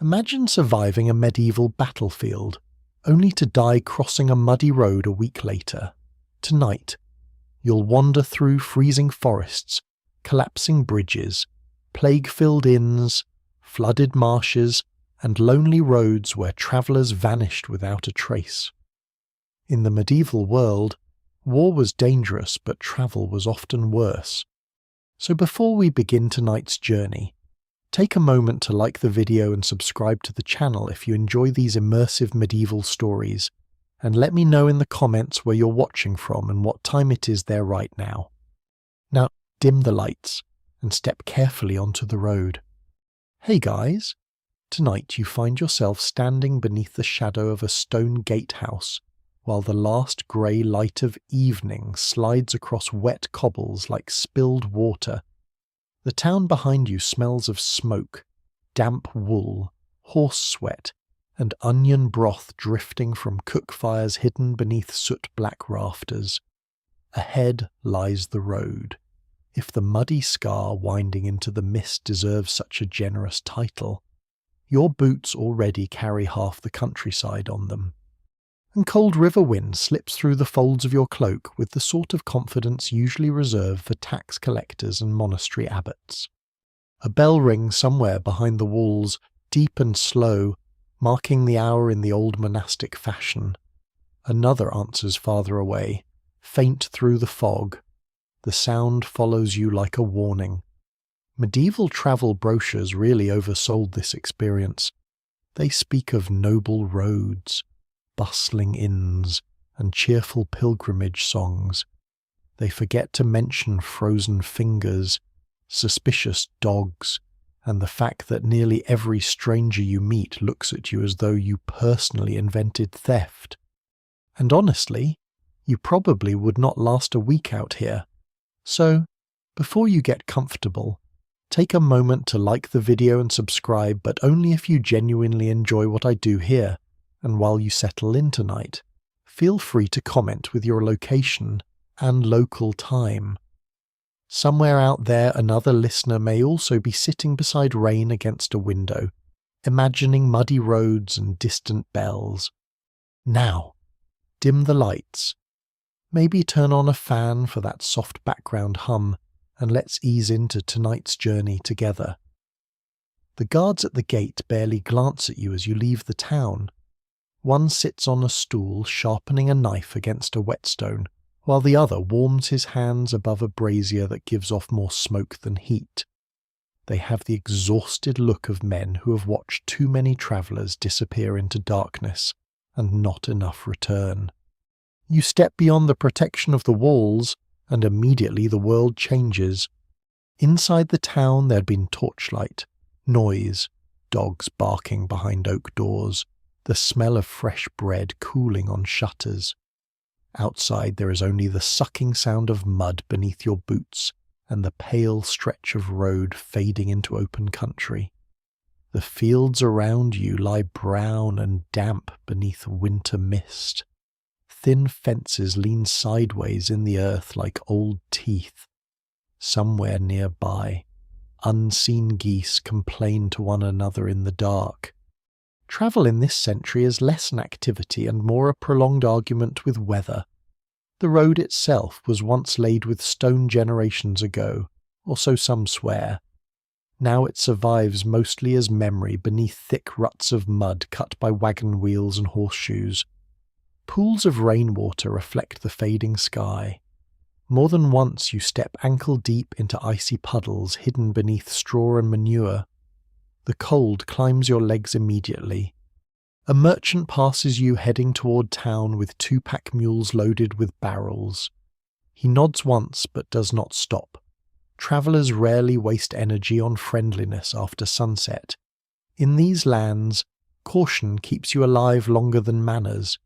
Imagine surviving a medieval battlefield, only to die crossing a muddy road a week later. Tonight, you'll wander through freezing forests, collapsing bridges, plague-filled inns, flooded marshes, and lonely roads where travellers vanished without a trace. In the medieval world, war was dangerous, but travel was often worse. So before we begin tonight's journey, take a moment to like the video and subscribe to the channel if you enjoy these immersive medieval stories, and let me know in the comments where you're watching from and what time it is there right now. Now, dim the lights and step carefully onto the road. Hey guys! Tonight you find yourself standing beneath the shadow of a stone gatehouse, while the last grey light of evening slides across wet cobbles like spilled water. The town behind you smells of smoke, damp wool, horse sweat, and onion broth drifting from cook fires hidden beneath soot-black rafters. Ahead lies the road, if the muddy scar winding into the mist deserves such a generous title. Your boots already carry half the countryside on them, and cold river wind slips through the folds of your cloak with the sort of confidence usually reserved for tax collectors and monastery abbots. A bell rings somewhere behind the walls, deep and slow, marking the hour in the old monastic fashion. Another answers farther away, faint through the fog. The sound follows you like a warning. Medieval travel brochures really oversold this experience. They speak of noble roads, bustling inns, and cheerful pilgrimage songs. They forget to mention frozen fingers, suspicious dogs, and the fact that nearly every stranger you meet looks at you as though you personally invented theft. And honestly, you probably would not last a week out here. So, before you get comfortable, take a moment to like the video and subscribe, but only if you genuinely enjoy what I do here. And while you settle in tonight, feel free to comment with your location and local time. Somewhere out there, another listener may also be sitting beside rain against a window, imagining muddy roads and distant bells. Now, dim the lights. Maybe turn on a fan for that soft background hum, and let's ease into tonight's journey together. The guards at the gate barely glance at you as you leave the town. One sits on a stool sharpening a knife against a whetstone, while the other warms his hands above a brazier that gives off more smoke than heat. They have the exhausted look of men who have watched too many travellers disappear into darkness, and not enough return. You step beyond the protection of the walls, and immediately the world changes. Inside the town there had been torchlight, noise, dogs barking behind oak doors, the smell of fresh bread cooling on shutters. Outside there is only the sucking sound of mud beneath your boots and the pale stretch of road fading into open country. The fields around you lie brown and damp beneath winter mist. Thin fences lean sideways in the earth like old teeth. Somewhere nearby, unseen geese complain to one another in the dark. Travel in this century is less an activity and more a prolonged argument with weather. The road itself was once laid with stone generations ago, or so some swear. Now it survives mostly as memory beneath thick ruts of mud cut by wagon wheels and horseshoes. Pools of rainwater reflect the fading sky. More than once you step ankle-deep into icy puddles hidden beneath straw and manure. The cold climbs your legs immediately. A merchant passes you heading toward town with 2 pack mules loaded with barrels. He nods once but does not stop. Travellers rarely waste energy on friendliness after sunset. In these lands, caution keeps you alive longer than manners.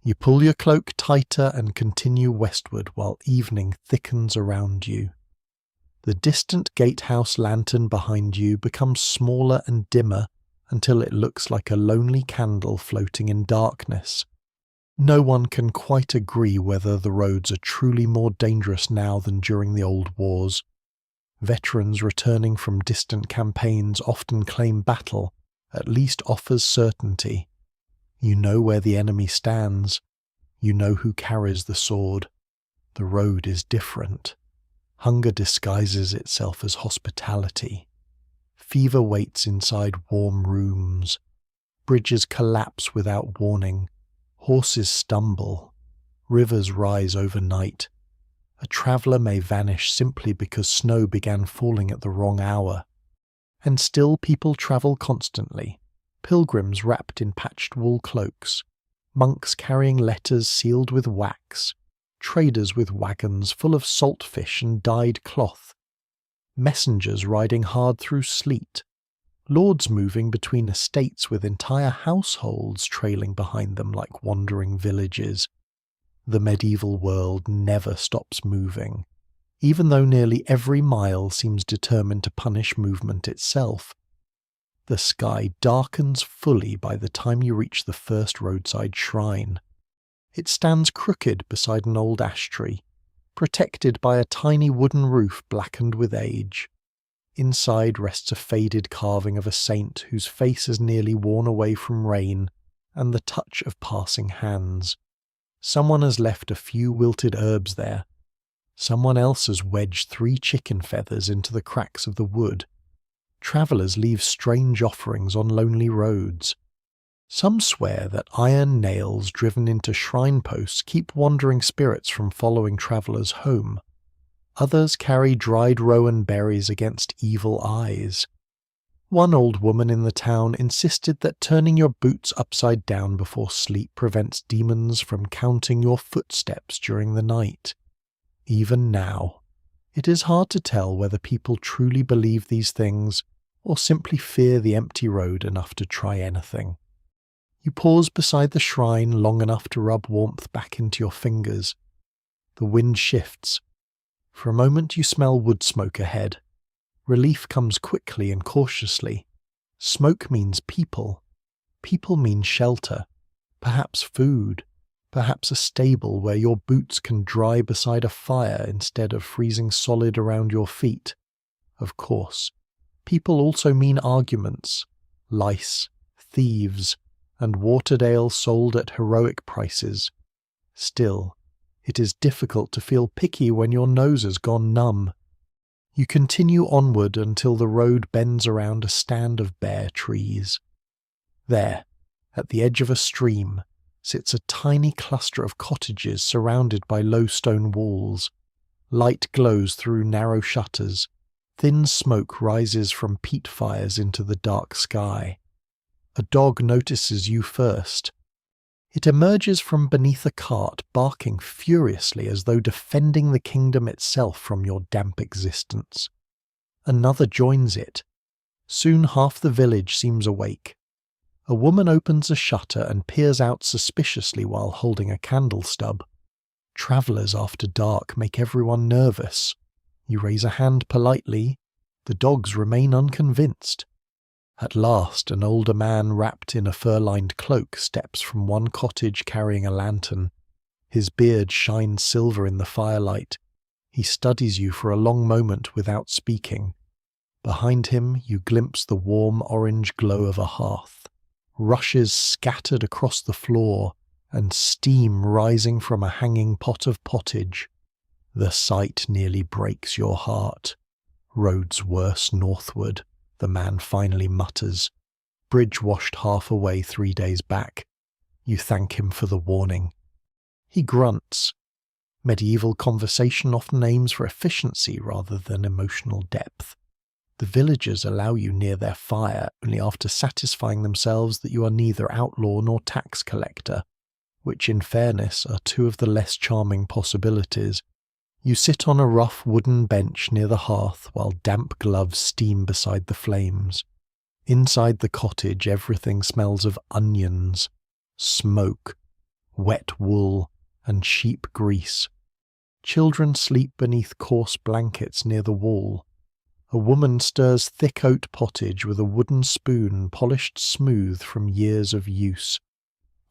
You pull your cloak tighter and continue westward while evening thickens around you. The distant gatehouse lantern behind you becomes smaller and dimmer until it looks like a lonely candle floating in darkness. No one can quite agree whether the roads are truly more dangerous now than during the old wars. Veterans returning from distant campaigns often claim battle, at least offers certainty. You know where the enemy stands. You know who carries the sword. The road is different. Hunger disguises itself as hospitality. Fever waits inside warm rooms. Bridges collapse without warning. Horses stumble. Rivers rise overnight. A traveller may vanish simply because snow began falling at the wrong hour. And still people travel constantly. Pilgrims wrapped in patched wool cloaks. Monks carrying letters sealed with wax. Traders with wagons full of saltfish and dyed cloth. Messengers riding hard through sleet. Lords moving between estates with entire households trailing behind them like wandering villages. The medieval world never stops moving, even though nearly every mile seems determined to punish movement itself. The sky darkens fully by the time you reach the first roadside shrine. It stands crooked beside an old ash tree, protected by a tiny wooden roof blackened with age. Inside rests a faded carving of a saint whose face is nearly worn away from rain and the touch of passing hands. Someone has left a few wilted herbs there. Someone else has wedged 3 chicken feathers into the cracks of the wood. Travellers leave strange offerings on lonely roads. Some swear that iron nails driven into shrine posts keep wandering spirits from following travellers home. Others carry dried rowan berries against evil eyes. One old woman in the town insisted that turning your boots upside down before sleep prevents demons from counting your footsteps during the night. Even now, it is hard to tell whether people truly believe these things or simply fear the empty road enough to try anything. You pause beside the shrine long enough to rub warmth back into your fingers. The wind shifts. For a moment you smell wood smoke ahead. Relief comes quickly and cautiously. Smoke means people. People mean shelter. Perhaps food. Perhaps a stable where your boots can dry beside a fire instead of freezing solid around your feet. Of course, people also mean arguments, lice, thieves, and watered ale sold at heroic prices. Still, it is difficult to feel picky when your nose has gone numb. You continue onward until the road bends around a stand of bare trees. There, at the edge of a stream, sits a tiny cluster of cottages surrounded by low stone walls. Light glows through narrow shutters. Thin smoke rises from peat fires into the dark sky. A dog notices you first. It emerges from beneath a cart, barking furiously as though defending the kingdom itself from your damp existence. Another joins it. Soon half the village seems awake. A woman opens a shutter and peers out suspiciously while holding a candle stub. Travellers after dark make everyone nervous. You raise a hand politely. The dogs remain unconvinced. At last, an older man wrapped in a fur-lined cloak steps from one cottage carrying a lantern. His beard shines silver in the firelight. He studies you for a long moment without speaking. Behind him, you glimpse the warm orange glow of a hearth, rushes scattered across the floor, and steam rising from a hanging pot of pottage. The sight nearly breaks your heart. Roads worse northward. The man finally mutters. Bridge washed half away 3 days back. You thank him for the warning. He grunts. Medieval conversation often aims for efficiency rather than emotional depth. The villagers allow you near their fire only after satisfying themselves that you are neither outlaw nor tax collector, which in fairness are 2 of the less charming possibilities. You sit on a rough wooden bench near the hearth while damp gloves steam beside the flames. Inside the cottage everything smells of onions, smoke, wet wool, and sheep grease. Children sleep beneath coarse blankets near the wall. A woman stirs thick oat pottage with a wooden spoon polished smooth from years of use.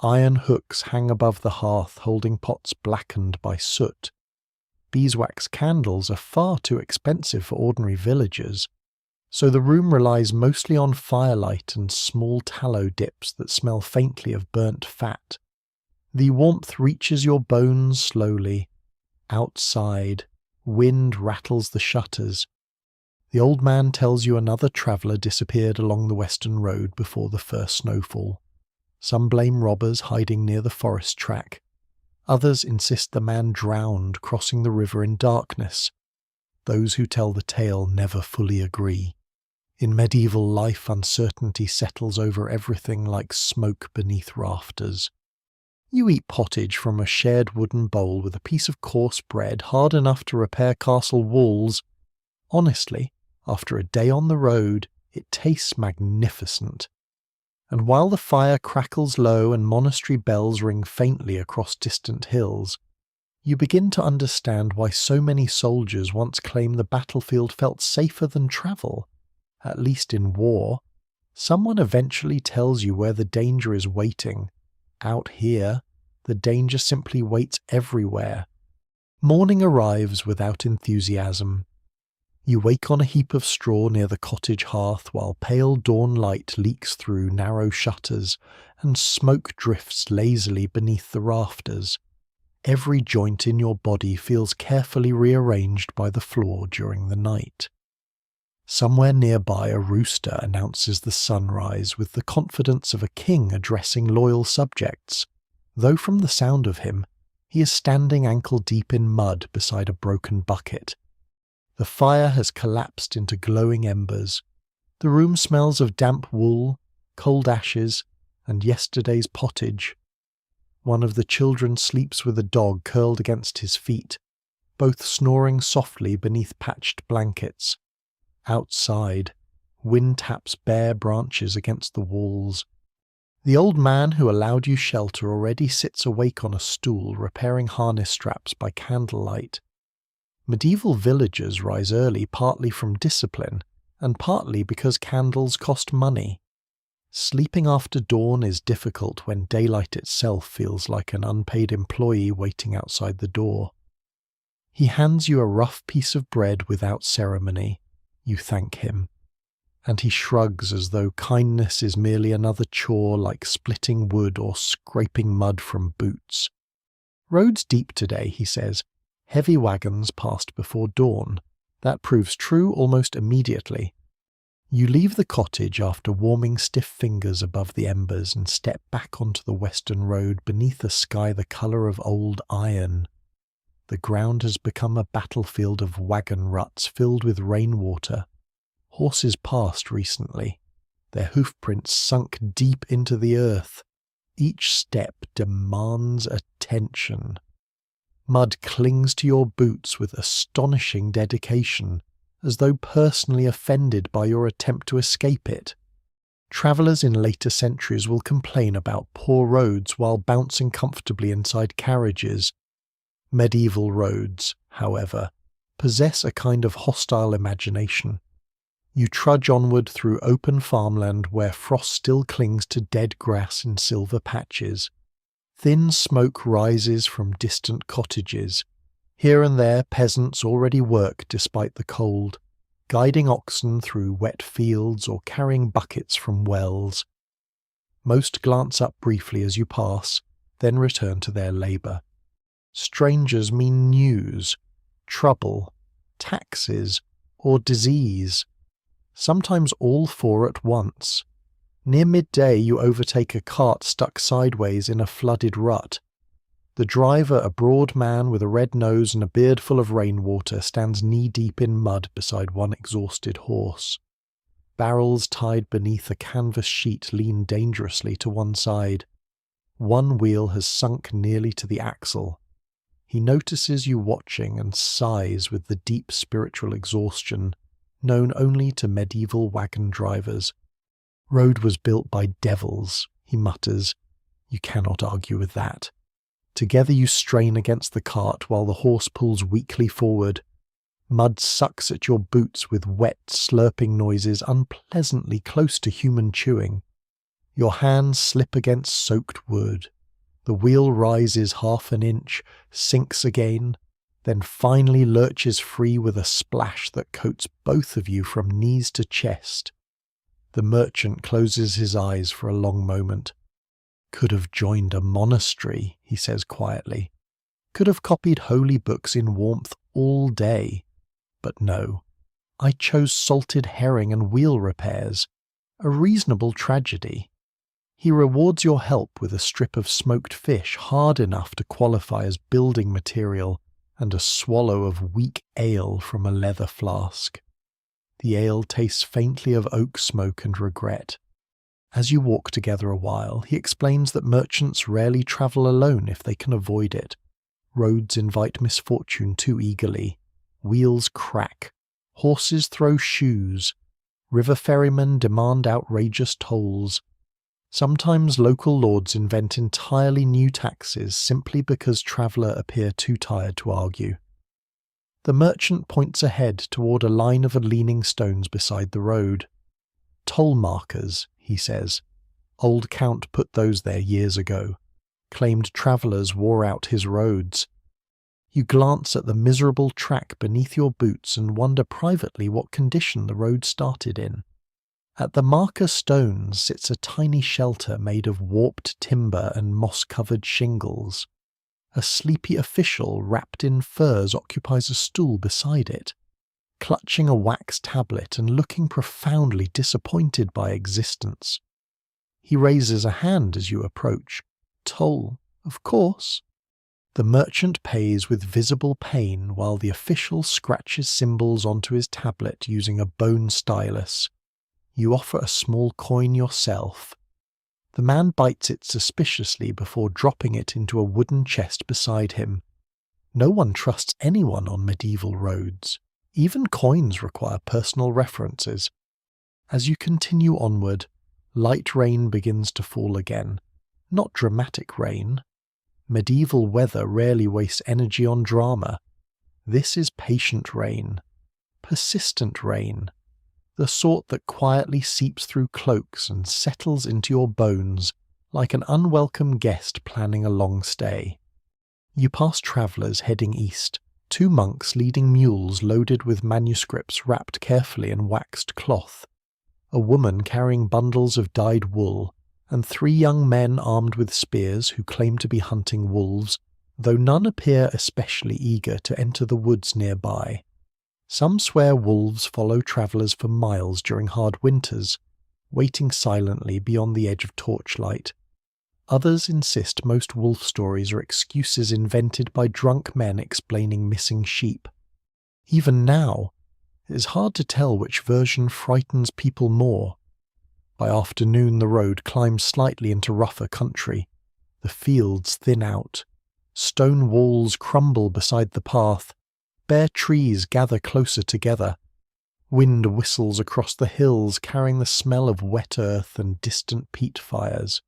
Iron hooks hang above the hearth holding pots blackened by soot. Beeswax candles are far too expensive for ordinary villagers. so the room relies mostly on firelight and small tallow dips that smell faintly of burnt fat. The warmth reaches your bones slowly. Outside, wind rattles the shutters. The old man tells you another traveller disappeared along the western road before the first snowfall. Some blame robbers hiding near the forest track. Others insist the man drowned crossing the river in darkness. Those who tell the tale never fully agree. In medieval life, uncertainty settles over everything like smoke beneath rafters. You eat pottage from a shared wooden bowl with a piece of coarse bread hard enough to repair castle walls. Honestly, after a day on the road, it tastes magnificent. And while the fire crackles low and monastery bells ring faintly across distant hills, you begin to understand why so many soldiers once claimed the battlefield felt safer than travel. At least in war, someone eventually tells you where the danger is waiting. Out here, the danger simply waits everywhere. Morning arrives without enthusiasm. You wake on a heap of straw near the cottage hearth while pale dawn light leaks through narrow shutters and smoke drifts lazily beneath the rafters. Every joint in your body feels carefully rearranged by the floor during the night. Somewhere nearby, a rooster announces the sunrise with the confidence of a king addressing loyal subjects, though from the sound of him, he is standing ankle-deep in mud beside a broken bucket. The fire has collapsed into glowing embers. The room smells of damp wool, cold ashes, and yesterday's pottage. One of the children sleeps with a dog curled against his feet, both snoring softly beneath patched blankets. Outside, wind taps bare branches against the walls. The old man who allowed you shelter already sits awake on a stool repairing harness straps by candlelight. Medieval villagers rise early partly from discipline and partly because candles cost money. Sleeping after dawn is difficult when daylight itself feels like an unpaid employee waiting outside the door. He hands you a rough piece of bread without ceremony. You thank him, and he shrugs as though kindness is merely another chore like splitting wood or scraping mud from boots. Roads deep today, he says. Heavy wagons passed before dawn. That proves true almost immediately. You leave the cottage after warming stiff fingers above the embers and step back onto the western road beneath a sky the colour of old iron. The ground has become a battlefield of wagon ruts filled with rainwater. Horses passed recently, their hoofprints sunk deep into the earth. Each step demands attention. Mud clings to your boots with astonishing dedication, as though personally offended by your attempt to escape it. Travellers in later centuries will complain about poor roads while bouncing comfortably inside carriages. Medieval roads, however, possess a kind of hostile imagination. You trudge onward through open farmland where frost still clings to dead grass in silver patches. Thin smoke rises from distant cottages. Here and there peasants already work despite the cold, guiding oxen through wet fields or carrying buckets from wells. Most glance up briefly as you pass, then return to their labour. Strangers mean news, trouble, taxes, or disease. Sometimes all four at once. Near midday you overtake a cart stuck sideways in a flooded rut. The driver, a broad man with a red nose and a beard full of rainwater, stands knee-deep in mud beside one exhausted horse. Barrels tied beneath a canvas sheet lean dangerously to one side. One wheel has sunk nearly to the axle. He notices you watching and sighs with the deep spiritual exhaustion known only to medieval wagon drivers. Road was built by devils, he mutters. You cannot argue with that. Together you strain against the cart while the horse pulls weakly forward. Mud sucks at your boots with wet, slurping noises unpleasantly close to human chewing. Your hands slip against soaked wood. The wheel rises half an inch, sinks again, then finally lurches free with a splash that coats both of you from knees to chest. The merchant closes his eyes for a long moment. "Could have joined a monastery," he says quietly. "Could have copied holy books in warmth all day. But no, I chose salted herring and wheel repairs. A reasonable tragedy." He rewards your help with a strip of smoked fish hard enough to qualify as building material and a swallow of weak ale from a leather flask. The ale tastes faintly of oak smoke and regret. As you walk together a while, he explains that merchants rarely travel alone if they can avoid it. Roads invite misfortune too eagerly. Wheels crack. Horses throw shoes. River ferrymen demand outrageous tolls. Sometimes local lords invent entirely new taxes simply because traveller appear too tired to argue. The merchant points ahead toward a line of leaning stones beside the road. "Toll markers," he says. "Old Count put those there years ago. Claimed travellers wore out his roads." You glance at the miserable track beneath your boots and wonder privately what condition the road started in. At the marker stones sits a tiny shelter made of warped timber and moss-covered shingles. A sleepy official wrapped in furs occupies a stool beside it, clutching a wax tablet and looking profoundly disappointed by existence. He raises a hand as you approach. "Toll, of course." The merchant pays with visible pain while the official scratches symbols onto his tablet using a bone stylus. You offer a small coin yourself. The man bites it suspiciously before dropping it into a wooden chest beside him. No one trusts anyone on medieval roads. Even coins require personal references. As you continue onward, light rain begins to fall again. Not dramatic rain. Medieval weather rarely wastes energy on drama. This is patient rain. Persistent rain. The sort that quietly seeps through cloaks and settles into your bones like an unwelcome guest planning a long stay. You pass travellers heading east, 2 monks leading mules loaded with manuscripts wrapped carefully in waxed cloth, a woman carrying bundles of dyed wool, and 3 young men armed with spears who claim to be hunting wolves, though none appear especially eager to enter the woods nearby. Some swear wolves follow travellers for miles during hard winters, waiting silently beyond the edge of torchlight. Others insist most wolf stories are excuses invented by drunk men explaining missing sheep. Even now, it is hard to tell which version frightens people more. By afternoon the road climbs slightly into rougher country. The fields thin out. Stone walls crumble beside the path. Bare trees gather closer together. Wind whistles across the hills, carrying the smell of wet earth and distant peat fires.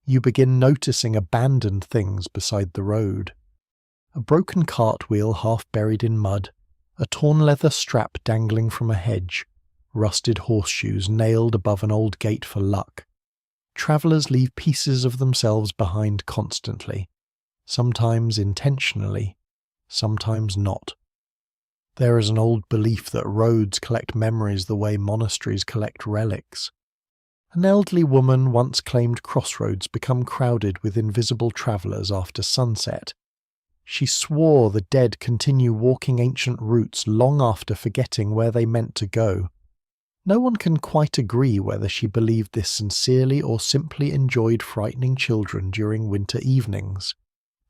You begin noticing abandoned things beside the road. A broken cartwheel half buried in mud, a torn leather strap dangling from a hedge, rusted horseshoes nailed above an old gate for luck. Travellers leave pieces of themselves behind constantly, sometimes intentionally, sometimes not. There is an old belief that roads collect memories the way monasteries collect relics. An elderly woman once claimed crossroads become crowded with invisible travellers after sunset. She swore the dead continue walking ancient routes long after forgetting where they meant to go. No one can quite agree whether she believed this sincerely or simply enjoyed frightening children during winter evenings.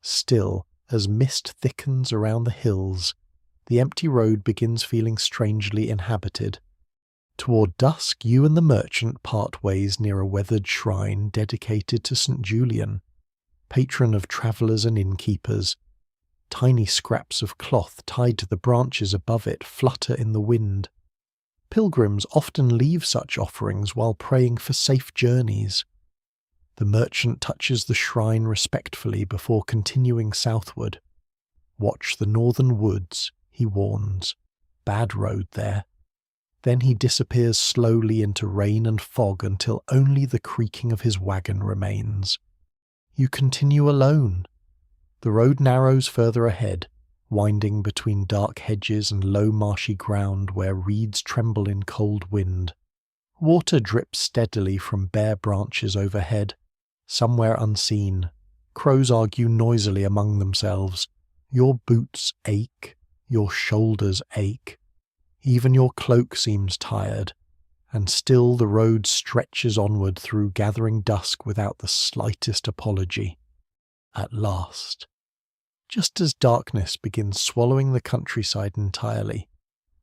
Still, as mist thickens around the hills, the empty road begins feeling strangely inhabited. Toward dusk, you and the merchant part ways near a weathered shrine dedicated to St. Julian, patron of travellers and innkeepers. Tiny scraps of cloth tied to the branches above it flutter in the wind. Pilgrims often leave such offerings while praying for safe journeys. The merchant touches the shrine respectfully before continuing southward. "Watch the northern woods," he warns. "Bad road there." Then he disappears slowly into rain and fog until only the creaking of his wagon remains. You continue alone. The road narrows further ahead, winding between dark hedges and low marshy ground where reeds tremble in cold wind. Water drips steadily from bare branches overhead. Somewhere unseen, crows argue noisily among themselves. Your boots ache, your shoulders ache. Even your cloak seems tired, and still the road stretches onward through gathering dusk without the slightest apology. At last, just as darkness begins swallowing the countryside entirely,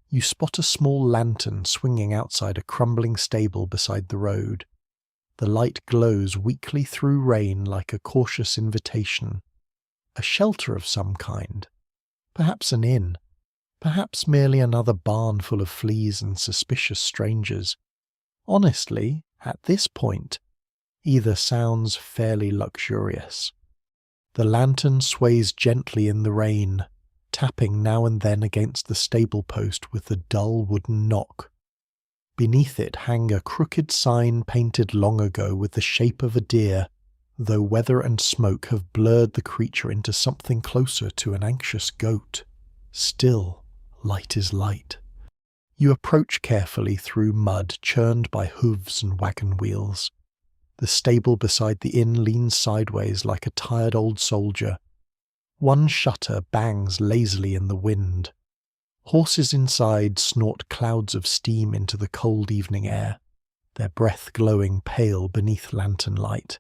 you spot a small lantern swinging outside a crumbling stable beside the road. The light glows weakly through rain like a cautious invitation. A shelter of some kind. Perhaps an inn. Perhaps merely another barn full of fleas and suspicious strangers. Honestly, at this point, either sounds fairly luxurious. The lantern sways gently in the rain, tapping now and then against the stable post with a dull wooden knock. Beneath it hang a crooked sign painted long ago with the shape of a deer, though weather and smoke have blurred the creature into something closer to an anxious goat. Still, light is light. You approach carefully through mud churned by hooves and wagon wheels. The stable beside the inn leans sideways like a tired old soldier. One shutter bangs lazily in the wind. Horses inside snort clouds of steam into the cold evening air, their breath glowing pale beneath lantern light.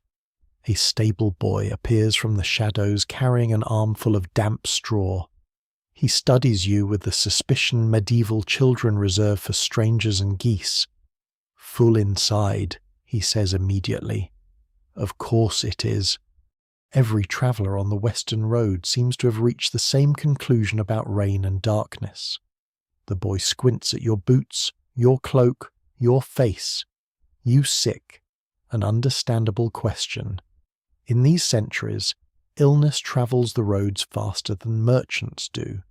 A stable boy appears from the shadows carrying an armful of damp straw. He studies you with the suspicion medieval children reserve for strangers and geese. "Full inside," he says immediately. "Of course it is." Every traveller on the western road seems to have reached the same conclusion about rain and darkness. The boy squints at your boots, your cloak, your face. You sick? An understandable question. In these centuries, illness travels the roads faster than merchants do.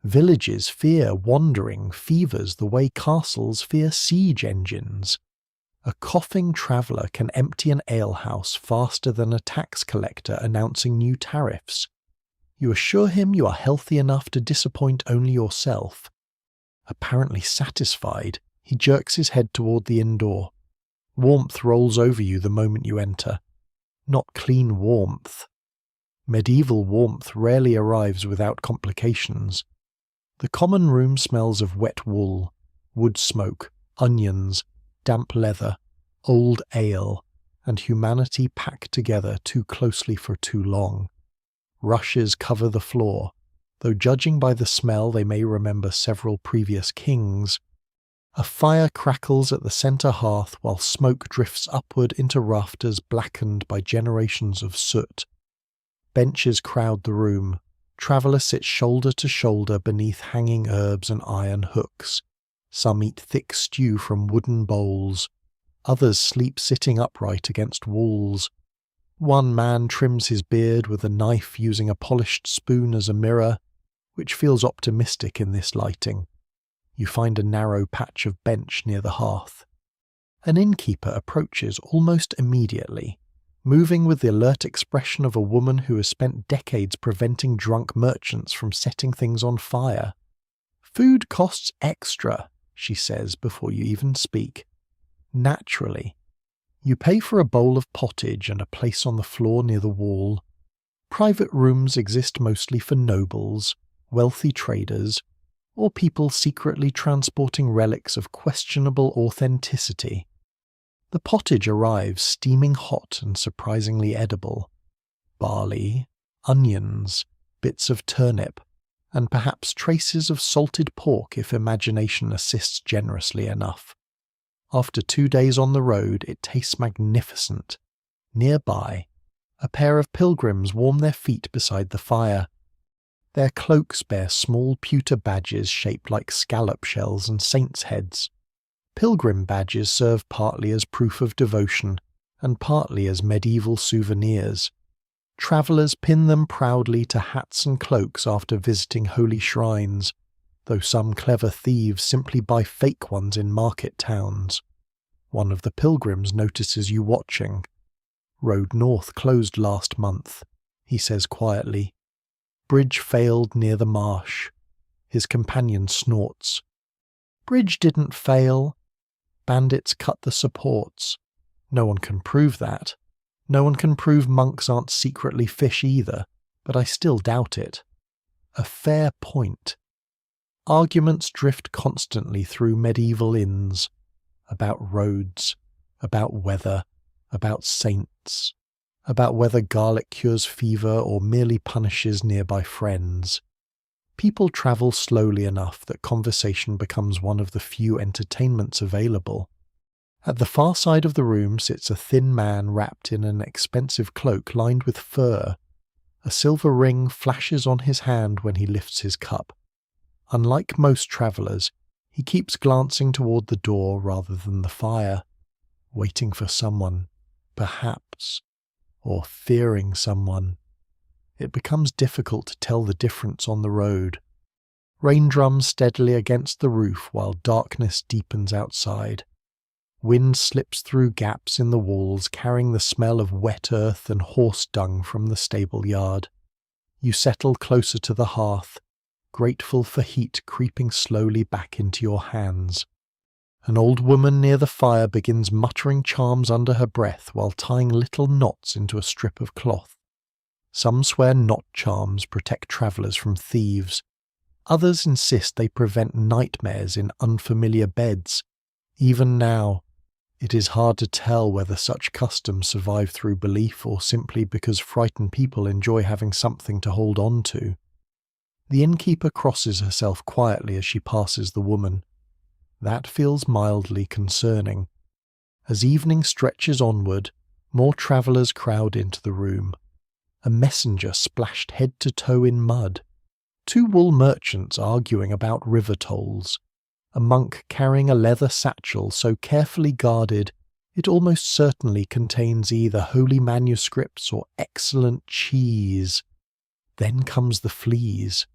Villages fear wandering fevers the way castles fear siege engines. A coughing traveller can empty an alehouse faster than a tax collector announcing new tariffs. You assure him you are healthy enough to disappoint only yourself. Apparently satisfied, he jerks his head toward the inn door. Warmth rolls over you the moment you enter. Not clean warmth. Medieval warmth rarely arrives without complications. The common room smells of wet wool, wood smoke, onions, damp leather, old ale, and humanity packed together too closely for too long. Rushes cover the floor, though judging by the smell they may remember several previous kings. A fire crackles at the centre hearth while smoke drifts upward into rafters blackened by generations of soot. Benches crowd the room. Traveller sits shoulder to shoulder beneath hanging herbs and iron hooks. Some eat thick stew from wooden bowls. Others sleep sitting upright against walls. One man trims his beard with a knife using a polished spoon as a mirror, which feels optimistic in this lighting. You find a narrow patch of bench near the hearth. An innkeeper approaches almost immediately, moving with the alert expression of a woman who has spent decades preventing drunk merchants from setting things on fire. "Food costs extra," she says before you even speak. Naturally. You pay for a bowl of pottage and a place on the floor near the wall. Private rooms exist mostly for nobles, wealthy traders, or people secretly transporting relics of questionable authenticity. The pottage arrives steaming hot and surprisingly edible. Barley, onions, bits of turnip, and perhaps traces of salted pork if imagination assists generously enough. After 2 days on the road, it tastes magnificent. Nearby, a pair of pilgrims warm their feet beside the fire. Their cloaks bear small pewter badges shaped like scallop shells and saints' heads. Pilgrim badges serve partly as proof of devotion and partly as medieval souvenirs. Travellers pin them proudly to hats and cloaks after visiting holy shrines, though some clever thieves simply buy fake ones in market towns. One of the pilgrims notices you watching. "Road north closed last month," he says quietly. Bridge failed near the marsh. His companion snorts. Bridge didn't fail. Bandits cut the supports. No one can prove that. No one can prove monks aren't secretly fish either, but I still doubt it. A fair point. Arguments drift constantly through medieval inns, about roads, about weather, about saints, about whether garlic cures fever or merely punishes nearby friends. People travel slowly enough that conversation becomes one of the few entertainments available. At the far side of the room sits a thin man wrapped in an expensive cloak lined with fur. A silver ring flashes on his hand when he lifts his cup. Unlike most travellers, he keeps glancing toward the door rather than the fire, waiting for someone, perhaps, or fearing someone. It becomes difficult to tell the difference on the road. Rain drums steadily against the roof while darkness deepens outside. Wind slips through gaps in the walls, carrying the smell of wet earth and horse dung from the stable yard. You settle closer to the hearth, grateful for heat creeping slowly back into your hands. An old woman near the fire begins muttering charms under her breath while tying little knots into a strip of cloth. Some swear knot charms protect travellers from thieves. Others insist they prevent nightmares in unfamiliar beds. Even now, it is hard to tell whether such customs survive through belief or simply because frightened people enjoy having something to hold on to. The innkeeper crosses herself quietly as she passes the woman. That feels mildly concerning. As evening stretches onward, more travellers crowd into the room. A messenger splashed head to toe in mud. 2 wool merchants arguing about river tolls. A monk carrying a leather satchel so carefully guarded it almost certainly contains either holy manuscripts or excellent cheese. Then comes the fleas.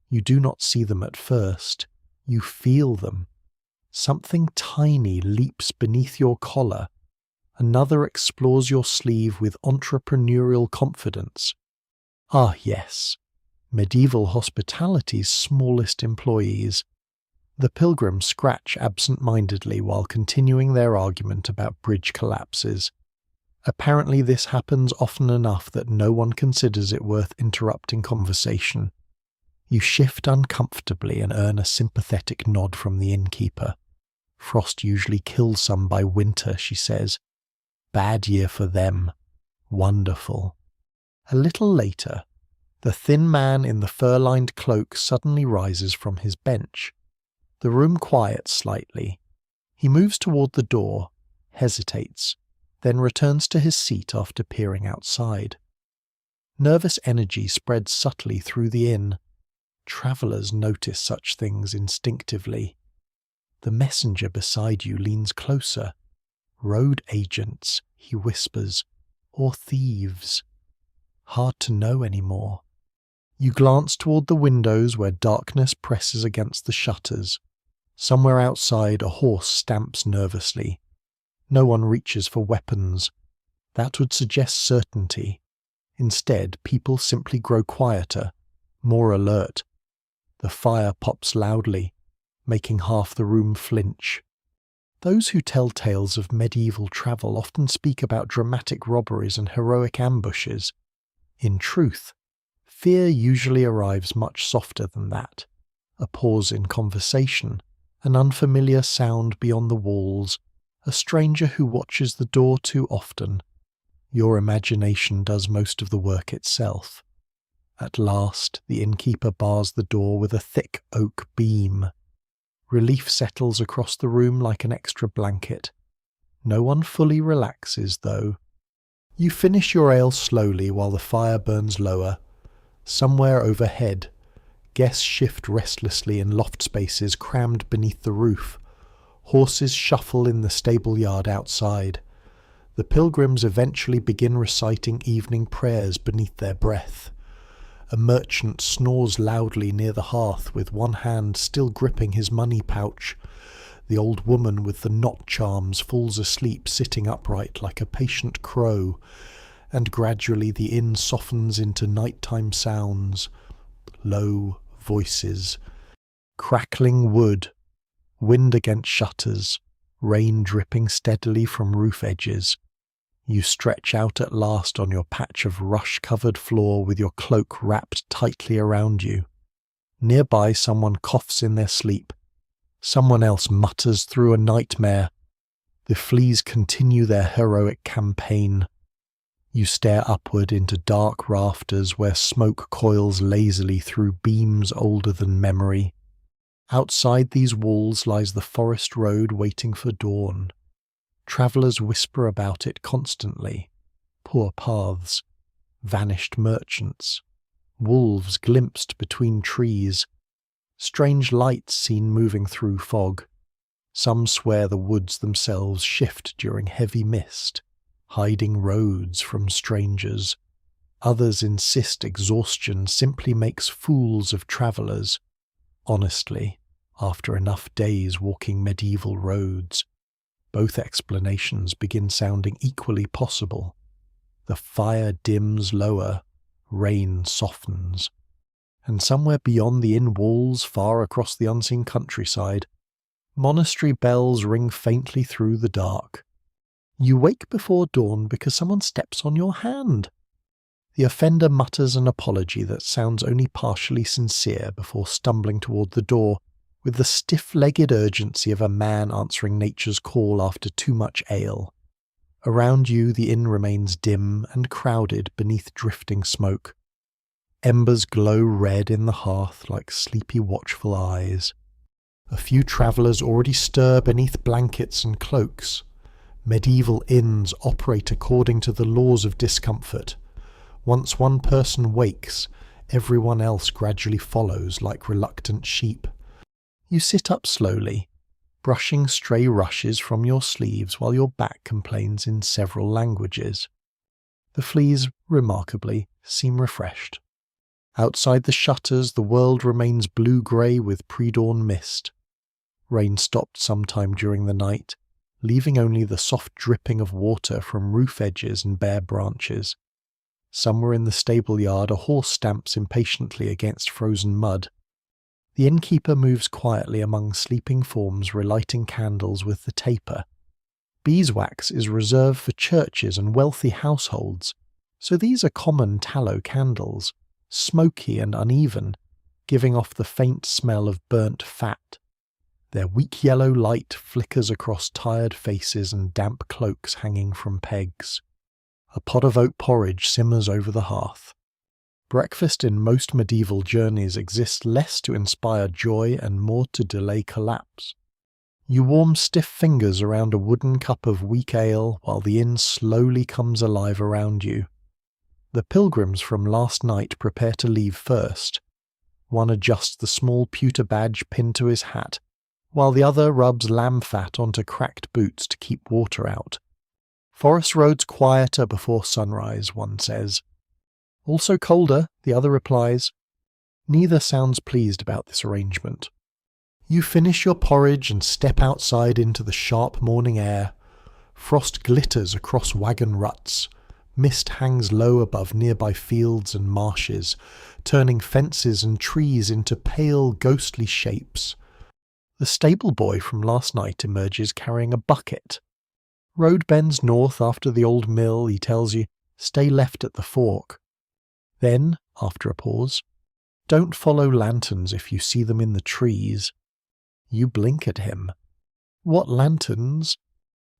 You do not see them at first. You feel them. Something tiny leaps beneath your collar. Another explores your sleeve with entrepreneurial confidence. Ah yes, medieval hospitality's smallest employees. The pilgrims scratch absent-mindedly while continuing their argument about bridge collapses. Apparently this happens often enough that no one considers it worth interrupting conversation. You shift uncomfortably and earn a sympathetic nod from the innkeeper. Frost usually kills some by winter, she says. Bad year for them. Wonderful. A little later, the thin man in the fur-lined cloak suddenly rises from his bench. The room quiets slightly. He moves toward the door, hesitates, then returns to his seat after peering outside. Nervous energy spreads subtly through the inn. Travellers notice such things instinctively. The messenger beside you leans closer. Road agents, he whispers, or thieves. Hard to know anymore. You glance toward the windows where darkness presses against the shutters. Somewhere outside, a horse stamps nervously. No one reaches for weapons. That would suggest certainty. Instead, people simply grow quieter, more alert. The fire pops loudly, making half the room flinch. Those who tell tales of medieval travel often speak about dramatic robberies and heroic ambushes. In truth, fear usually arrives much softer than that. A pause in conversation, an unfamiliar sound beyond the walls, a stranger who watches the door too often. Your imagination does most of the work itself. At last, the innkeeper bars the door with a thick oak beam. Relief settles across the room like an extra blanket. No one fully relaxes, though. You finish your ale slowly while the fire burns lower. Somewhere overhead, guests shift restlessly in loft spaces crammed beneath the roof. Horses shuffle in the stable yard outside. The pilgrims eventually begin reciting evening prayers beneath their breath. A merchant snores loudly near the hearth with one hand still gripping his money pouch. The old woman with the knot charms falls asleep sitting upright like a patient crow, and gradually the inn softens into nighttime sounds. low voices. Crackling wood, wind against shutters, rain dripping steadily from roof edges. You stretch out at last on your patch of rush-covered floor with your cloak wrapped tightly around you. Nearby, someone coughs in their sleep. Someone else mutters through a nightmare. The fleas continue their heroic campaign. You stare upward into dark rafters where smoke coils lazily through beams older than memory. Outside these walls lies the forest road waiting for dawn. Travellers whisper about it constantly. Poor paths, vanished merchants, wolves glimpsed between trees, strange lights seen moving through fog. Some swear the woods themselves shift during heavy mist, hiding roads from strangers. Others insist exhaustion simply makes fools of travellers. Honestly, after enough days walking medieval roads, both explanations begin sounding equally possible. The fire dims lower, rain softens, and somewhere beyond the inn walls, far across the unseen countryside, monastery bells ring faintly through the dark. You wake before dawn because someone steps on your hand. The offender mutters an apology that sounds only partially sincere before stumbling toward the door with the stiff-legged urgency of a man answering nature's call after too much ale. Around you the inn remains dim and crowded beneath drifting smoke. Embers glow red in the hearth like sleepy watchful eyes. A few travellers already stir beneath blankets and cloaks. Medieval inns operate according to the laws of discomfort. Once one person wakes, everyone else gradually follows like reluctant sheep. You sit up slowly, brushing stray rushes from your sleeves while your back complains in several languages. The fleas, remarkably, seem refreshed. Outside the shutters the world remains blue-grey with pre-dawn mist. Rain stopped sometime during the night, leaving only the soft dripping of water from roof edges and bare branches. Somewhere in the stable yard a horse stamps impatiently against frozen mud. The innkeeper moves quietly among sleeping forms relighting candles with the taper. Beeswax is reserved for churches and wealthy households, so these are common tallow candles, smoky and uneven, giving off the faint smell of burnt fat. Their weak yellow light flickers across tired faces and damp cloaks hanging from pegs. A pot of oat porridge simmers over the hearth. Breakfast in most medieval journeys exists less to inspire joy and more to delay collapse. You warm stiff fingers around a wooden cup of weak ale while the inn slowly comes alive around you. The pilgrims from last night prepare to leave first. One adjusts the small pewter badge pinned to his hat, while the other rubs lamb fat onto cracked boots to keep water out. Forest roads quieter before sunrise, one says. Also colder, the other replies. Neither sounds pleased about this arrangement. You finish your porridge and step outside into the sharp morning air. Frost glitters across wagon ruts. Mist hangs low above nearby fields and marshes, turning fences and trees into pale, ghostly shapes. The stable boy from last night emerges carrying a bucket. Road bends north after the old mill, he tells you. Stay left at the fork. Then, after a pause, don't follow lanterns if you see them in the trees. You blink at him. What lanterns?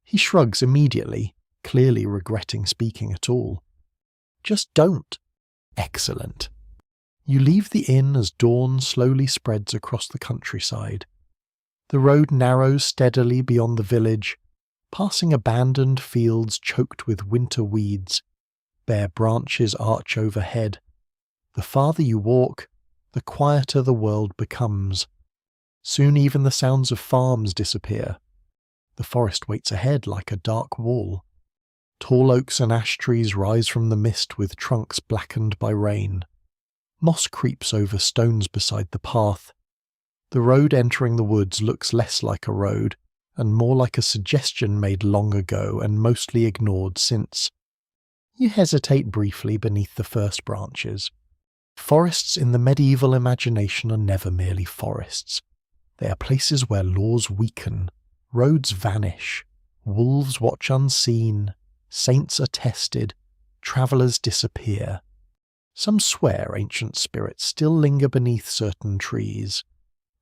He shrugs immediately, clearly regretting speaking at all. Just don't. Excellent. You leave the inn as dawn slowly spreads across the countryside. The road narrows steadily beyond the village, passing abandoned fields choked with winter weeds. Bare branches arch overhead. The farther you walk, the quieter the world becomes. Soon even the sounds of farms disappear. The forest waits ahead like a dark wall. Tall oaks and ash trees rise from the mist with trunks blackened by rain. Moss creeps over stones beside the path. The road entering the woods looks less like a road, and more like a suggestion made long ago and mostly ignored since. You hesitate briefly beneath the first branches. Forests in the medieval imagination are never merely forests. They are places where laws weaken, roads vanish, wolves watch unseen, saints are tested, travellers disappear. Some swear ancient spirits still linger beneath certain trees.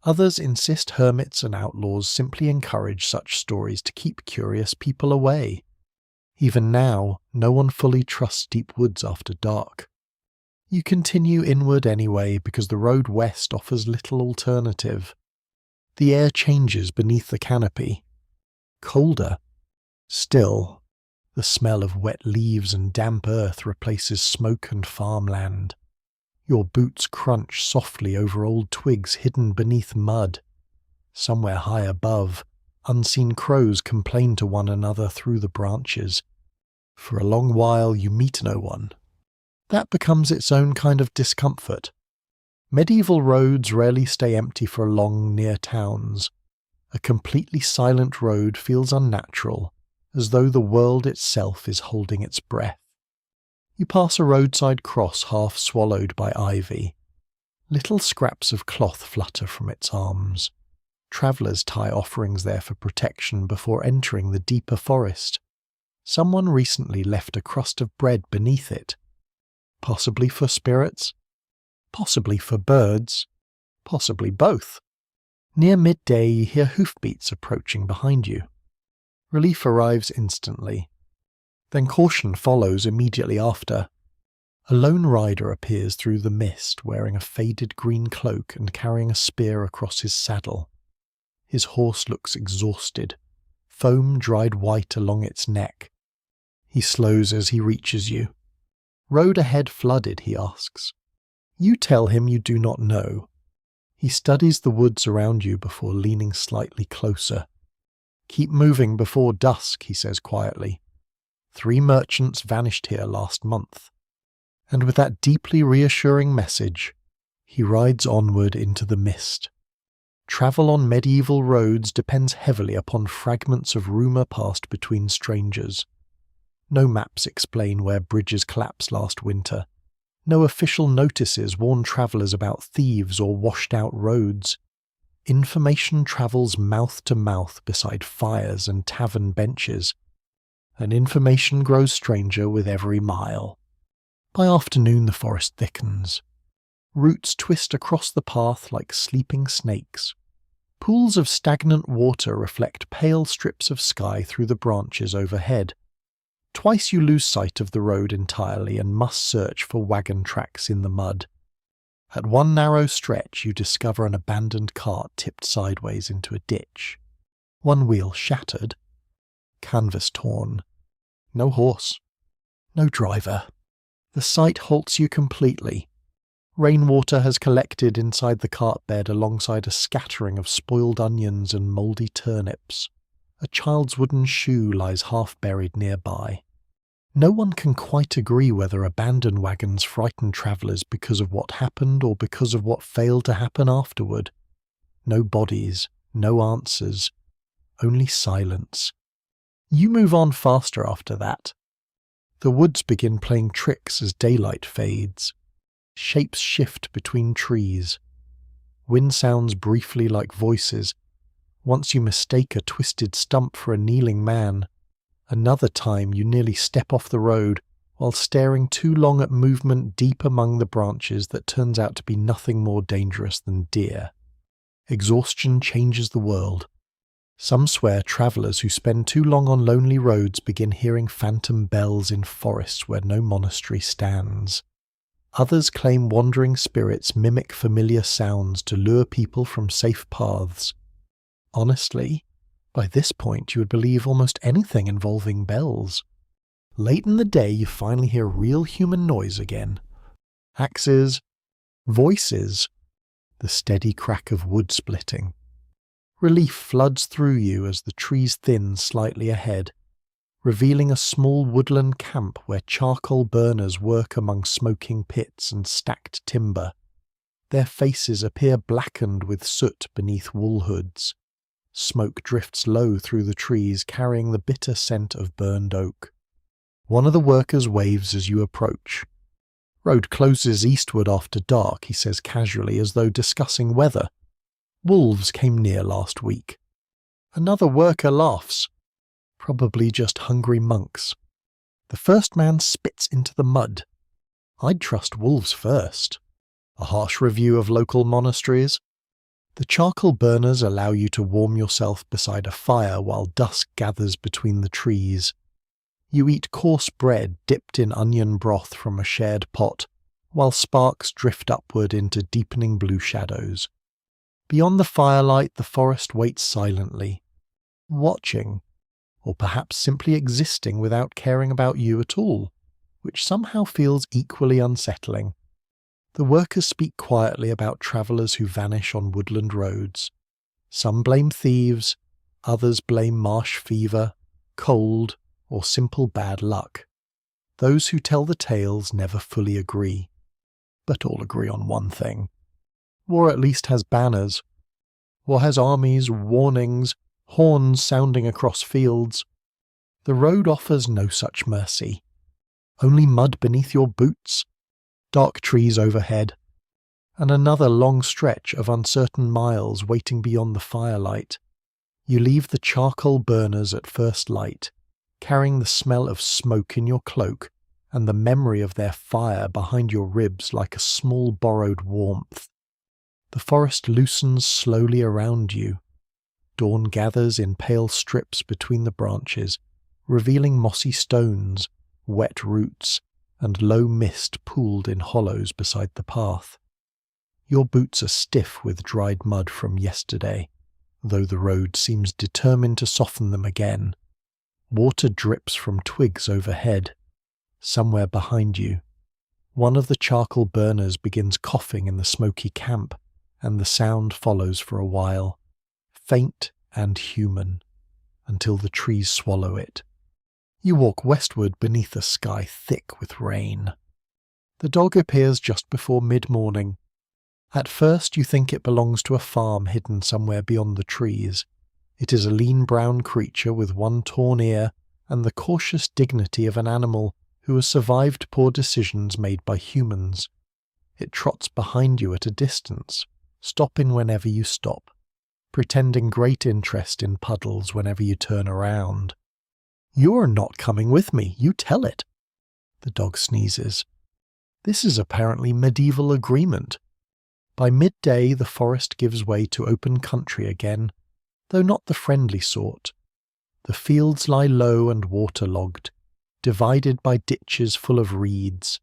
Others insist hermits and outlaws simply encourage such stories to keep curious people away. Even now, no one fully trusts deep woods after dark. You continue inward anyway because the road west offers little alternative. The air changes beneath the canopy. Colder. Still, the smell of wet leaves and damp earth replaces smoke and farmland. Your boots crunch softly over old twigs hidden beneath mud. Somewhere high above, unseen crows complain to one another through the branches. For a long while you meet no one. That becomes its own kind of discomfort. Medieval roads rarely stay empty for long near towns. A completely silent road feels unnatural, as though the world itself is holding its breath. You pass a roadside cross half swallowed by ivy. Little scraps of cloth flutter from its arms. Travellers tie offerings there for protection before entering the deeper forest. Someone recently left a crust of bread beneath it. Possibly for spirits, possibly for birds, possibly both. Near midday you hear hoofbeats approaching behind you. Relief arrives instantly. Then caution follows immediately after. A lone rider appears through the mist wearing a faded green cloak and carrying a spear across his saddle. His horse looks exhausted, foam dried white along its neck. He slows as he reaches you. "Road ahead flooded?" he asks. You tell him you do not know. He studies the woods around you before leaning slightly closer. "Keep moving before dusk," he says quietly. 3 merchants vanished here last month." And with that deeply reassuring message, he rides onward into the mist. Travel on medieval roads depends heavily upon fragments of rumour passed between strangers. No maps explain where bridges collapsed last winter. No official notices warn travellers about thieves or washed-out roads. Information travels mouth to mouth beside fires and tavern benches, and information grows stranger with every mile. By afternoon the forest thickens. Roots twist across the path like sleeping snakes. Pools of stagnant water reflect pale strips of sky through the branches overhead. Twice you lose sight of the road entirely and must search for wagon tracks in the mud. At one narrow stretch you discover an abandoned cart tipped sideways into a ditch. One wheel shattered. Canvas torn. No horse. No driver. The sight halts you completely. Rainwater has collected inside the cart bed alongside a scattering of spoiled onions and mouldy turnips. A child's wooden shoe lies half buried nearby. No one can quite agree whether abandoned wagons frighten travellers because of what happened or because of what failed to happen afterward. No bodies, no answers, only silence. You move on faster after that. The woods begin playing tricks as daylight fades. Shapes shift between trees. Wind sounds briefly like voices. Once you mistake a twisted stump for a kneeling man. Another time you nearly step off the road while staring too long at movement deep among the branches that turns out to be nothing more dangerous than deer. Exhaustion changes the world. Some swear travellers who spend too long on lonely roads begin hearing phantom bells in forests where no monastery stands. Others claim wandering spirits mimic familiar sounds to lure people from safe paths. Honestly, by this point you would believe almost anything involving bells. Late in the day you finally hear real human noise again. Axes, voices, the steady crack of wood splitting. Relief floods through you as the trees thin slightly ahead, revealing a small woodland camp where charcoal burners work among smoking pits and stacked timber. Their faces appear blackened with soot beneath wool hoods. Smoke drifts low through the trees, carrying the bitter scent of burned oak. One of the workers waves as you approach. Road closes eastward after dark, he says casually, as though discussing weather. Wolves came near last week. Another worker laughs. Probably just hungry monks. The first man spits into the mud. I'd trust wolves first. A harsh review of local monasteries. The charcoal burners allow you to warm yourself beside a fire while dusk gathers between the trees. You eat coarse bread dipped in onion broth from a shared pot, while sparks drift upward into deepening blue shadows. Beyond the firelight, the forest waits silently, watching, or perhaps simply existing without caring about you at all, which somehow feels equally unsettling. The workers speak quietly about travellers who vanish on woodland roads. Some blame thieves, others blame marsh fever, cold, or simple bad luck. Those who tell the tales never fully agree, but all agree on one thing. War at least has banners. War has armies, warnings, horns sounding across fields. The road offers no such mercy. Only mud beneath your boots, dark trees overhead, and another long stretch of uncertain miles waiting beyond the firelight. You leave the charcoal burners at first light, carrying the smell of smoke in your cloak and the memory of their fire behind your ribs like a small borrowed warmth. The forest loosens slowly around you. Dawn gathers in pale strips between the branches, revealing mossy stones, wet roots, and low mist pooled in hollows beside the path. Your boots are stiff with dried mud from yesterday, though the road seems determined to soften them again. Water drips from twigs overhead. Somewhere behind you, one of the charcoal burners begins coughing in the smoky camp, and the sound follows for a while, faint and human, until the trees swallow it. You walk westward beneath a sky thick with rain. The dog appears just before mid-morning. At first you think it belongs to a farm hidden somewhere beyond the trees. It is a lean brown creature with one torn ear and the cautious dignity of an animal who has survived poor decisions made by humans. It trots behind you at a distance, stopping whenever you stop, pretending great interest in puddles whenever you turn around. "You're not coming with me, you tell it." The dog sneezes. This is apparently medieval agreement. By midday the forest gives way to open country again, though not the friendly sort. The fields lie low and waterlogged, divided by ditches full of reeds.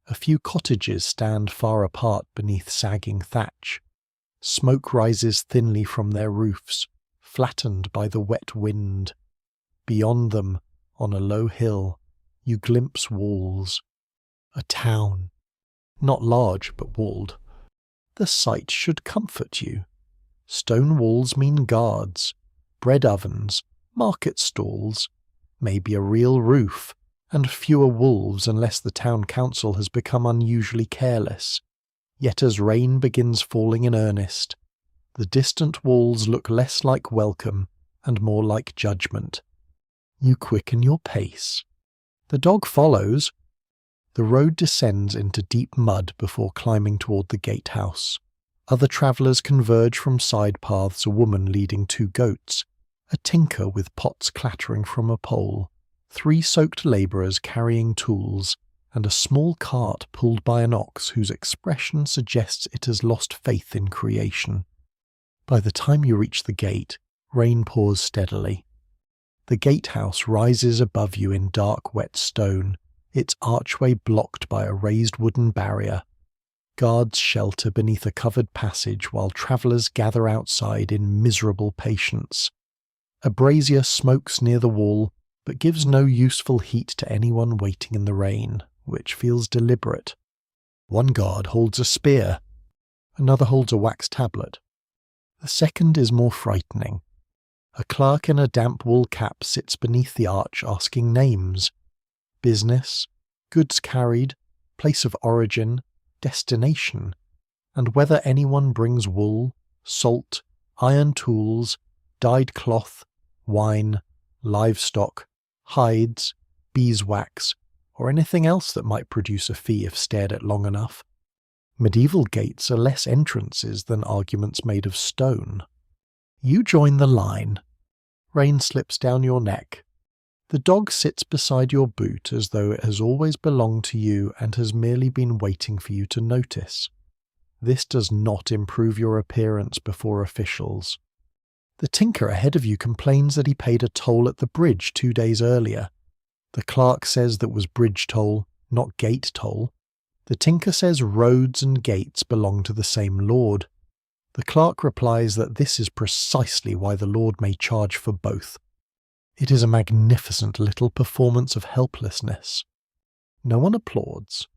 A few cottages stand far apart beneath sagging thatch. Smoke rises thinly from their roofs, flattened by the wet wind. Beyond them, on a low hill, you glimpse walls. A town. Not large, but walled. The sight should comfort you. Stone walls mean guards, bread ovens, market stalls, maybe a real roof, and fewer wolves unless the town council has become unusually careless. Yet as rain begins falling in earnest, the distant walls look less like welcome and more like judgment. You quicken your pace. The dog follows. The road descends into deep mud before climbing toward the gatehouse. Other travellers converge from side paths, a woman leading 2 goats, a tinker with pots clattering from a pole, 3 soaked labourers carrying tools, and a small cart pulled by an ox whose expression suggests it has lost faith in creation. By the time you reach the gate, rain pours steadily. The gatehouse rises above you in dark wet stone, its archway blocked by a raised wooden barrier. Guards shelter beneath a covered passage while travellers gather outside in miserable patience. A brazier smokes near the wall, but gives no useful heat to anyone waiting in the rain, which feels deliberate. One guard holds a spear, another holds a wax tablet. The second is more frightening. A clerk in a damp wool cap sits beneath the arch asking names. Business, goods carried, place of origin, destination, and whether anyone brings wool, salt, iron tools, dyed cloth, wine, livestock, hides, beeswax, or anything else that might produce a fee if stared at long enough. Medieval gates are less entrances than arguments made of stone. You join the line. Rein slips down your neck. The dog sits beside your boot as though it has always belonged to you and has merely been waiting for you to notice. This does not improve your appearance before officials. The tinker ahead of you complains that he paid a toll at the bridge 2 days earlier. The clerk says that was bridge toll, not gate toll. The tinker says roads and gates belong to the same lord. The clerk replies that this is precisely why the lord may charge for both. It is a magnificent little performance of helplessness. No one applauds.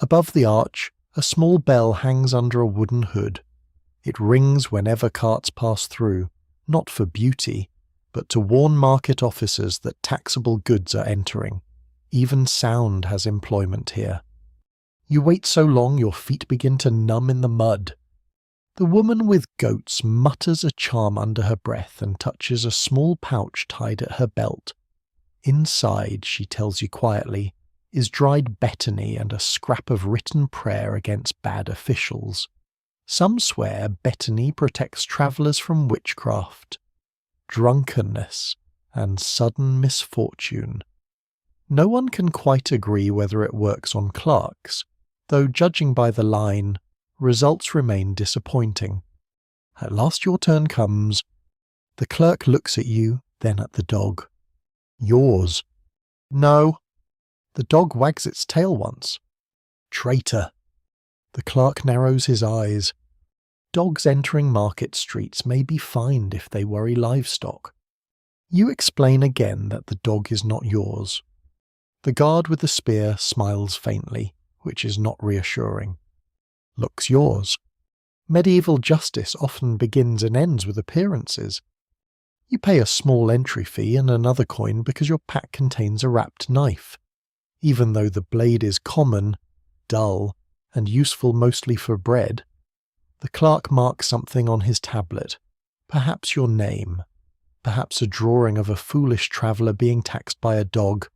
Above the arch, a small bell hangs under a wooden hood. It rings whenever carts pass through, not for beauty, but to warn market officers that taxable goods are entering. Even sound has employment here. You wait so long your feet begin to numb in the mud. The woman with goats mutters a charm under her breath and touches a small pouch tied at her belt. Inside, she tells you quietly, is dried betony and a scrap of written prayer against bad officials. Some swear betony protects travellers from witchcraft, drunkenness, and sudden misfortune. No one can quite agree whether it works on clerks, though judging by the line, results remain disappointing. At last your turn comes. The clerk looks at you, then at the dog. Yours. No. The dog wags its tail once. Traitor. The clerk narrows his eyes. Dogs entering market streets may be fined if they worry livestock. You explain again that the dog is not yours. The guard with the spear smiles faintly, which is not reassuring. Looks yours. Medieval justice often begins and ends with appearances. You pay a small entry fee and another coin because your pack contains a wrapped knife. Even though the blade is common, dull, and useful mostly for bread, the clerk marks something on his tablet, perhaps your name, perhaps a drawing of a foolish traveller being taxed by a dog.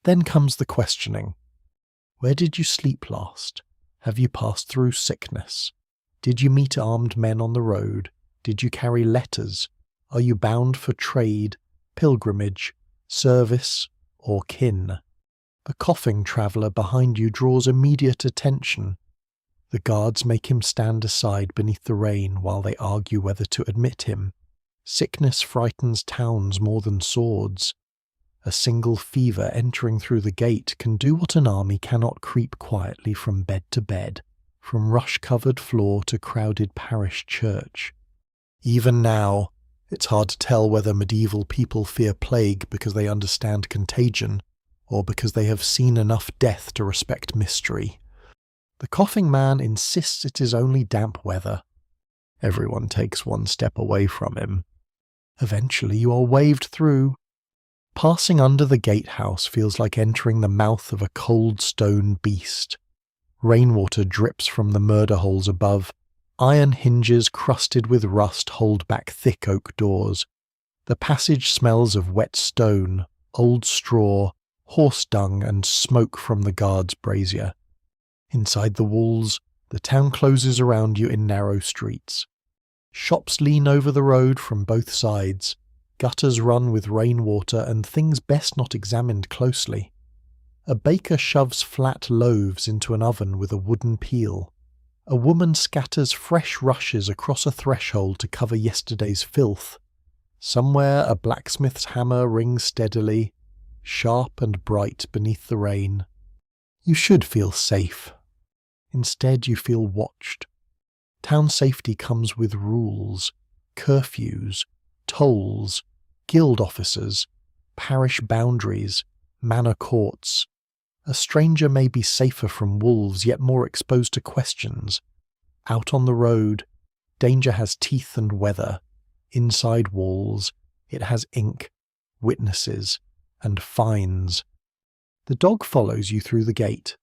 Then comes the questioning. Where did you sleep last? Have you passed through sickness? Did you meet armed men on the road? Did you carry letters? Are you bound for trade, pilgrimage, service, or kin? A coughing traveller behind you draws immediate attention. The guards make him stand aside beneath the rain while they argue whether to admit him. Sickness frightens towns more than swords. A single fever entering through the gate can do what an army cannot creep quietly from bed to bed, from rush-covered floor to crowded parish church. Even now, it's hard to tell whether medieval people fear plague because they understand contagion, or because they have seen enough death to respect mystery. The coughing man insists it is only damp weather. Everyone takes one step away from him. Eventually you are waved through. Passing under the gatehouse feels like entering the mouth of a cold stone beast. Rainwater drips from the murder holes above. Iron hinges crusted with rust hold back thick oak doors. The passage smells of wet stone, old straw, horse dung and smoke from the guard's brazier. Inside the walls, the town closes around you in narrow streets. Shops lean over the road from both sides. Gutters run with rainwater and things best not examined closely. A baker shoves flat loaves into an oven with a wooden peel. A woman scatters fresh rushes across a threshold to cover yesterday's filth. Somewhere a blacksmith's hammer rings steadily, sharp and bright beneath the rain. You should feel safe. Instead you feel watched. Town safety comes with rules, curfews, tolls, guild officers, parish boundaries, manor courts. A stranger may be safer from wolves, yet more exposed to questions. Out on the road, danger has teeth and weather. Inside walls, it has ink, witnesses, and fines. The dog follows you through the gate.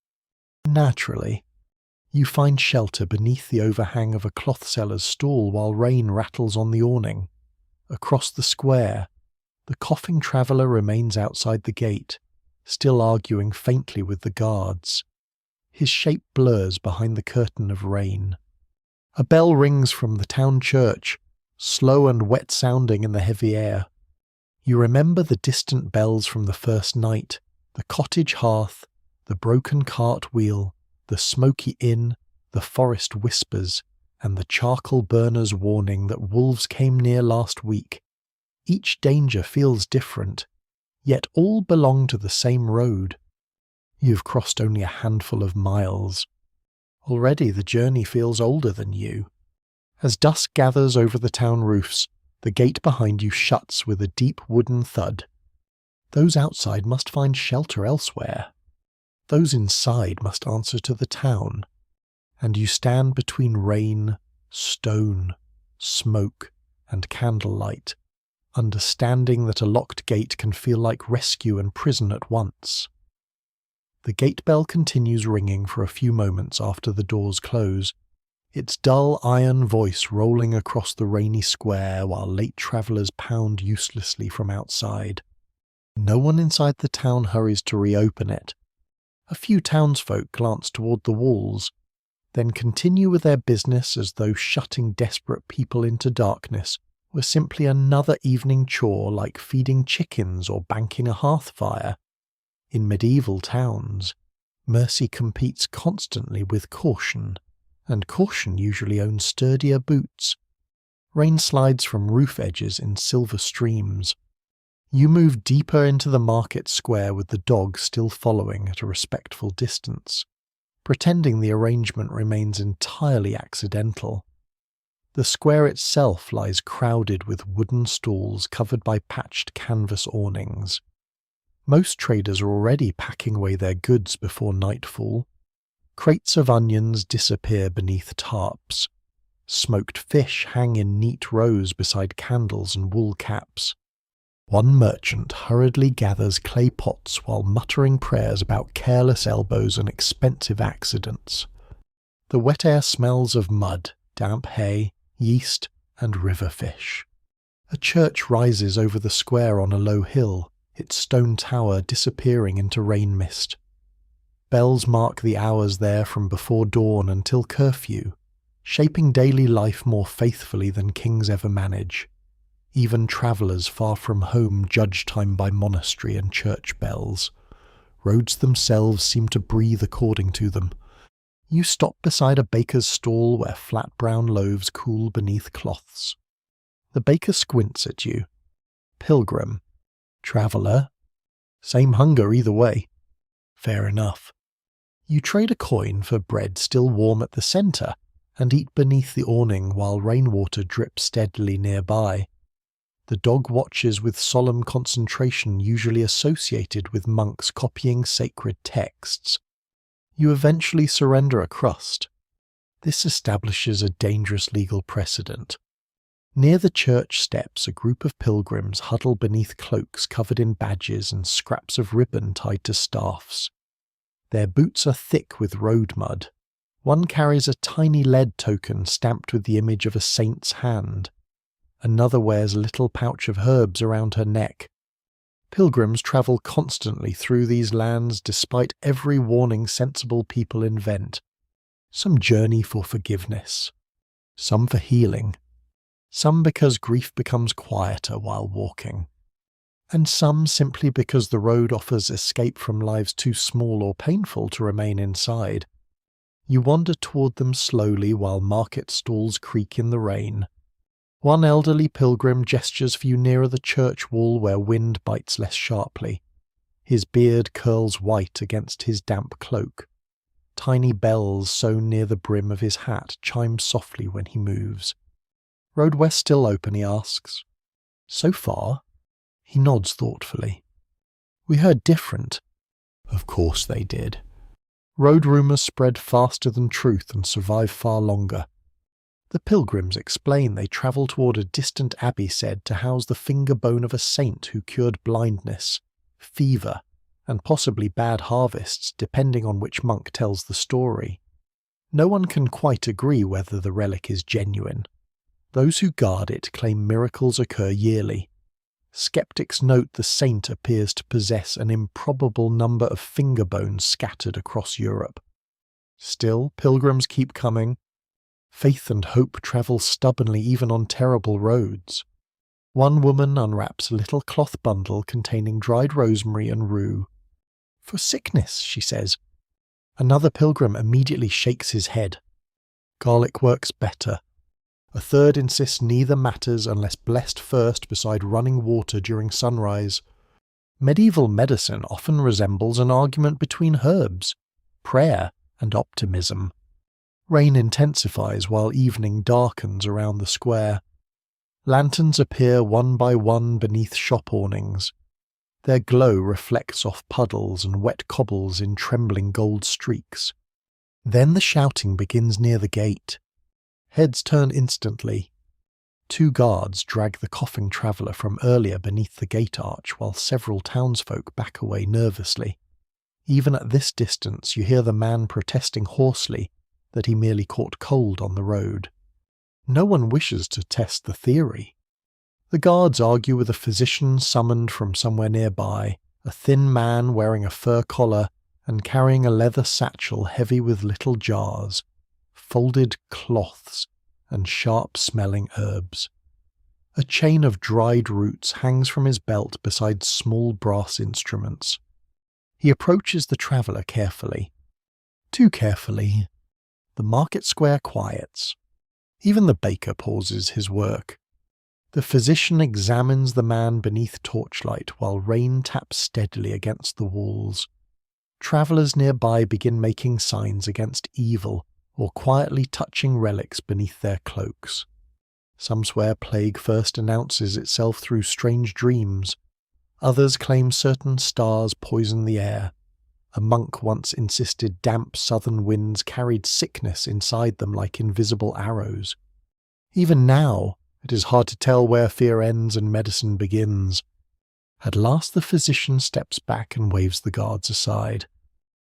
Naturally, you find shelter beneath the overhang of a cloth seller's stall while rain rattles on the awning. Across the square, the coughing traveller remains outside the gate, still arguing faintly with the guards. His shape blurs behind the curtain of rain. A bell rings from the town church, slow and wet-sounding in the heavy air. You remember the distant bells from the first night, the cottage hearth, the broken cart wheel, the smoky inn, the forest whispers, and the charcoal burner's warning that wolves came near last week. Each danger feels different, yet all belong to the same road. You've crossed only a handful of miles. Already the journey feels older than you. As dusk gathers over the town roofs, the gate behind you shuts with a deep wooden thud. Those outside must find shelter elsewhere. Those inside must answer to the town. And you stand between rain, stone, smoke, and candlelight, understanding that a locked gate can feel like rescue and prison at once. The gate bell continues ringing for a few moments after the doors close, its dull iron voice rolling across the rainy square while late travellers pound uselessly from outside. No one inside the town hurries to reopen it. A few townsfolk glance toward the walls, then continue with their business as though shutting desperate people into darkness were simply another evening chore like feeding chickens or banking a hearth fire. In medieval towns, mercy competes constantly with caution, and caution usually owns sturdier boots. Rain slides from roof edges in silver streams. You move deeper into the market square with the dog still following at a respectful distance, pretending the arrangement remains entirely accidental. The square itself lies crowded with wooden stalls covered by patched canvas awnings. Most traders are already packing away their goods before nightfall. Crates of onions disappear beneath tarps. Smoked fish hang in neat rows beside candles and wool caps. One merchant hurriedly gathers clay pots while muttering prayers about careless elbows and expensive accidents. The wet air smells of mud, damp hay, yeast, and river fish. A church rises over the square on a low hill, its stone tower disappearing into rain mist. Bells mark the hours there from before dawn until curfew, shaping daily life more faithfully than kings ever manage. Even travellers far from home judge time by monastery and church bells. Roads themselves seem to breathe according to them. You stop beside a baker's stall where flat brown loaves cool beneath cloths. The baker squints at you. Pilgrim. Traveller. Same hunger either way. Fair enough. You trade a coin for bread still warm at the centre, and eat beneath the awning while rainwater drips steadily nearby. The dog watches with solemn concentration usually associated with monks copying sacred texts. You eventually surrender a crust. This establishes a dangerous legal precedent. Near the church steps, a group of pilgrims huddle beneath cloaks covered in badges and scraps of ribbon tied to staffs. Their boots are thick with road mud. One carries a tiny lead token stamped with the image of a saint's hand. Another wears a little pouch of herbs around her neck. Pilgrims travel constantly through these lands despite every warning sensible people invent. Some journey for forgiveness, some for healing, some because grief becomes quieter while walking, and some simply because the road offers escape from lives too small or painful to remain inside. You wander toward them slowly while market stalls creak in the rain. One elderly pilgrim gestures for you nearer the church wall where wind bites less sharply. His beard curls white against his damp cloak. Tiny bells sewn near the brim of his hat chime softly when he moves. Road west still open, he asks. So far? He nods thoughtfully. We heard different. Of course they did. Road rumours spread faster than truth and survive far longer. The pilgrims explain they travel toward a distant abbey said to house the finger bone of a saint who cured blindness, fever, and possibly bad harvests depending on which monk tells the story. No one can quite agree whether the relic is genuine. Those who guard it claim miracles occur yearly. Skeptics note the saint appears to possess an improbable number of finger bones scattered across Europe. Still, pilgrims keep coming. Faith and hope travel stubbornly even on terrible roads. One woman unwraps a little cloth bundle containing dried rosemary and rue. "For sickness," she says. Another pilgrim immediately shakes his head. Garlic works better. A third insists neither matters unless blessed first beside running water during sunrise. Medieval medicine often resembles an argument between herbs, prayer, and optimism. Rain intensifies while evening darkens around the square. Lanterns appear one by one beneath shop awnings. Their glow reflects off puddles and wet cobbles in trembling gold streaks. Then the shouting begins near the gate. Heads turn instantly. 2 guards drag the coughing traveller from earlier beneath the gate arch while several townsfolk back away nervously. Even at this distance you hear the man protesting hoarsely that he merely caught cold on the road. No one wishes to test the theory. The guards argue with a physician summoned from somewhere nearby, a thin man wearing a fur collar and carrying a leather satchel heavy with little jars, folded cloths, and sharp-smelling herbs. A chain of dried roots hangs from his belt beside small brass instruments. He approaches the traveller carefully. Too carefully. The market square quiets. Even the baker pauses his work. The physician examines the man beneath torchlight while rain taps steadily against the walls. Travellers nearby begin making signs against evil or quietly touching relics beneath their cloaks. Some swear plague first announces itself through strange dreams. Others claim certain stars poison the air. A monk once insisted damp southern winds carried sickness inside them like invisible arrows. Even now, it is hard to tell where fear ends and medicine begins. At last the physician steps back and waves the guards aside.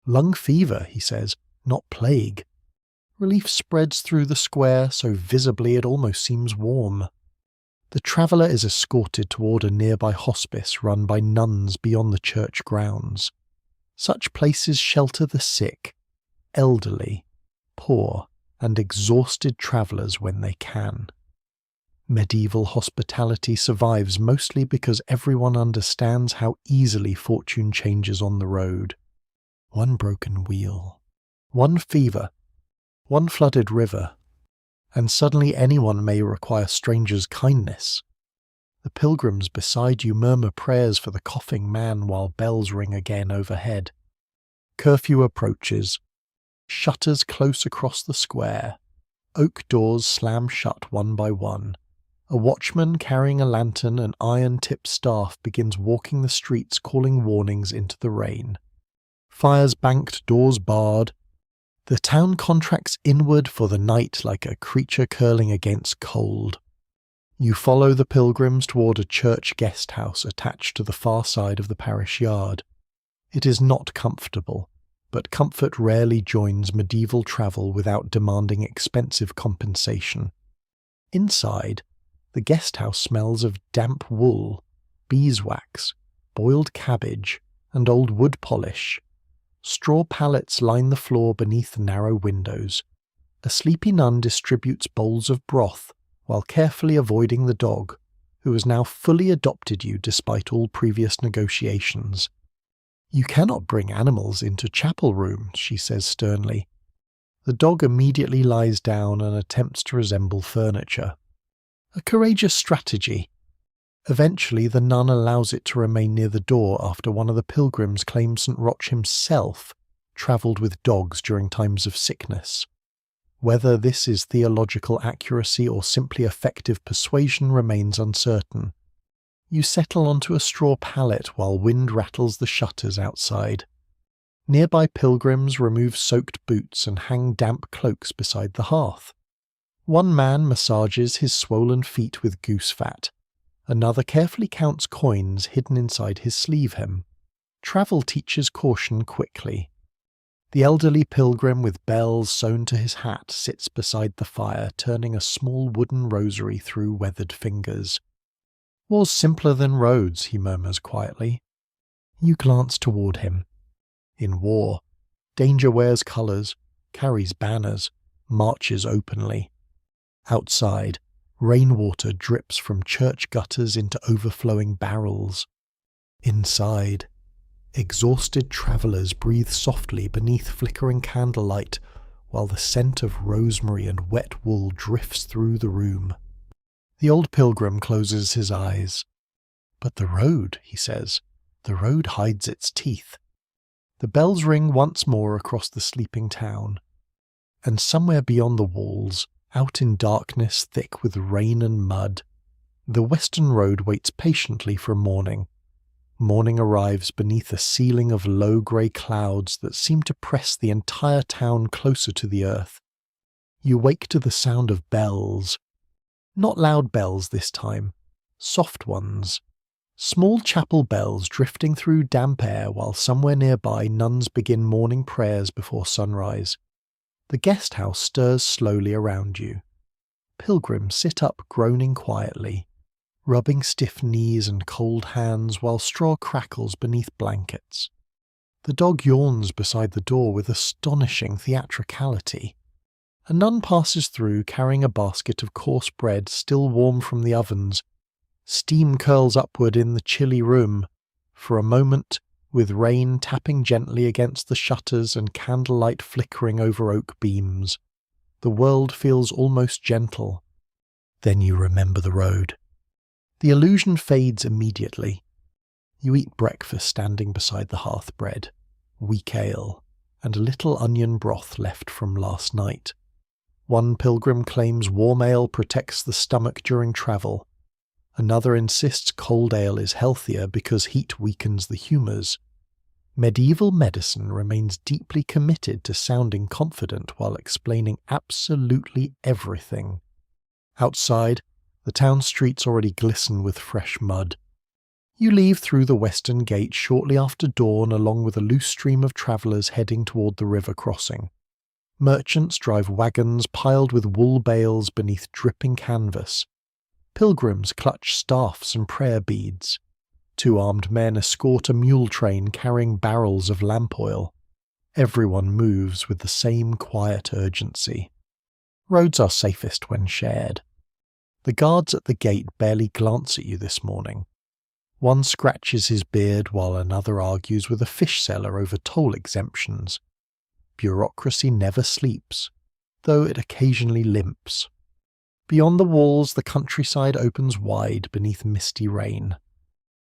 "Lung fever," he says, "not plague." Relief spreads through the square so visibly it almost seems warm. The traveller is escorted toward a nearby hospice run by nuns beyond the church grounds. Such places shelter the sick, elderly, poor, and exhausted travellers when they can. Medieval hospitality survives mostly because everyone understands how easily fortune changes on the road. One broken wheel, one fever, one flooded river, and suddenly anyone may require strangers' kindness. The pilgrims beside you murmur prayers for the coughing man while bells ring again overhead. Curfew approaches. Shutters close across the square. Oak doors slam shut one by one. A watchman carrying a lantern and iron-tipped staff begins walking the streets calling warnings into the rain. Fires banked, doors barred. The town contracts inward for the night like a creature curling against cold. You follow the pilgrims toward a church guest house attached to the far side of the parish yard. It is not comfortable, but comfort rarely joins medieval travel without demanding expensive compensation. Inside, the guest house smells of damp wool, beeswax, boiled cabbage, and old wood polish. Straw pallets line the floor beneath narrow windows. A sleepy nun distributes bowls of broth while carefully avoiding the dog, who has now fully adopted you despite all previous negotiations. "You cannot bring animals into chapel rooms," she says sternly. The dog immediately lies down and attempts to resemble furniture. A courageous strategy. Eventually the nun allows it to remain near the door after one of the pilgrims claims St. Roch himself travelled with dogs during times of sickness. Whether this is theological accuracy or simply effective persuasion remains uncertain. You settle onto a straw pallet while wind rattles the shutters outside. Nearby pilgrims remove soaked boots and hang damp cloaks beside the hearth. One man massages his swollen feet with goose fat. Another carefully counts coins hidden inside his sleeve hem. Travel teaches caution quickly. The elderly pilgrim with bells sewn to his hat sits beside the fire, turning a small wooden rosary through weathered fingers. War's simpler than roads, he murmurs quietly. You glance toward him. In war, danger wears colours, carries banners, marches openly. Outside, rainwater drips from church gutters into overflowing barrels. Inside, exhausted travellers breathe softly beneath flickering candlelight while the scent of rosemary and wet wool drifts through the room. The old pilgrim closes his eyes. But the road, he says, the road hides its teeth. The bells ring once more across the sleeping town. And somewhere beyond the walls, out in darkness thick with rain and mud, the western road waits patiently for morning. Morning arrives beneath a ceiling of low grey clouds that seem to press the entire town closer to the earth. You wake to the sound of bells. Not loud bells this time, soft ones. Small chapel bells drifting through damp air while somewhere nearby nuns begin morning prayers before sunrise. The guest house stirs slowly around you. Pilgrims sit up groaning quietly, rubbing stiff knees and cold hands while straw crackles beneath blankets. The dog yawns beside the door with astonishing theatricality. A nun passes through carrying a basket of coarse bread still warm from the ovens. Steam curls upward in the chilly room. For a moment, with rain tapping gently against the shutters and candlelight flickering over oak beams, the world feels almost gentle. Then you remember the road. The illusion fades immediately. You eat breakfast standing beside the hearth bread, weak ale, and a little onion broth left from last night. One pilgrim claims warm ale protects the stomach during travel. Another insists cold ale is healthier because heat weakens the humours. Medieval medicine remains deeply committed to sounding confident while explaining absolutely everything. Outside, the town streets already glisten with fresh mud. You leave through the western gate shortly after dawn along with a loose stream of travellers heading toward the river crossing. Merchants drive wagons piled with wool bales beneath dripping canvas. Pilgrims clutch staffs and prayer beads. 2 armed men escort a mule train carrying barrels of lamp oil. Everyone moves with the same quiet urgency. Roads are safest when shared. The guards at the gate barely glance at you this morning. One scratches his beard while another argues with a fish seller over toll exemptions. Bureaucracy never sleeps, though it occasionally limps. Beyond the walls, the countryside opens wide beneath misty rain.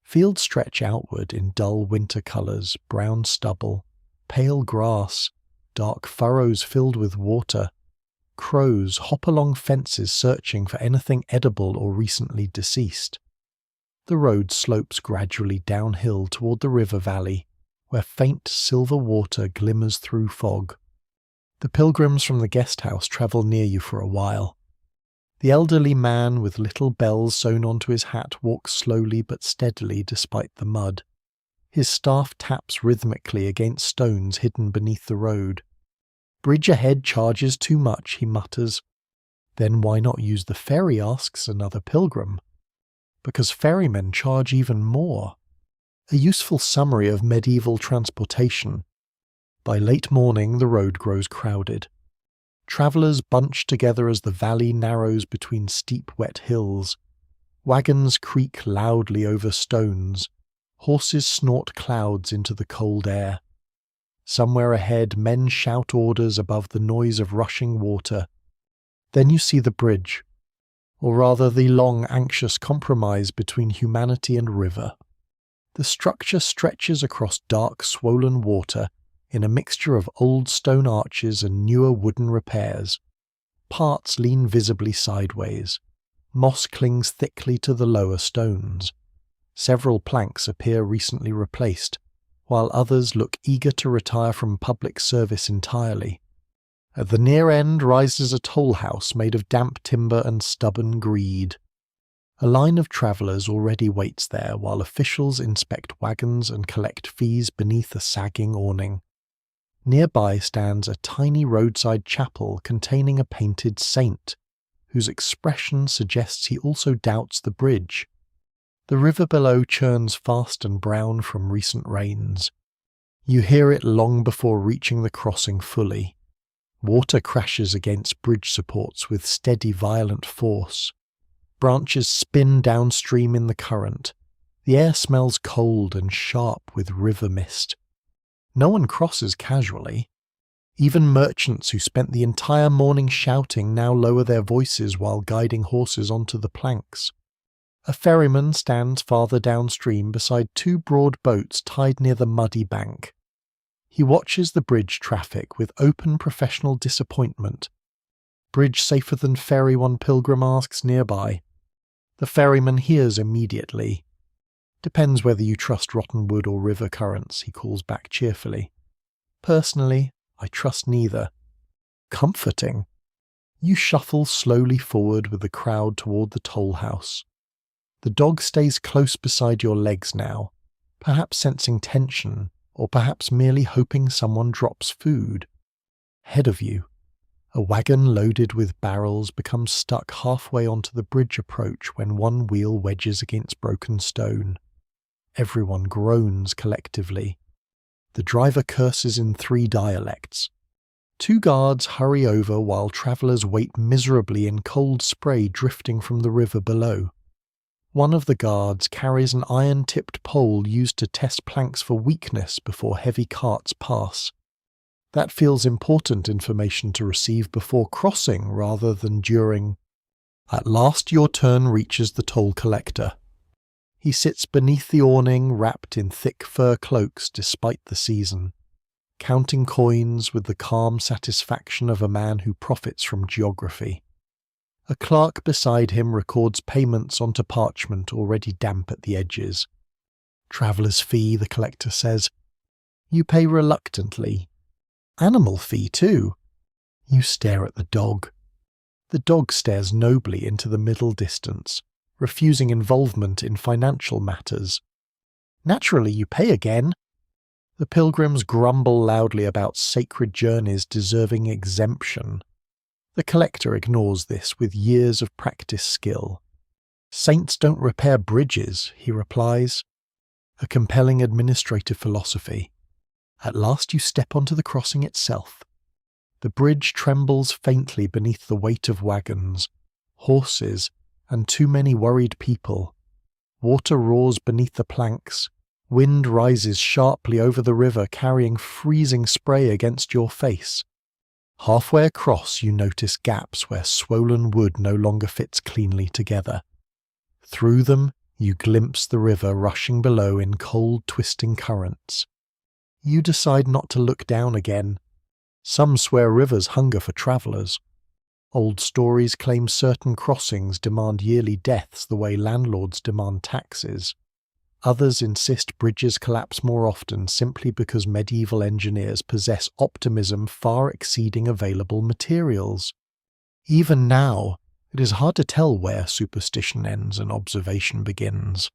Fields stretch outward in dull winter colours, brown stubble, pale grass, dark furrows filled with water. Crows hop along fences searching for anything edible or recently deceased. The road slopes gradually downhill toward the river valley, where faint silver water glimmers through fog. The pilgrims from the guest house travel near you for a while. The elderly man with little bells sewn onto his hat walks slowly but steadily despite the mud. His staff taps rhythmically against stones hidden beneath the road. Bridge ahead charges too much, he mutters. Then why not use the ferry, asks another pilgrim. Because ferrymen charge even more. A useful summary of medieval transportation. By late morning the road grows crowded. Travellers bunch together as the valley narrows between steep wet hills. Wagons creak loudly over stones. Horses snort clouds into the cold air. Somewhere ahead, men shout orders above the noise of rushing water. Then you see the bridge, or rather the long, anxious compromise between humanity and river. The structure stretches across dark, swollen water in a mixture of old stone arches and newer wooden repairs. Parts lean visibly sideways. Moss clings thickly to the lower stones. Several planks appear recently replaced, while others look eager to retire from public service entirely. At the near end rises a toll house made of damp timber and stubborn greed. A line of travellers already waits there while officials inspect wagons and collect fees beneath a sagging awning. Nearby stands a tiny roadside chapel containing a painted saint, whose expression suggests he also doubts the bridge. The river below churns fast and brown from recent rains. You hear it long before reaching the crossing fully. Water crashes against bridge supports with steady, violent force. Branches spin downstream in the current. The air smells cold and sharp with river mist. No one crosses casually. Even merchants who spent the entire morning shouting now lower their voices while guiding horses onto the planks. A ferryman stands farther downstream beside two broad boats tied near the muddy bank. He watches the bridge traffic with open professional disappointment. "Bridge safer than ferry?" one pilgrim asks nearby. The ferryman hears immediately. "Depends whether you trust rotten wood or river currents," he calls back cheerfully. "Personally, I trust neither." Comforting. You shuffle slowly forward with the crowd toward the toll house. The dog stays close beside your legs now, perhaps sensing tension, or perhaps merely hoping someone drops food. Ahead of you, a wagon loaded with barrels becomes stuck halfway onto the bridge approach when one wheel wedges against broken stone. Everyone groans collectively. The driver curses in 3 dialects. 2 guards hurry over while travellers wait miserably in cold spray drifting from the river below. One of the guards carries an iron-tipped pole used to test planks for weakness before heavy carts pass. That feels important information to receive before crossing rather than during. At last your turn reaches the toll collector. He sits beneath the awning wrapped in thick fur cloaks despite the season, counting coins with the calm satisfaction of a man who profits from geography. A clerk beside him records payments onto parchment already damp at the edges. "Traveller's fee," the collector says. You pay reluctantly. "Animal fee, too." You stare at the dog. The dog stares nobly into the middle distance, refusing involvement in financial matters. "Naturally, you pay again." The pilgrims grumble loudly about sacred journeys deserving exemption. The collector ignores this with years of practice skill. "Saints don't repair bridges," he replies. A compelling administrative philosophy. At last you step onto the crossing itself. The bridge trembles faintly beneath the weight of wagons, horses, and too many worried people. Water roars beneath the planks. Wind rises sharply over the river, carrying freezing spray against your face. Halfway across you notice gaps where swollen wood no longer fits cleanly together. Through them you glimpse the river rushing below in cold, twisting currents. You decide not to look down again. Some swear rivers hunger for travellers. Old stories claim certain crossings demand yearly deaths the way landlords demand taxes. Others insist bridges collapse more often simply because medieval engineers possess optimism far exceeding available materials. Even now, it is hard to tell where superstition ends and observation begins.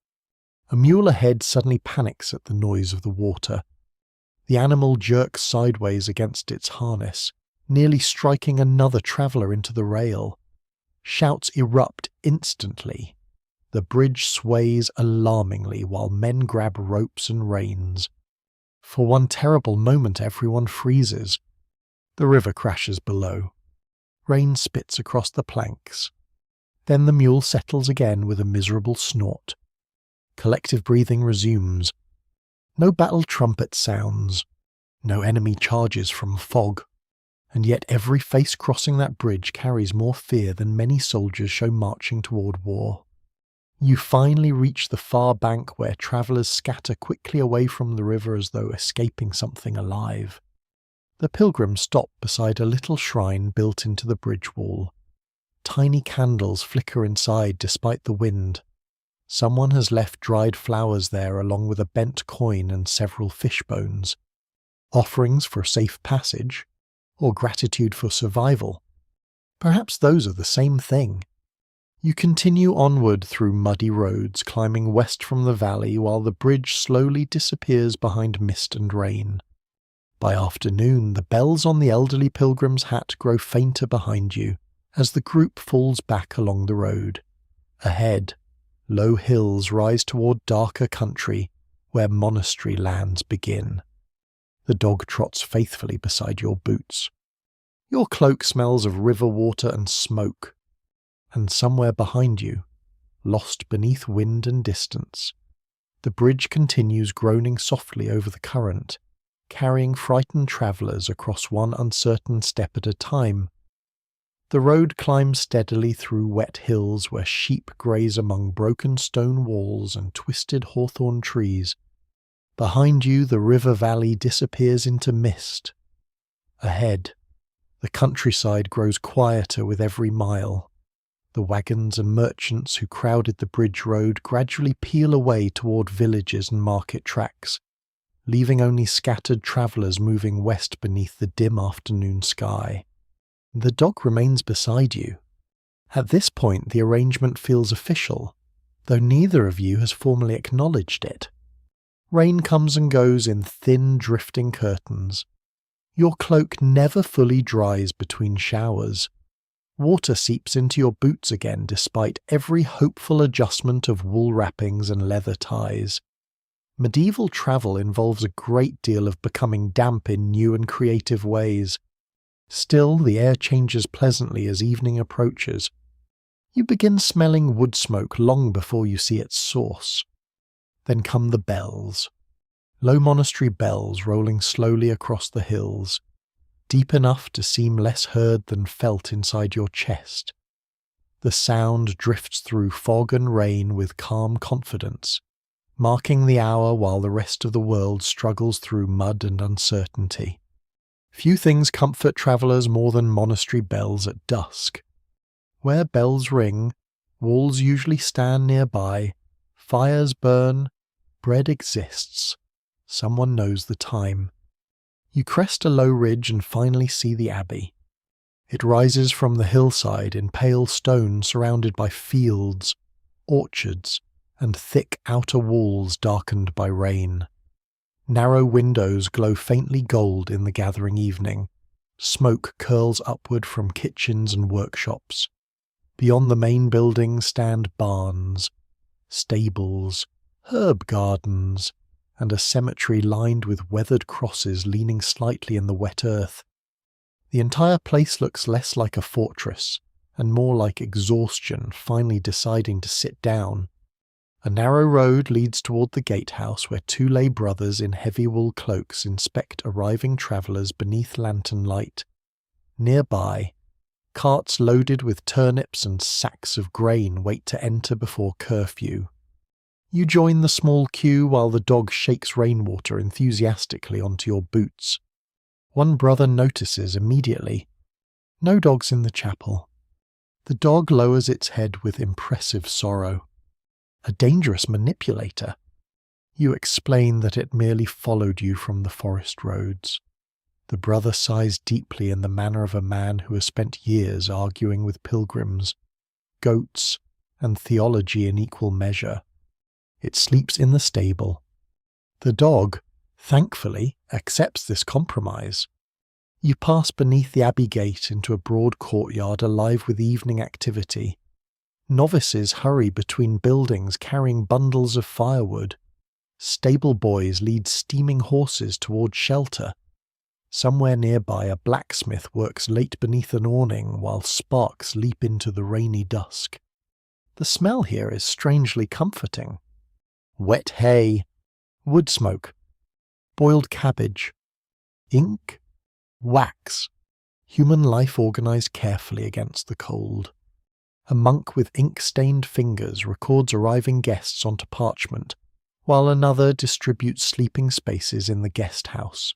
A mule ahead suddenly panics at the noise of the water. The animal jerks sideways against its harness, nearly striking another traveller into the rail. Shouts erupt instantly. The bridge sways alarmingly while men grab ropes and reins. For one terrible moment everyone freezes. The river crashes below. Rain spits across the planks. Then the mule settles again with a miserable snort. Collective breathing resumes. No battle trumpet sounds. No enemy charges from fog. And yet every face crossing that bridge carries more fear than many soldiers show marching toward war. You finally reach the far bank where travellers scatter quickly away from the river as though escaping something alive. The pilgrims stop beside a little shrine built into the bridge wall. Tiny candles flicker inside despite the wind. Someone has left dried flowers there along with a bent coin and several fish bones. Offerings for safe passage, or gratitude for survival. Perhaps those are the same thing. You continue onward through muddy roads, climbing west from the valley while the bridge slowly disappears behind mist and rain. By afternoon, the bells on the elderly pilgrim's hat grow fainter behind you as the group falls back along the road. Ahead, Low hills rise toward darker country where monastery lands begin. The dog trots faithfully beside your boots. Your cloak smells of river water and smoke, and somewhere behind you, lost beneath wind and distance, the bridge continues groaning softly over the current, carrying frightened travellers across one uncertain step at a time. The road climbs steadily through wet hills where sheep graze among broken stone walls and twisted hawthorn trees. Behind you, the river valley disappears into mist. Ahead, the countryside grows quieter with every mile. The wagons and merchants who crowded the bridge road gradually peel away toward villages and market tracks, leaving only scattered travellers moving west beneath the dim afternoon sky. The dog remains beside you. At this point, the arrangement feels official, though neither of you has formally acknowledged it. Rain comes and goes in thin, drifting curtains. Your cloak never fully dries between showers. Water seeps into your boots again despite every hopeful adjustment of wool wrappings and leather ties. Medieval travel involves a great deal of becoming damp in new and creative ways. Still, the air changes pleasantly as evening approaches. You begin smelling wood smoke long before you see its source. Then come the bells. Low monastery bells rolling slowly across the hills, deep enough to seem less heard than felt inside your chest. The sound drifts through fog and rain with calm confidence, marking the hour while the rest of the world struggles through mud and uncertainty. Few things comfort travellers more than monastery bells at dusk. Where bells ring, walls usually stand nearby, fires burn, bread exists. Someone knows the time. You crest a low ridge and finally see the abbey. It rises from the hillside in pale stone surrounded by fields, orchards, and thick outer walls darkened by rain. Narrow windows glow faintly gold in the gathering evening. Smoke curls upward from kitchens and workshops. Beyond the main building stand barns, stables, herb gardens, and a cemetery lined with weathered crosses leaning slightly in the wet earth. The entire place looks less like a fortress, and more like exhaustion finally deciding to sit down. A narrow road leads toward the gatehouse where two lay brothers in heavy wool cloaks inspect arriving travellers beneath lantern light. Nearby, carts loaded with turnips and sacks of grain wait to enter before curfew. You join the small queue while the dog shakes rainwater enthusiastically onto your boots. One brother notices immediately. No dogs in the chapel. The dog lowers its head with impressive sorrow. A dangerous manipulator. You explain that it merely followed you from the forest roads. The brother sighs deeply in the manner of a man who has spent years arguing with pilgrims, goats, and theology in equal measure. It sleeps in the stable. The dog, thankfully, accepts this compromise. You pass beneath the abbey gate into a broad courtyard alive with evening activity. Novices hurry between buildings carrying bundles of firewood. Stable boys lead steaming horses toward shelter. Somewhere nearby, a blacksmith works late beneath an awning while sparks leap into the rainy dusk. The smell here is strangely comforting. Wet hay, wood smoke, boiled cabbage, ink, wax, human life organised carefully against the cold. A monk with ink-stained fingers records arriving guests onto parchment, while another distributes sleeping spaces in the guest house.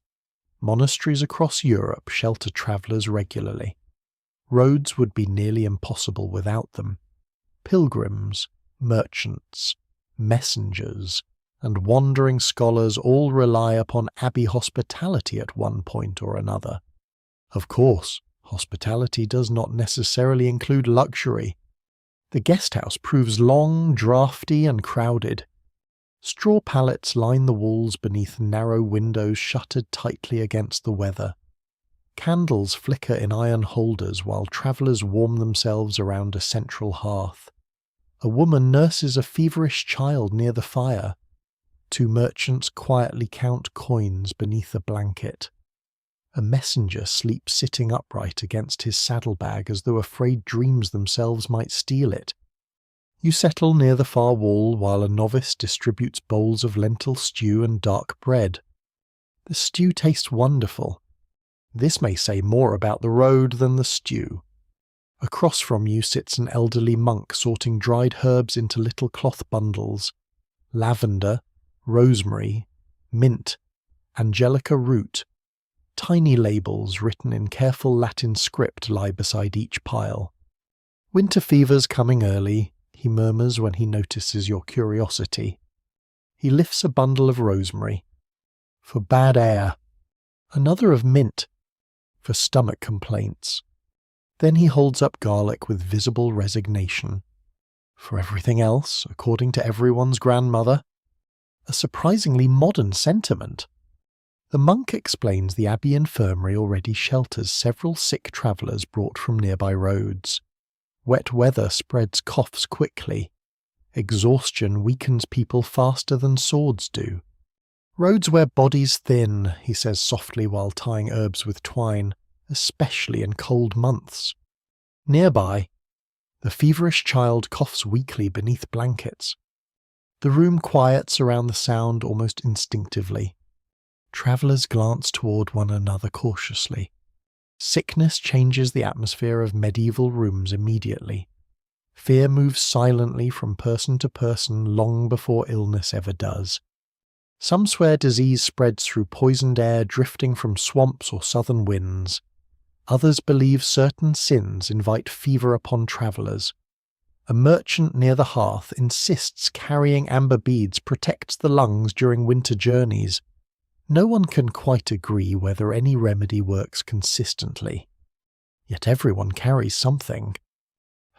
Monasteries across Europe shelter travellers regularly. Roads would be nearly impossible without them. Pilgrims, merchants, messengers, and wandering scholars all rely upon abbey hospitality at one point or another. Of course, hospitality does not necessarily include luxury. The guest house proves long, draughty, and crowded. Straw pallets line the walls beneath narrow windows shuttered tightly against the weather. Candles flicker in iron holders while travellers warm themselves around a central hearth. A woman nurses a feverish child near the fire. 2 merchants quietly count coins beneath a blanket. A messenger sleeps sitting upright against his saddlebag as though afraid dreams themselves might steal it. You settle near the far wall while a novice distributes bowls of lentil stew and dark bread. The stew tastes wonderful. This may say more about the road than the stew. Across from you sits an elderly monk sorting dried herbs into little cloth bundles. Lavender, rosemary, mint, angelica root. Tiny labels written in careful Latin script lie beside each pile. "Winter fever's coming early," he murmurs when he notices your curiosity. He lifts a bundle of rosemary. "For bad air." Another of mint. For stomach complaints. Then he holds up garlic with visible resignation. For everything else, according to everyone's grandmother. A surprisingly modern sentiment. The monk explains the abbey infirmary already shelters several sick travellers brought from nearby roads. Wet weather spreads coughs quickly. Exhaustion weakens people faster than swords do. "Roads where bodies thin," he says softly while tying herbs with twine, especially in cold months. Nearby, the feverish child coughs weakly beneath blankets. The room quiets around the sound almost instinctively. Travellers glance toward one another cautiously. Sickness changes the atmosphere of medieval rooms immediately. Fear moves silently from person to person long before illness ever does. Some swear disease spreads through poisoned air drifting from swamps or southern winds. Others believe certain sins invite fever upon travellers. A merchant near the hearth insists carrying amber beads protects the lungs during winter journeys. No one can quite agree whether any remedy works consistently. Yet everyone carries something.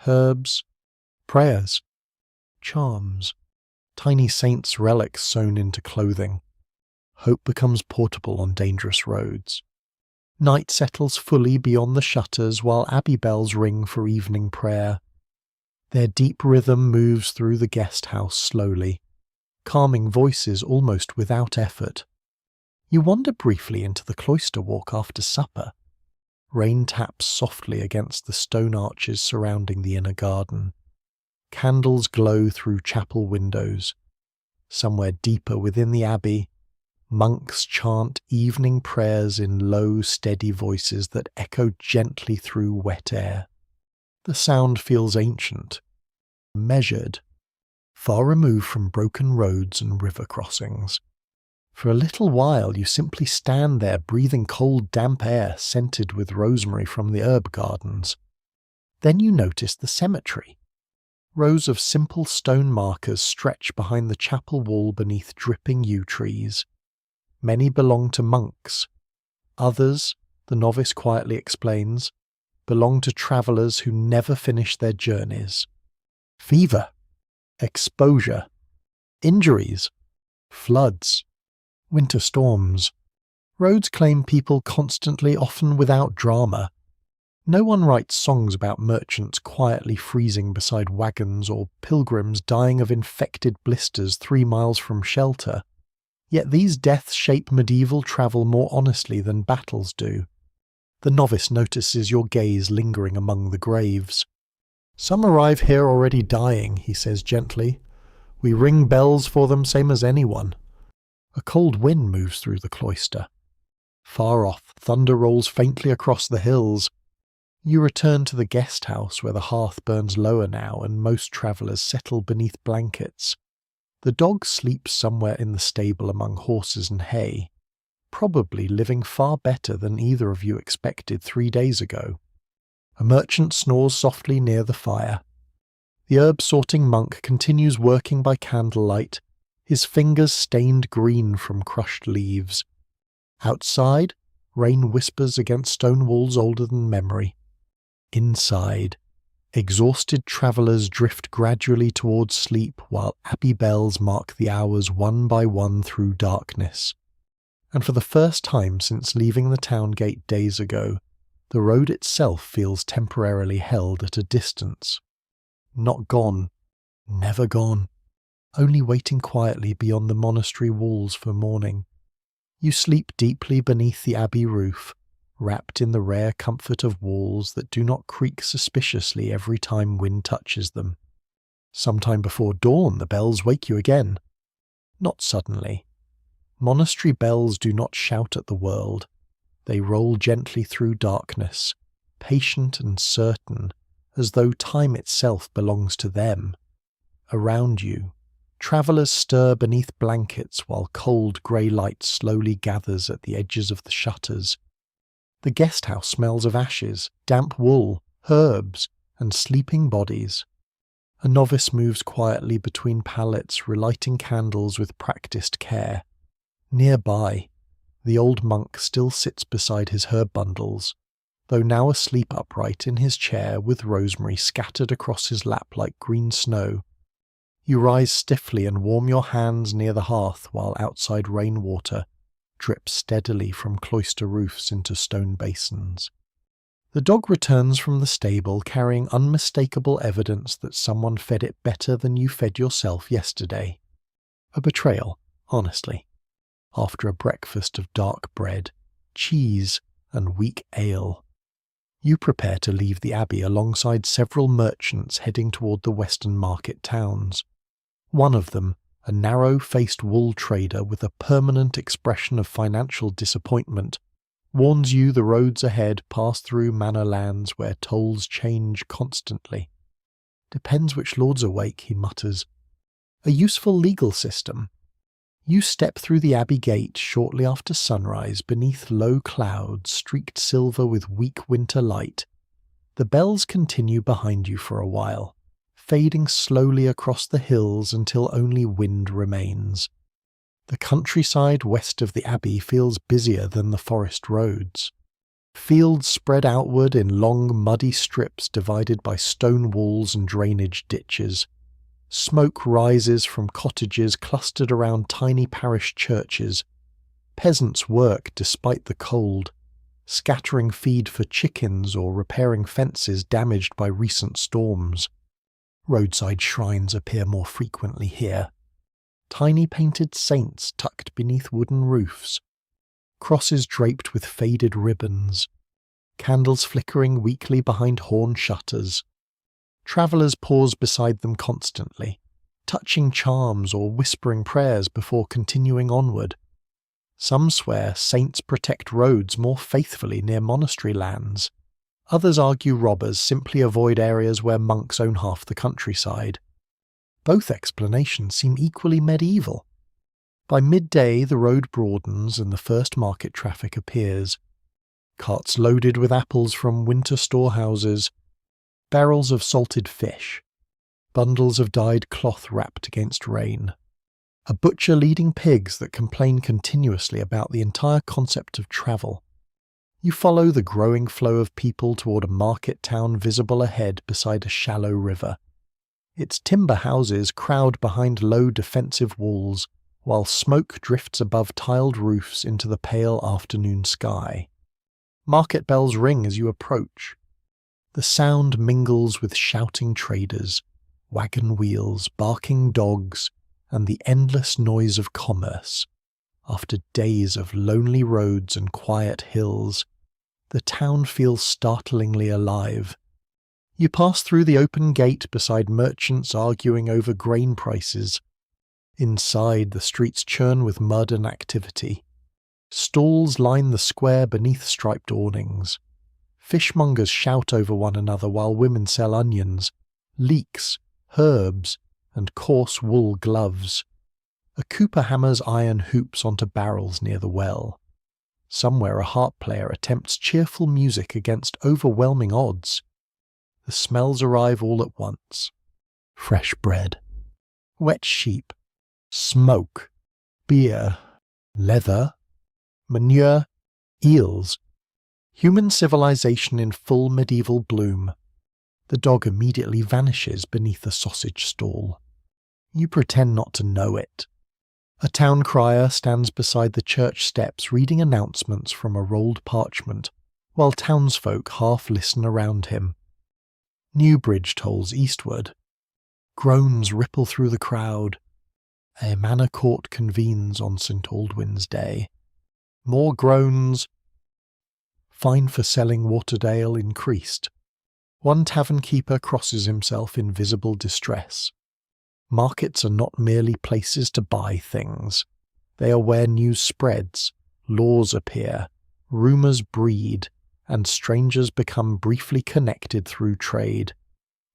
Herbs, prayers, charms, tiny saints' relics sewn into clothing. Hope becomes portable on dangerous roads. Night settles fully beyond the shutters while abbey bells ring for evening prayer. Their deep rhythm moves through the guest house slowly, calming voices almost without effort. You wander briefly into the cloister walk after supper. Rain taps softly against the stone arches surrounding the inner garden. Candles glow through chapel windows. Somewhere deeper within the abbey, monks chant evening prayers in low, steady voices that echo gently through wet air. The sound feels ancient, measured, far removed from broken roads and river crossings. For a little while you simply stand there breathing cold, damp air scented with rosemary from the herb gardens. Then you notice the cemetery. Rows of simple stone markers stretch behind the chapel wall beneath dripping yew trees. Many belong to monks. Others, the novice quietly explains, belong to travellers who never finish their journeys. Fever, exposure, injuries, floods, winter storms. Roads claim people constantly, often without drama. No one writes songs about merchants quietly freezing beside wagons or pilgrims dying of infected blisters 3 miles from shelter. Yet these deaths shape medieval travel more honestly than battles do. The novice notices your gaze lingering among the graves. "Some arrive here already dying," he says gently. "We ring bells for them same as anyone." A cold wind moves through the cloister. Far off, thunder rolls faintly across the hills. You return to the guest house where the hearth burns lower now and most travellers settle beneath blankets. The dog sleeps somewhere in the stable among horses and hay, probably living far better than either of you expected 3 days ago. A merchant snores softly near the fire. The herb-sorting monk continues working by candlelight, his fingers stained green from crushed leaves. Outside, rain whispers against stone walls older than memory. Inside, exhausted travellers drift gradually towards sleep while abbey bells mark the hours one by one through darkness. And for the first time since leaving the town gate days ago, the road itself feels temporarily held at a distance. Not gone, Never gone, only waiting quietly beyond the monastery walls for morning. You sleep deeply beneath the abbey roof, wrapped in the rare comfort of walls that do not creak suspiciously every time wind touches them. Sometime before dawn the bells wake you again. Not suddenly. Monastery bells do not shout at the world. They roll gently through darkness, patient and certain, as though time itself belongs to them. Around you, travellers stir beneath blankets while cold grey light slowly gathers at the edges of the shutters. The guest house smells of ashes, damp wool, herbs, and sleeping bodies. A novice moves quietly between pallets, relighting candles with practised care. Nearby, the old monk still sits beside his herb bundles, though now asleep upright in his chair with rosemary scattered across his lap like green snow. You rise stiffly and warm your hands near the hearth while outside rainwater drips steadily from cloister roofs into stone basins. The dog returns from the stable carrying unmistakable evidence that someone fed it better than you fed yourself yesterday. A betrayal, honestly, after a breakfast of dark bread, cheese, and weak ale. You prepare to leave the abbey alongside several merchants heading toward the western market towns. One of them, a narrow-faced wool trader with a permanent expression of financial disappointment, warns you the roads ahead pass through manor lands where tolls change constantly. Depends which lord's awake, he mutters. A useful legal system. You step through the abbey gate shortly after sunrise beneath low clouds streaked silver with weak winter light. The bells continue behind you for a while, fading slowly across the hills until only wind remains. The countryside west of the abbey feels busier than the forest roads. Fields spread outward in long muddy strips divided by stone walls and drainage ditches. Smoke rises from cottages clustered around tiny parish churches. Peasants work despite the cold, scattering feed for chickens or repairing fences damaged by recent storms. Roadside shrines appear more frequently here. Tiny painted saints tucked beneath wooden roofs. Crosses draped with faded ribbons. Candles flickering weakly behind horn shutters. Travellers pause beside them constantly, touching charms or whispering prayers before continuing onward. Some swear saints protect roads more faithfully near monastery lands. Others argue robbers simply avoid areas where monks own half the countryside. Both explanations seem equally medieval. By midday the road broadens and the first market traffic appears. Carts loaded with apples from winter storehouses, barrels of salted fish, bundles of dyed cloth wrapped against rain. A butcher leading pigs that complain continuously about the entire concept of travel. You follow the growing flow of people toward a market town visible ahead beside a shallow river. Its timber houses crowd behind low defensive walls, while smoke drifts above tiled roofs into the pale afternoon sky. Market bells ring as you approach. The sound mingles with shouting traders, wagon wheels, barking dogs, and the endless noise of commerce. After days of lonely roads and quiet hills, the town feels startlingly alive. You pass through the open gate beside merchants arguing over grain prices. Inside, the streets churn with mud and activity. Stalls line the square beneath striped awnings. Fishmongers shout over one another while women sell onions, leeks, herbs, and coarse wool gloves. A cooper hammers iron hoops onto barrels near the well. Somewhere a harp player attempts cheerful music against overwhelming odds. The smells arrive all at once. Fresh bread, wet sheep, smoke, beer, leather, manure, eels. Human civilization in full medieval bloom. The dog immediately vanishes beneath a sausage stall. You pretend not to know it. A town crier stands beside the church steps reading announcements from a rolled parchment, while townsfolk half listen around him. New bridge tolls eastward. Groans ripple through the crowd. A manor court convenes on St. Aldwyn's Day. More groans. Fine for selling watered ale increased. One tavern keeper crosses himself in visible distress. Markets are not merely places to buy things. They are where news spreads, laws appear, rumours breed, and strangers become briefly connected through trade.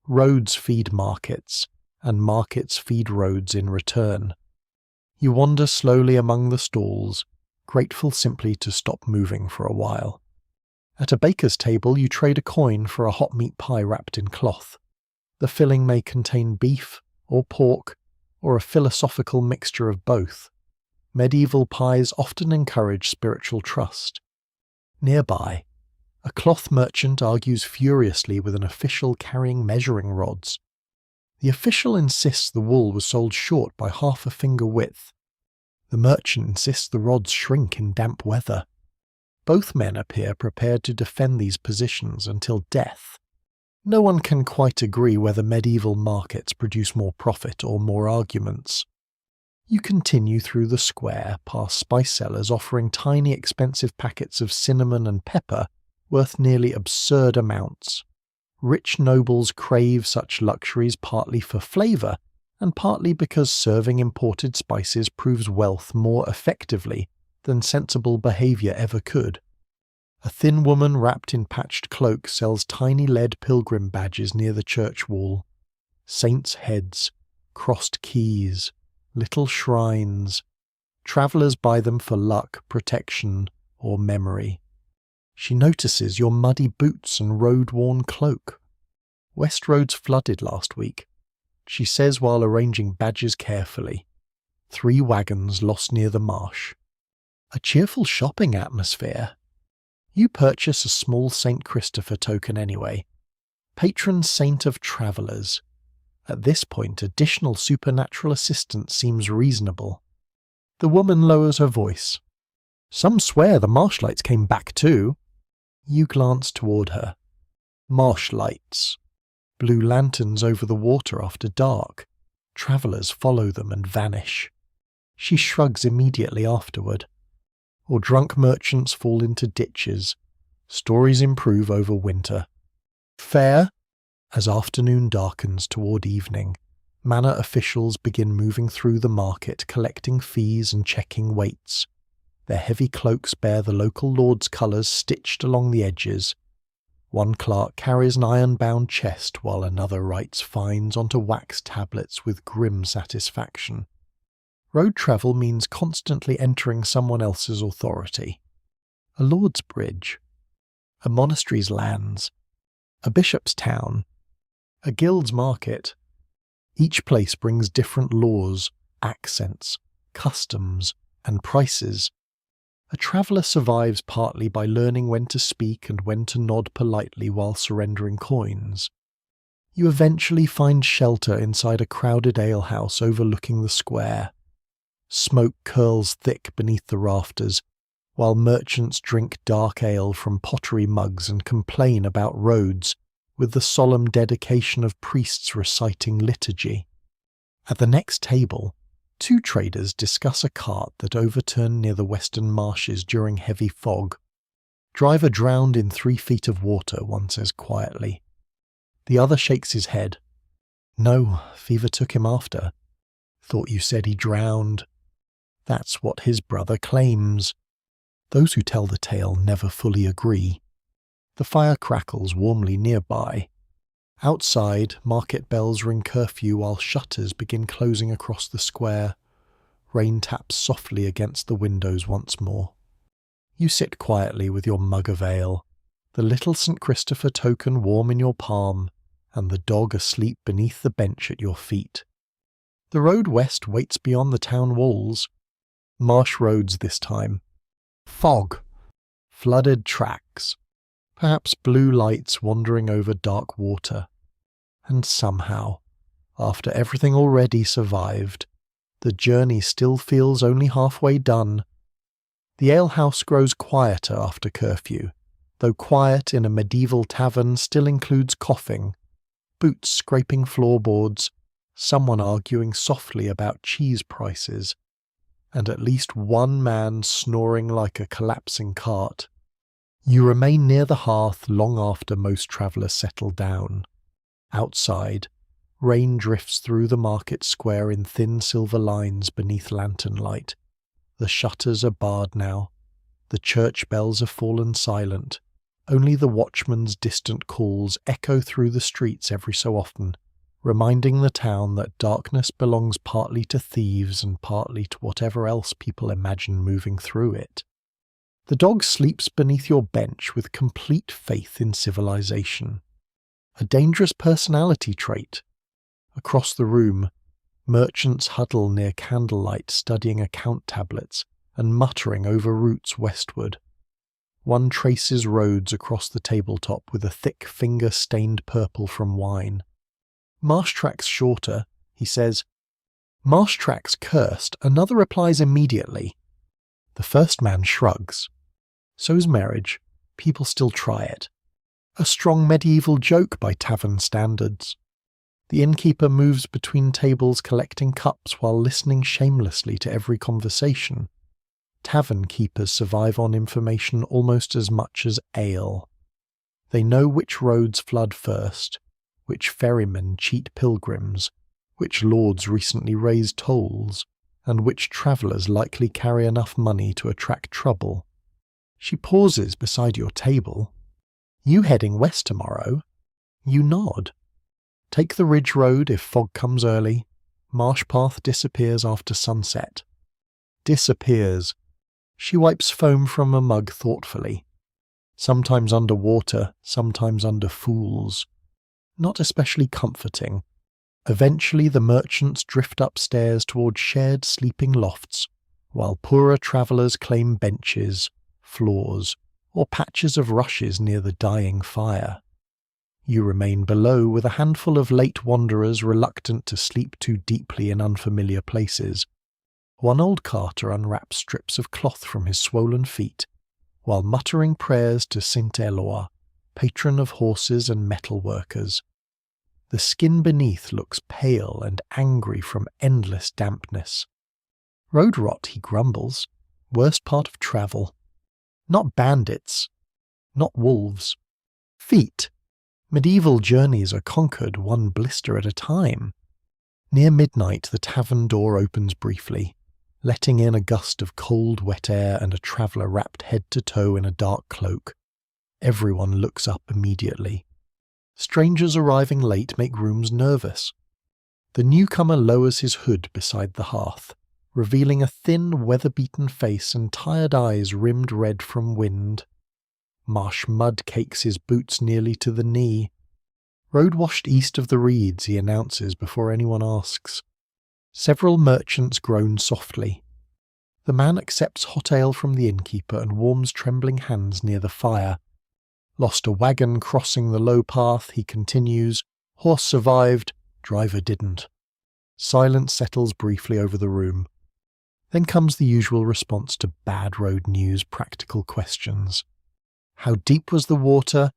Roads feed markets, and markets feed roads in return. You wander slowly among the stalls, grateful simply to stop moving for a while. At a baker's table you trade a coin for a hot meat pie wrapped in cloth. The filling may contain beef, or pork, or a philosophical mixture of both. Medieval pies often encourage spiritual trust. Nearby, a cloth merchant argues furiously with an official carrying measuring rods. The official insists the wool was sold short by half a finger width. The merchant insists the rods shrink in damp weather. Both men appear prepared to defend these positions until death. No one can quite agree whether medieval markets produce more profit or more arguments. You continue through the square, past spice sellers offering tiny expensive packets of cinnamon and pepper worth nearly absurd amounts. Rich nobles crave such luxuries partly for flavour, and partly because serving imported spices proves wealth more effectively than sensible behaviour ever could. A thin woman wrapped in patched cloak sells tiny lead pilgrim badges near the church wall. Saints' heads, crossed keys, little shrines. Travellers buy them for luck, protection, or memory. She notices your muddy boots and road-worn cloak. West Road's flooded last week, she says while arranging badges carefully. 3 wagons lost near the marsh. A cheerful shopping atmosphere. You purchase a small St. Christopher token anyway. Patron saint of travellers. At this point, additional supernatural assistance seems reasonable. The woman lowers her voice. Some swear the marsh lights came back too. You glance toward her. Marsh lights. Blue lanterns over the water after dark. Travellers follow them and vanish. She shrugs immediately afterward. Or drunk merchants fall into ditches. Stories improve over winter. Fair. As afternoon darkens toward evening, manor officials begin moving through the market, collecting fees and checking weights. Their heavy cloaks bear the local lord's colours stitched along the edges. One clerk carries an iron-bound chest while another writes fines onto wax tablets with grim satisfaction. Road travel means constantly entering someone else's authority. A lord's bridge. A monastery's lands. A bishop's town. A guild's market. Each place brings different laws, accents, customs, and prices. A traveller survives partly by learning when to speak and when to nod politely while surrendering coins. You eventually find shelter inside a crowded alehouse overlooking the square. Smoke curls thick beneath the rafters, while merchants drink dark ale from pottery mugs and complain about roads with the solemn dedication of priests reciting liturgy. At the next table, 2 traders discuss a cart that overturned near the western marshes during heavy fog. Driver drowned in 3 feet of water, one says quietly. The other shakes his head. No, fever took him after. Thought you said he drowned. That's what his brother claims. Those who tell the tale never fully agree. The fire crackles warmly nearby. Outside, market bells ring curfew while shutters begin closing across the square. Rain taps softly against the windows once more. You sit quietly with your mug of ale, the little St. Christopher token warm in your palm, and the dog asleep beneath the bench at your feet. The road west waits beyond the town walls. Marsh roads this time. Fog. Flooded tracks. Perhaps blue lights wandering over dark water. And somehow, after everything already survived, the journey still feels only halfway done. The alehouse grows quieter after curfew, though quiet in a medieval tavern still includes coughing, boots scraping floorboards, someone arguing softly about cheese prices, and at least one man snoring like a collapsing cart. You remain near the hearth long after most travellers settle down. Outside, rain drifts through the market square in thin silver lines beneath lantern light. The shutters are barred now. The church bells have fallen silent. Only the watchman's distant calls echo through the streets every so often, reminding the town that darkness belongs partly to thieves and partly to whatever else people imagine moving through it. The dog sleeps beneath your bench with complete faith in civilization. A dangerous personality trait. Across the room, merchants huddle near candlelight studying account tablets and muttering over routes westward. One traces roads across the tabletop with a thick finger stained purple from wine. "Marsh tracks shorter," he says. "Marsh tracks cursed," another replies immediately. The first man shrugs. So's marriage. People still try it. A strong medieval joke by tavern standards. The innkeeper moves between tables collecting cups while listening shamelessly to every conversation. Tavern keepers survive on information almost as much as ale. They know which roads flood first, which ferrymen cheat pilgrims, which lords recently raised tolls, and which travellers likely carry enough money to attract trouble. She pauses beside your table. "You heading west tomorrow?" You nod. Take the ridge road if fog comes early. Marsh path disappears after sunset. Disappears. She wipes foam from a mug thoughtfully. Sometimes under water, sometimes under fools. Not especially comforting. Eventually the merchants drift upstairs toward shared sleeping lofts, while poorer travellers claim benches, floors, or patches of rushes near the dying fire. You remain below with a handful of late wanderers reluctant to sleep too deeply in unfamiliar places. One old carter unwraps strips of cloth from his swollen feet, while muttering prayers to Saint Eloi, patron of horses and metal workers. The skin beneath looks pale and angry from endless dampness. "Road rot," he grumbles. "Worst part of travel. Not bandits. Not wolves. Feet. Medieval journeys are conquered one blister at a time." Near midnight the tavern door opens briefly, letting in a gust of cold, wet air and a traveller wrapped head to toe in a dark cloak. Everyone looks up immediately. Strangers arriving late make rooms nervous. The newcomer lowers his hood beside the hearth, revealing a thin, weather-beaten face and tired eyes rimmed red from wind. Marsh mud cakes his boots nearly to the knee. "Road washed east of the reeds," he announces before anyone asks. Several merchants groan softly. The man accepts hot ale from the innkeeper and warms trembling hands near the fire. "Lost a wagon crossing the low path," he continues. "Horse survived, driver didn't." Silence settles briefly over the room. Then comes the usual response to bad road news, practical questions. How deep was the water?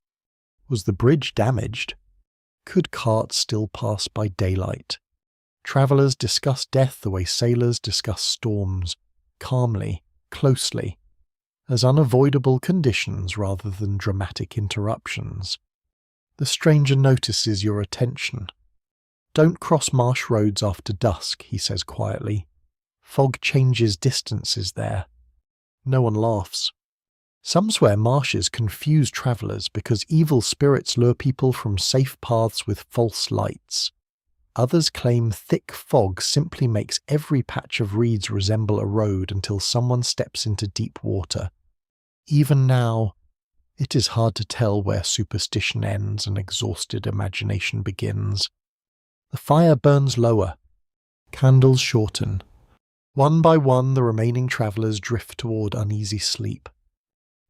Was the bridge damaged? Could carts still pass by daylight? Travellers discuss death the way sailors discuss storms, calmly, closely, as unavoidable conditions rather than dramatic interruptions. The stranger notices your attention. "Don't cross marsh roads after dusk," he says quietly. "Fog changes distances there." No one laughs. Some swear marshes confuse travellers because evil spirits lure people from safe paths with false lights. Others claim thick fog simply makes every patch of reeds resemble a road until someone steps into deep water. Even now, it is hard to tell where superstition ends and exhausted imagination begins. The fire burns lower. Candles shorten. One by one the remaining travellers drift toward uneasy sleep.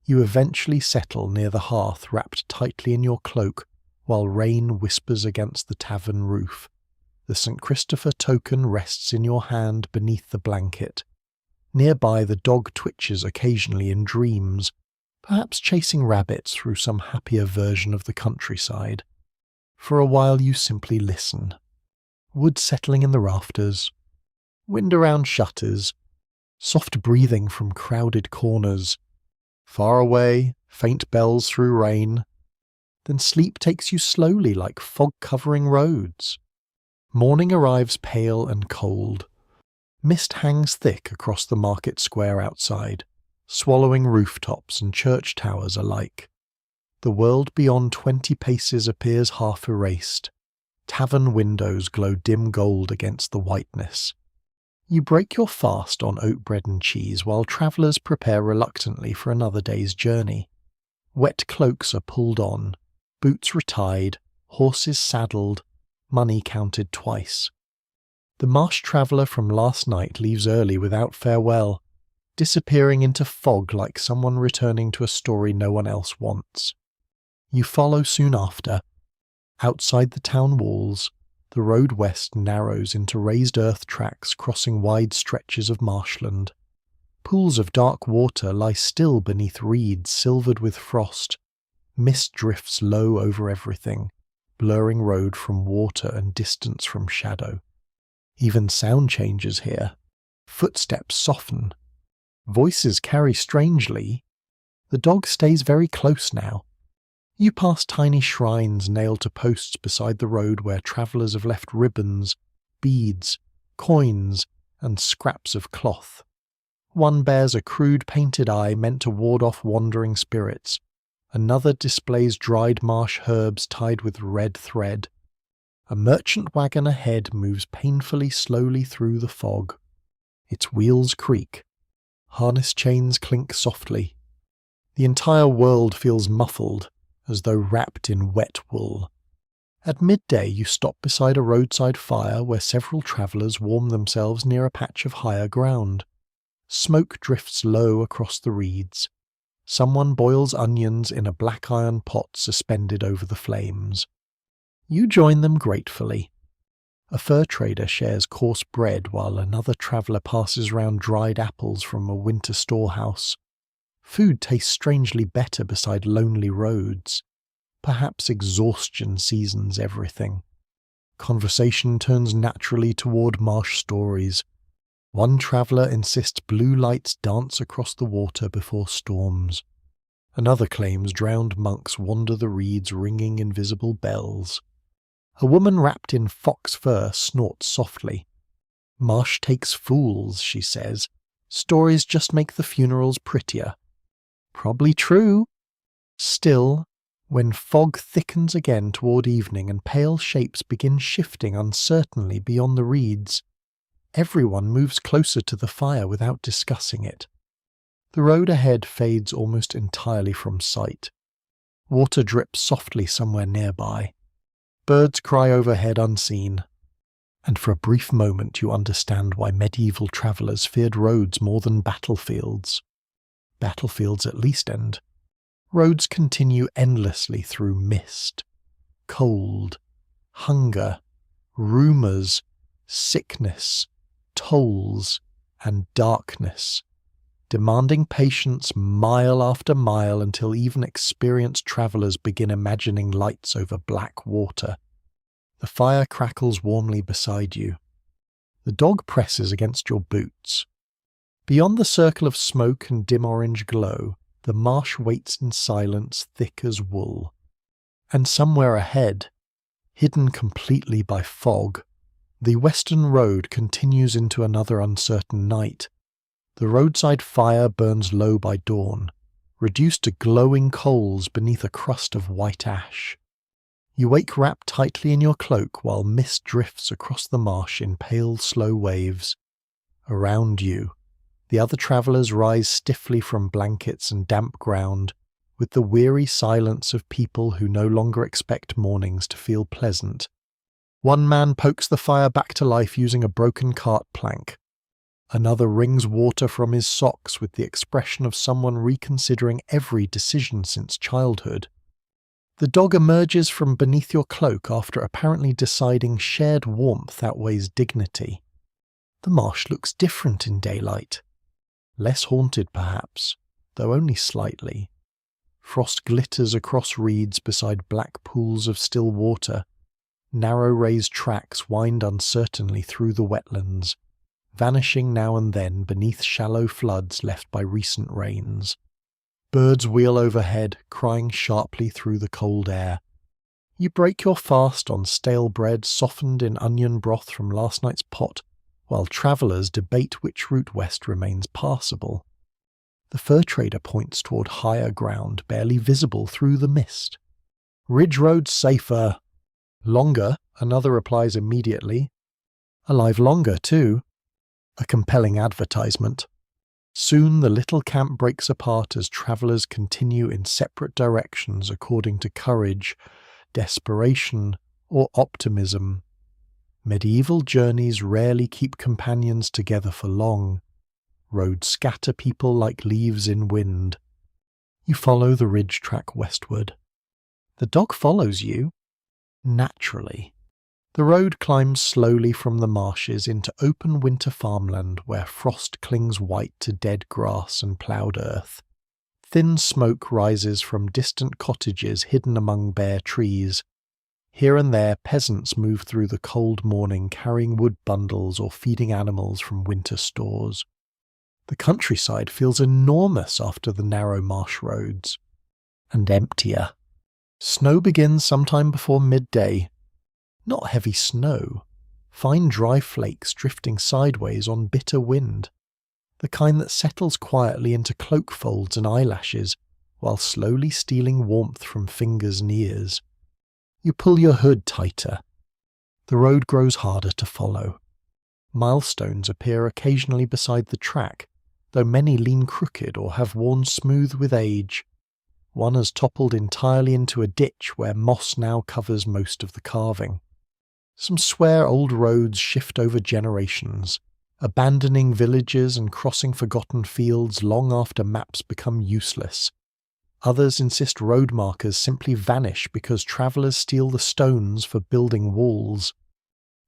You eventually settle near the hearth wrapped tightly in your cloak while rain whispers against the tavern roof. The St. Christopher token rests in your hand beneath the blanket. Nearby the dog twitches occasionally in dreams, perhaps chasing rabbits through some happier version of the countryside. For a while you simply listen. wood settling in the rafters, wind around shutters, soft breathing from crowded corners, far away, faint bells through rain. Then sleep takes you slowly like fog covering roads. Morning arrives pale and cold. Mist hangs thick across the market square outside, swallowing rooftops and church towers alike. The world beyond 20 paces appears half erased. Tavern windows glow dim gold against the whiteness. You break your fast on oat bread and cheese while travellers prepare reluctantly for another day's journey. Wet cloaks are pulled on, boots retied, horses saddled, money counted twice. The marsh traveller from last night leaves early without farewell, disappearing into fog like someone returning to a story no one else wants. You follow soon after. Outside the town walls, the road west narrows into raised earth tracks crossing wide stretches of marshland. Pools of dark water lie still beneath reeds silvered with frost. Mist drifts low over everything, blurring road from water and distance from shadow. Even sound changes here. Footsteps soften. Voices carry strangely. The dog stays very close now. You pass tiny shrines nailed to posts beside the road where travellers have left ribbons, beads, coins, and scraps of cloth. One bears a crude painted eye meant to ward off wandering spirits. Another displays dried marsh herbs tied with red thread. A merchant wagon ahead moves painfully slowly through the fog. Its wheels creak. Harness chains clink softly. The entire world feels muffled, as though wrapped in wet wool. At midday you stop beside a roadside fire where several travellers warm themselves near a patch of higher ground. Smoke drifts low across the reeds. Someone boils onions in a black iron pot suspended over the flames. You join them gratefully. A fur trader shares coarse bread while another traveller passes round dried apples from a winter storehouse. Food tastes strangely better beside lonely roads. Perhaps exhaustion seasons everything. Conversation turns naturally toward marsh stories. One traveller insists blue lights dance across the water before storms. Another claims drowned monks wander the reeds ringing invisible bells. A woman wrapped in fox fur snorts softly. Marsh takes fools, she says. Stories just make the funerals prettier. Probably true. Still, when fog thickens again toward evening and pale shapes begin shifting uncertainly beyond the reeds, everyone moves closer to the fire without discussing it. The road ahead fades almost entirely from sight. Water drips softly somewhere nearby. Birds cry overhead unseen. And for a brief moment you understand why medieval travellers feared roads more than battlefields. Battlefields at least end. Roads continue endlessly through mist, cold, hunger, rumours, sickness, tolls, and darkness, demanding patience mile after mile until even experienced travellers begin imagining lights over black water. The fire crackles warmly beside you. The dog presses against your boots. Beyond the circle of smoke and dim orange glow, the marsh waits in silence thick as wool. And somewhere ahead, hidden completely by fog, the western road continues into another uncertain night. The roadside fire burns low by dawn, reduced to glowing coals beneath a crust of white ash. You wake wrapped tightly in your cloak while mist drifts across the marsh in pale, slow waves. Around you, the other travellers rise stiffly from blankets and damp ground, with the weary silence of people who no longer expect mornings to feel pleasant. One man pokes the fire back to life using a broken cart plank. Another wrings water from his socks with the expression of someone reconsidering every decision since childhood. The dog emerges from beneath your cloak after apparently deciding shared warmth outweighs dignity. The marsh looks different in daylight. Less haunted perhaps, though only slightly. Frost glitters across reeds beside black pools of still water. Narrow raised tracks wind uncertainly through the wetlands, vanishing now and then beneath shallow floods left by recent rains. Birds wheel overhead, crying sharply through the cold air. You break your fast on stale bread softened in onion broth from last night's pot, while travellers debate which route west remains passable. The fur trader points toward higher ground barely visible through the mist. "Ridge road's safer." "Longer," another replies immediately. "Alive longer, too." A compelling advertisement. Soon the little camp breaks apart as travellers continue in separate directions according to courage, desperation, or optimism. Medieval journeys rarely keep companions together for long. Roads scatter people like leaves in wind. You follow the ridge track westward. The dog follows you. Naturally. The road climbs slowly from the marshes into open winter farmland where frost clings white to dead grass and ploughed earth. Thin smoke rises from distant cottages hidden among bare trees. Here and there peasants move through the cold morning carrying wood bundles or feeding animals from winter stores. The countryside feels enormous after the narrow marsh roads. And emptier. Snow begins sometime before midday. Not heavy snow, fine dry flakes drifting sideways on bitter wind, the kind that settles quietly into cloak folds and eyelashes while slowly stealing warmth from fingers and ears. You pull your hood tighter. The road grows harder to follow. Milestones appear occasionally beside the track, though many lean crooked or have worn smooth with age. One has toppled entirely into a ditch where moss now covers most of the carving. Some swear old roads shift over generations, abandoning villages and crossing forgotten fields long after maps become useless. Others insist road markers simply vanish because travellers steal the stones for building walls.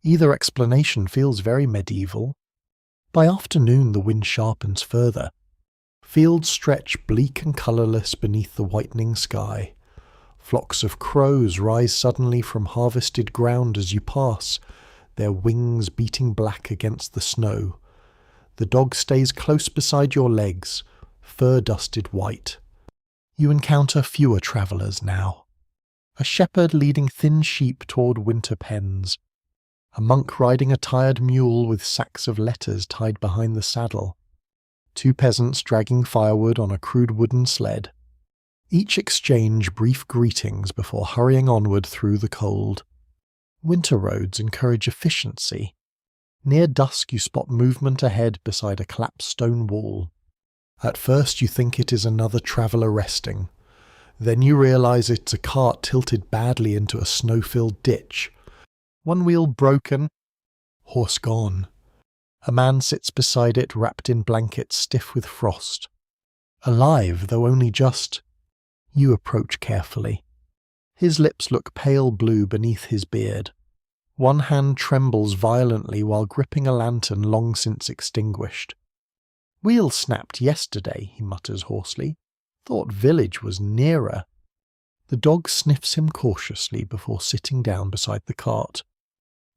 Either explanation feels very medieval. By afternoon the wind sharpens further. Fields stretch bleak and colourless beneath the whitening sky. Flocks of crows rise suddenly from harvested ground as you pass, their wings beating black against the snow. The dog stays close beside your legs, fur-dusted white. You encounter fewer travellers now. A shepherd leading thin sheep toward winter pens. A monk riding a tired mule with sacks of letters tied behind the saddle. 2 peasants dragging firewood on a crude wooden sled. Each exchange brief greetings before hurrying onward through the cold. Winter roads encourage efficiency. Near dusk you spot movement ahead beside a collapsed stone wall. At first you think it is another traveller resting. Then you realise it's a cart tilted badly into a snow-filled ditch. One wheel broken, horse gone. A man sits beside it wrapped in blankets stiff with frost. Alive, though only just. You approach carefully. His lips look pale blue beneath his beard. One hand trembles violently while gripping a lantern long since extinguished. "Wheel snapped yesterday," he mutters hoarsely. "Thought village was nearer." The dog sniffs him cautiously before sitting down beside the cart.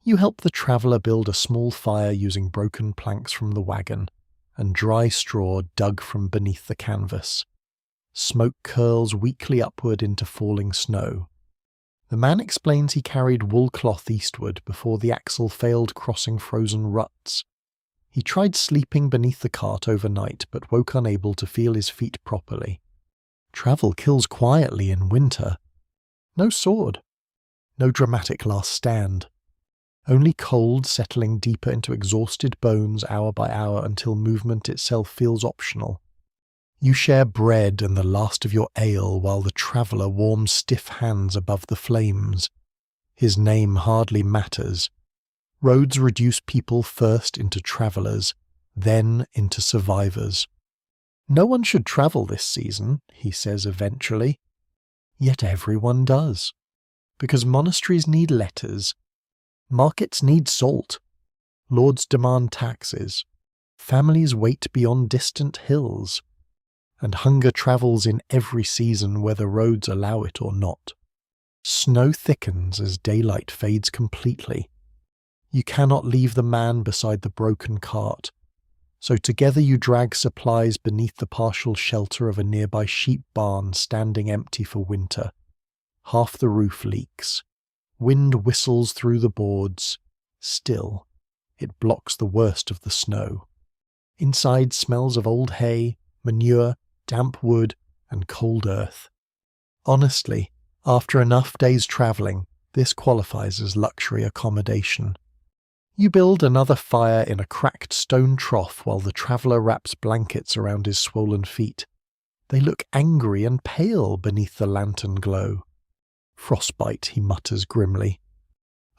You help the traveller build a small fire using broken planks from the wagon and dry straw dug from beneath the canvas. Smoke curls weakly upward into falling snow. The man explains he carried wool cloth eastward before the axle failed crossing frozen ruts. He tried sleeping beneath the cart overnight but woke unable to feel his feet properly. Travel kills quietly in winter. No sword. No dramatic last stand. Only cold settling deeper into exhausted bones hour by hour until movement itself feels optional. You share bread and the last of your ale while the traveller warms stiff hands above the flames. His name hardly matters. Roads reduce people first into travellers, then into survivors. "No one should travel this season," he says eventually. Yet everyone does. Because monasteries need letters. Markets need salt. Lords demand taxes. Families wait beyond distant hills. And hunger travels in every season whether roads allow it or not. Snow thickens as daylight fades completely. You cannot leave the man beside the broken cart, so together you drag supplies beneath the partial shelter of a nearby sheep barn standing empty for winter. Half the roof leaks. Wind whistles through the boards. Still, it blocks the worst of the snow. Inside smells of old hay, manure, damp wood, and cold earth. Honestly, after enough days travelling, this qualifies as luxury accommodation. You build another fire in a cracked stone trough while the traveller wraps blankets around his swollen feet. They look angry and pale beneath the lantern glow. Frostbite, he mutters grimly.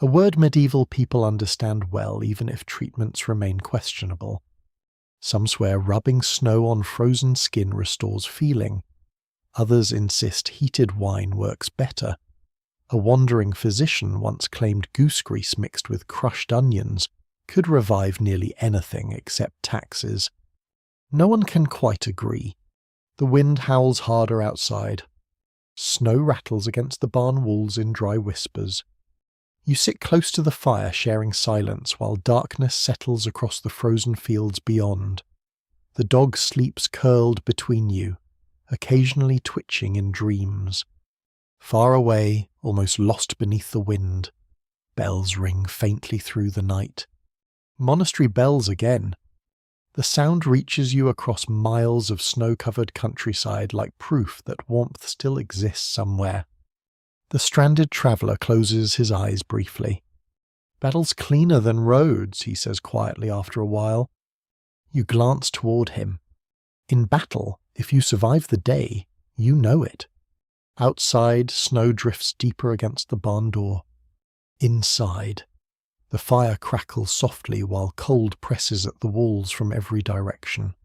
A word medieval people understand well, even if treatments remain questionable. Some swear rubbing snow on frozen skin restores feeling. Others insist heated wine works better. A wandering physician once claimed goose grease mixed with crushed onions could revive nearly anything except taxes. No one can quite agree. The wind howls harder outside. Snow rattles against the barn walls in dry whispers. You sit close to the fire, sharing silence, while darkness settles across the frozen fields beyond. The dog sleeps curled between you, occasionally twitching in dreams. Far away, almost lost beneath the wind, bells ring faintly through the night. Monastery bells again. The sound reaches you across miles of snow-covered countryside like proof that warmth still exists somewhere. The stranded traveller closes his eyes briefly. "Battle's cleaner than roads," he says quietly after a while. You glance toward him. In battle, if you survive the day, you know it. Outside, snow drifts deeper against the barn door. Inside, the fire crackles softly while cold presses at the walls from every direction.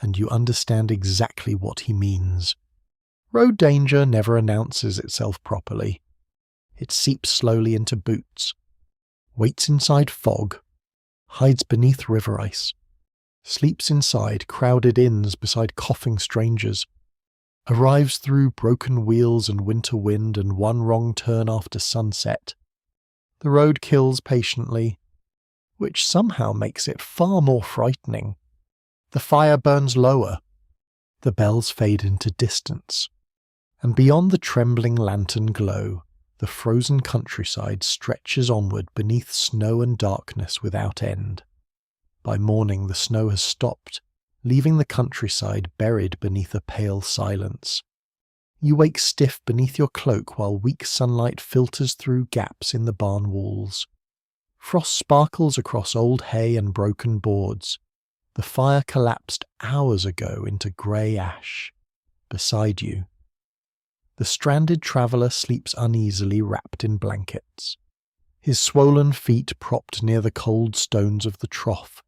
And you understand exactly what he means. Road danger never announces itself properly. It seeps slowly into boots, waits inside fog, hides beneath river ice, sleeps inside crowded inns beside coughing strangers, arrives through broken wheels and winter wind and one wrong turn after sunset. The road kills patiently, which somehow makes it far more frightening. The fire burns lower. The bells fade into distance. And beyond the trembling lantern glow, the frozen countryside stretches onward beneath snow and darkness without end. By morning the snow has stopped, leaving the countryside buried beneath a pale silence. You wake stiff beneath your cloak while weak sunlight filters through gaps in the barn walls. Frost sparkles across old hay and broken boards. The fire collapsed hours ago into grey ash. Beside you, the stranded traveller sleeps uneasily wrapped in blankets, his swollen feet propped near the cold stones of the trough.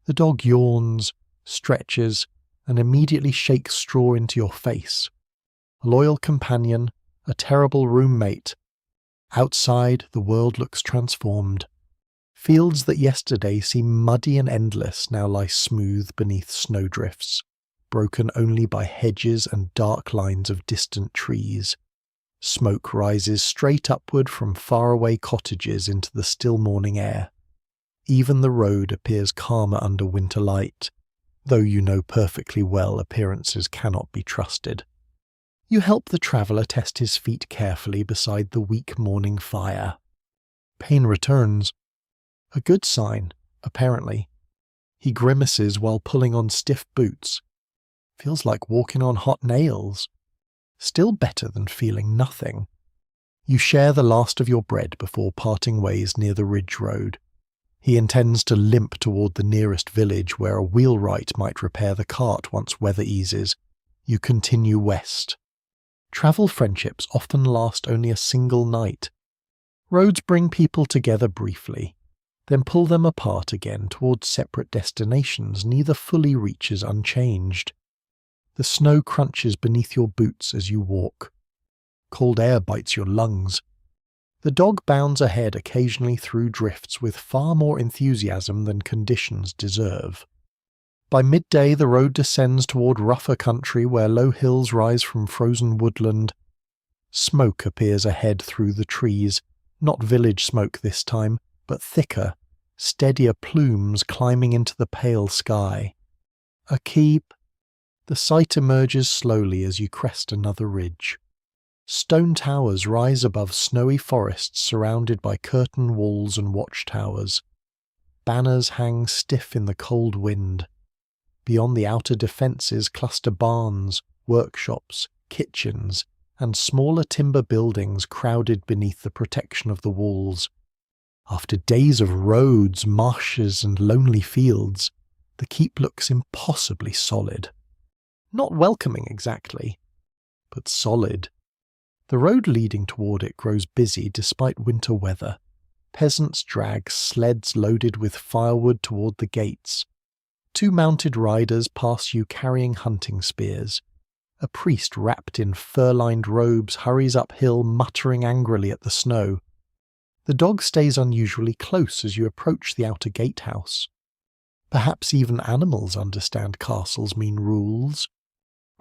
The dog yawns, stretches, and immediately shakes straw into your face. A loyal companion, a terrible roommate. Outside, the world looks transformed. Fields that yesterday seemed muddy and endless now lie smooth beneath snowdrifts, broken only by hedges and dark lines of distant trees. Smoke rises straight upward from faraway cottages into the still morning air. Even the road appears calmer under winter light, though you know perfectly well appearances cannot be trusted. You help the traveller test his feet carefully beside the weak morning fire. Pain returns. A good sign, apparently. He grimaces while pulling on stiff boots. Feels like walking on hot nails. Still better than feeling nothing. You share the last of your bread before parting ways near the ridge road. He intends to limp toward the nearest village where a wheelwright might repair the cart once weather eases. You continue west. Travel friendships often last only a single night. Roads bring people together briefly, then pull them apart again towards separate destinations neither fully reaches unchanged. The snow crunches beneath your boots as you walk. Cold air bites your lungs. The dog bounds ahead occasionally through drifts with far more enthusiasm than conditions deserve. By midday the road descends toward rougher country where low hills rise from frozen woodland. Smoke appears ahead through the trees, not village smoke this time, but thicker, steadier plumes climbing into the pale sky. A keep. The sight emerges slowly as you crest another ridge. Stone towers rise above snowy forests surrounded by curtain walls and watchtowers. Banners hang stiff in the cold wind. Beyond the outer defences cluster barns, workshops, kitchens, and smaller timber buildings crowded beneath the protection of the walls. After days of roads, marshes, and lonely fields, the keep looks impossibly solid. Not welcoming exactly, but solid. The road leading toward it grows busy despite winter weather. Peasants drag sleds loaded with firewood toward the gates. 2 mounted riders pass you carrying hunting spears. A priest wrapped in fur-lined robes hurries uphill muttering angrily at the snow. The dog stays unusually close as you approach the outer gatehouse. Perhaps even animals understand castles mean rules.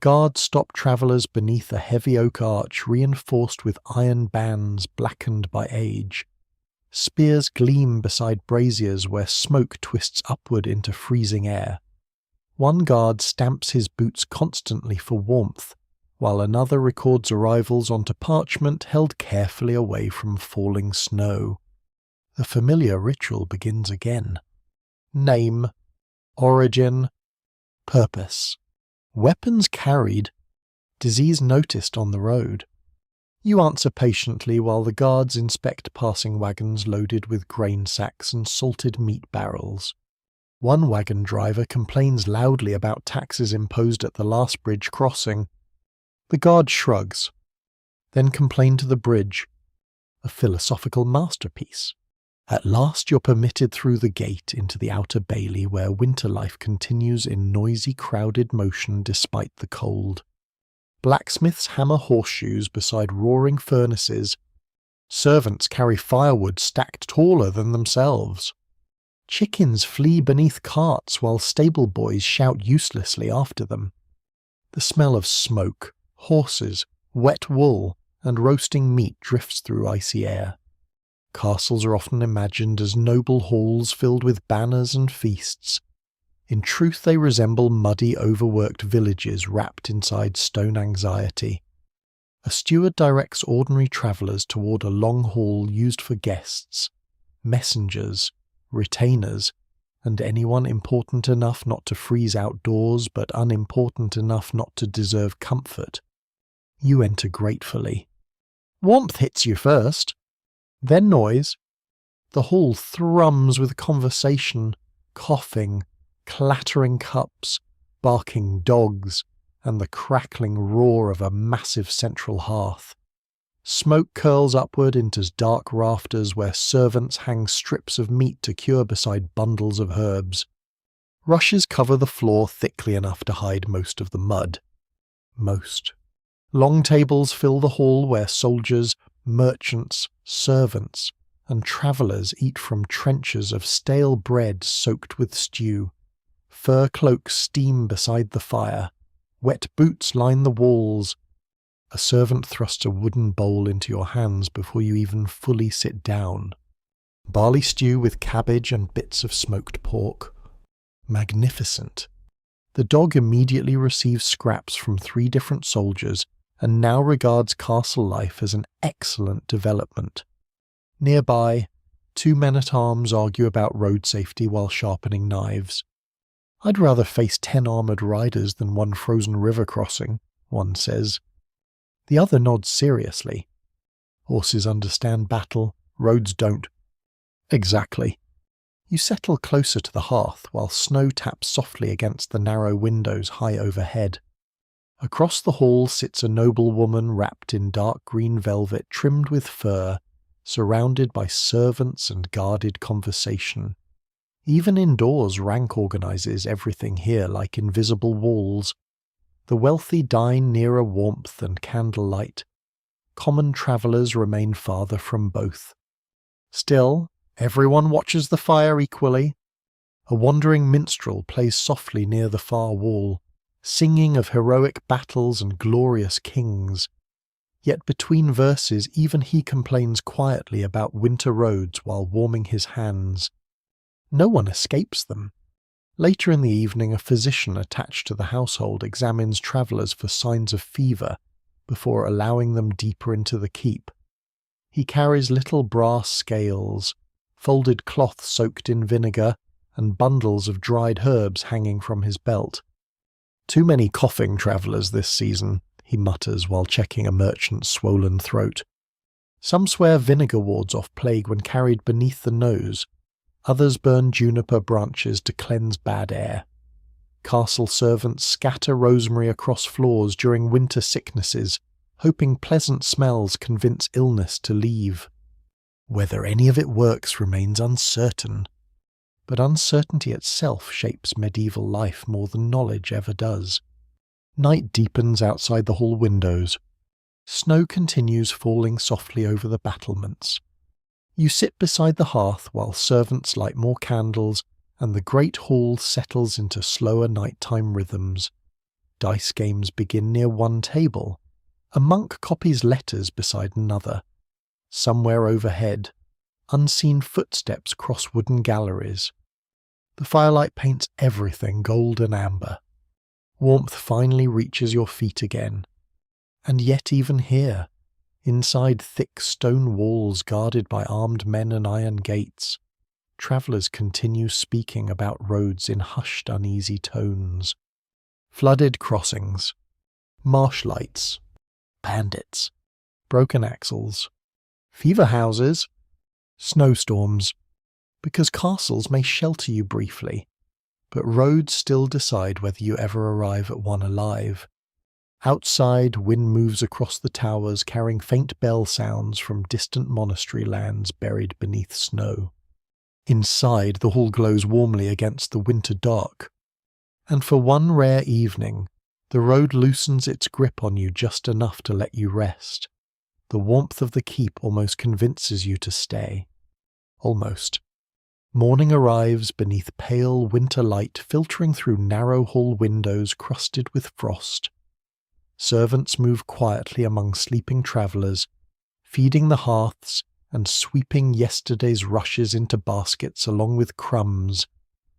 Guards stop travellers beneath a heavy oak arch reinforced with iron bands blackened by age. Spears gleam beside braziers where smoke twists upward into freezing air. One guard stamps his boots constantly for warmth, while another records arrivals onto parchment held carefully away from falling snow. The familiar ritual begins again. Name, origin, purpose. Weapons carried, disease noticed on the road. You answer patiently while the guards inspect passing wagons loaded with grain sacks and salted meat barrels. One wagon driver complains loudly about taxes imposed at the last bridge crossing. The guard shrugs, then complain to the bridge. A philosophical masterpiece. At last you're permitted through the gate into the outer bailey where winter life continues in noisy, crowded motion despite the cold. Blacksmiths hammer horseshoes beside roaring furnaces. Servants carry firewood stacked taller than themselves. Chickens flee beneath carts while stable boys shout uselessly after them. The smell of smoke, horses, wet wool, and roasting meat drifts through icy air. Castles are often imagined as noble halls filled with banners and feasts. In truth they resemble muddy, overworked villages wrapped inside stone anxiety. A steward directs ordinary travellers toward a long hall used for guests, messengers, retainers, and anyone important enough not to freeze outdoors but unimportant enough not to deserve comfort. You enter gratefully. Warmth hits you first. Then noise. The hall thrums with conversation, coughing, clattering cups, barking dogs, and the crackling roar of a massive central hearth. Smoke curls upward into dark rafters where servants hang strips of meat to cure beside bundles of herbs. Rushes cover the floor thickly enough to hide most of the mud. Most. Long tables fill the hall where soldiers, merchants, servants, and travellers eat from trenchers of stale bread soaked with stew. Fur cloaks steam beside the fire. Wet boots line the walls. A servant thrusts a wooden bowl into your hands before you even fully sit down. Barley stew with cabbage and bits of smoked pork. Magnificent. The dog immediately receives scraps from 3 different soldiers and now regards castle life as an excellent development. Nearby, 2 men-at-arms argue about road safety while sharpening knives. I'd rather face 10 armoured riders than 1 frozen river crossing, one says. The other nods seriously. Horses understand battle, roads don't. Exactly. You settle closer to the hearth while snow taps softly against the narrow windows high overhead. Across the hall sits a noble woman wrapped in dark green velvet trimmed with fur, surrounded by servants and guarded conversation. Even indoors, rank organizes everything here like invisible walls. The wealthy dine nearer warmth and candlelight. Common travellers remain farther from both. Still, everyone watches the fire equally. A wandering minstrel plays softly near the far wall, singing of heroic battles and glorious kings. Yet between verses even he complains quietly about winter roads while warming his hands. No one escapes them. Later in the evening, a physician attached to the household examines travellers for signs of fever before allowing them deeper into the keep. He carries little brass scales, folded cloth soaked in vinegar, and bundles of dried herbs hanging from his belt. "Too many coughing travellers this season," he mutters while checking a merchant's swollen throat. Some swear vinegar wards off plague when carried beneath the nose. Others burn juniper branches to cleanse bad air. Castle servants scatter rosemary across floors during winter sicknesses, hoping pleasant smells convince illness to leave. Whether any of it works remains uncertain, but uncertainty itself shapes medieval life more than knowledge ever does. Night deepens outside the hall windows. Snow continues falling softly over the battlements. You sit beside the hearth while servants light more candles and the great hall settles into slower nighttime rhythms. Dice games begin near one table. A monk copies letters beside another. Somewhere overhead, unseen footsteps cross wooden galleries. The firelight paints everything gold and amber. Warmth finally reaches your feet again. And yet even here, inside thick stone walls guarded by armed men and iron gates, travellers continue speaking about roads in hushed, uneasy tones. Flooded crossings, marsh lights, bandits, broken axles, fever houses, snowstorms, because castles may shelter you briefly, but roads still decide whether you ever arrive at one alive. Outside, wind moves across the towers carrying faint bell sounds from distant monastery lands buried beneath snow. Inside, the hall glows warmly against the winter dark, and for one rare evening, the road loosens its grip on you just enough to let you rest. The warmth of the keep almost convinces you to stay. Almost. Morning arrives beneath pale winter light filtering through narrow hall windows crusted with frost. Servants move quietly among sleeping travellers, feeding the hearths and sweeping yesterday's rushes into baskets along with crumbs,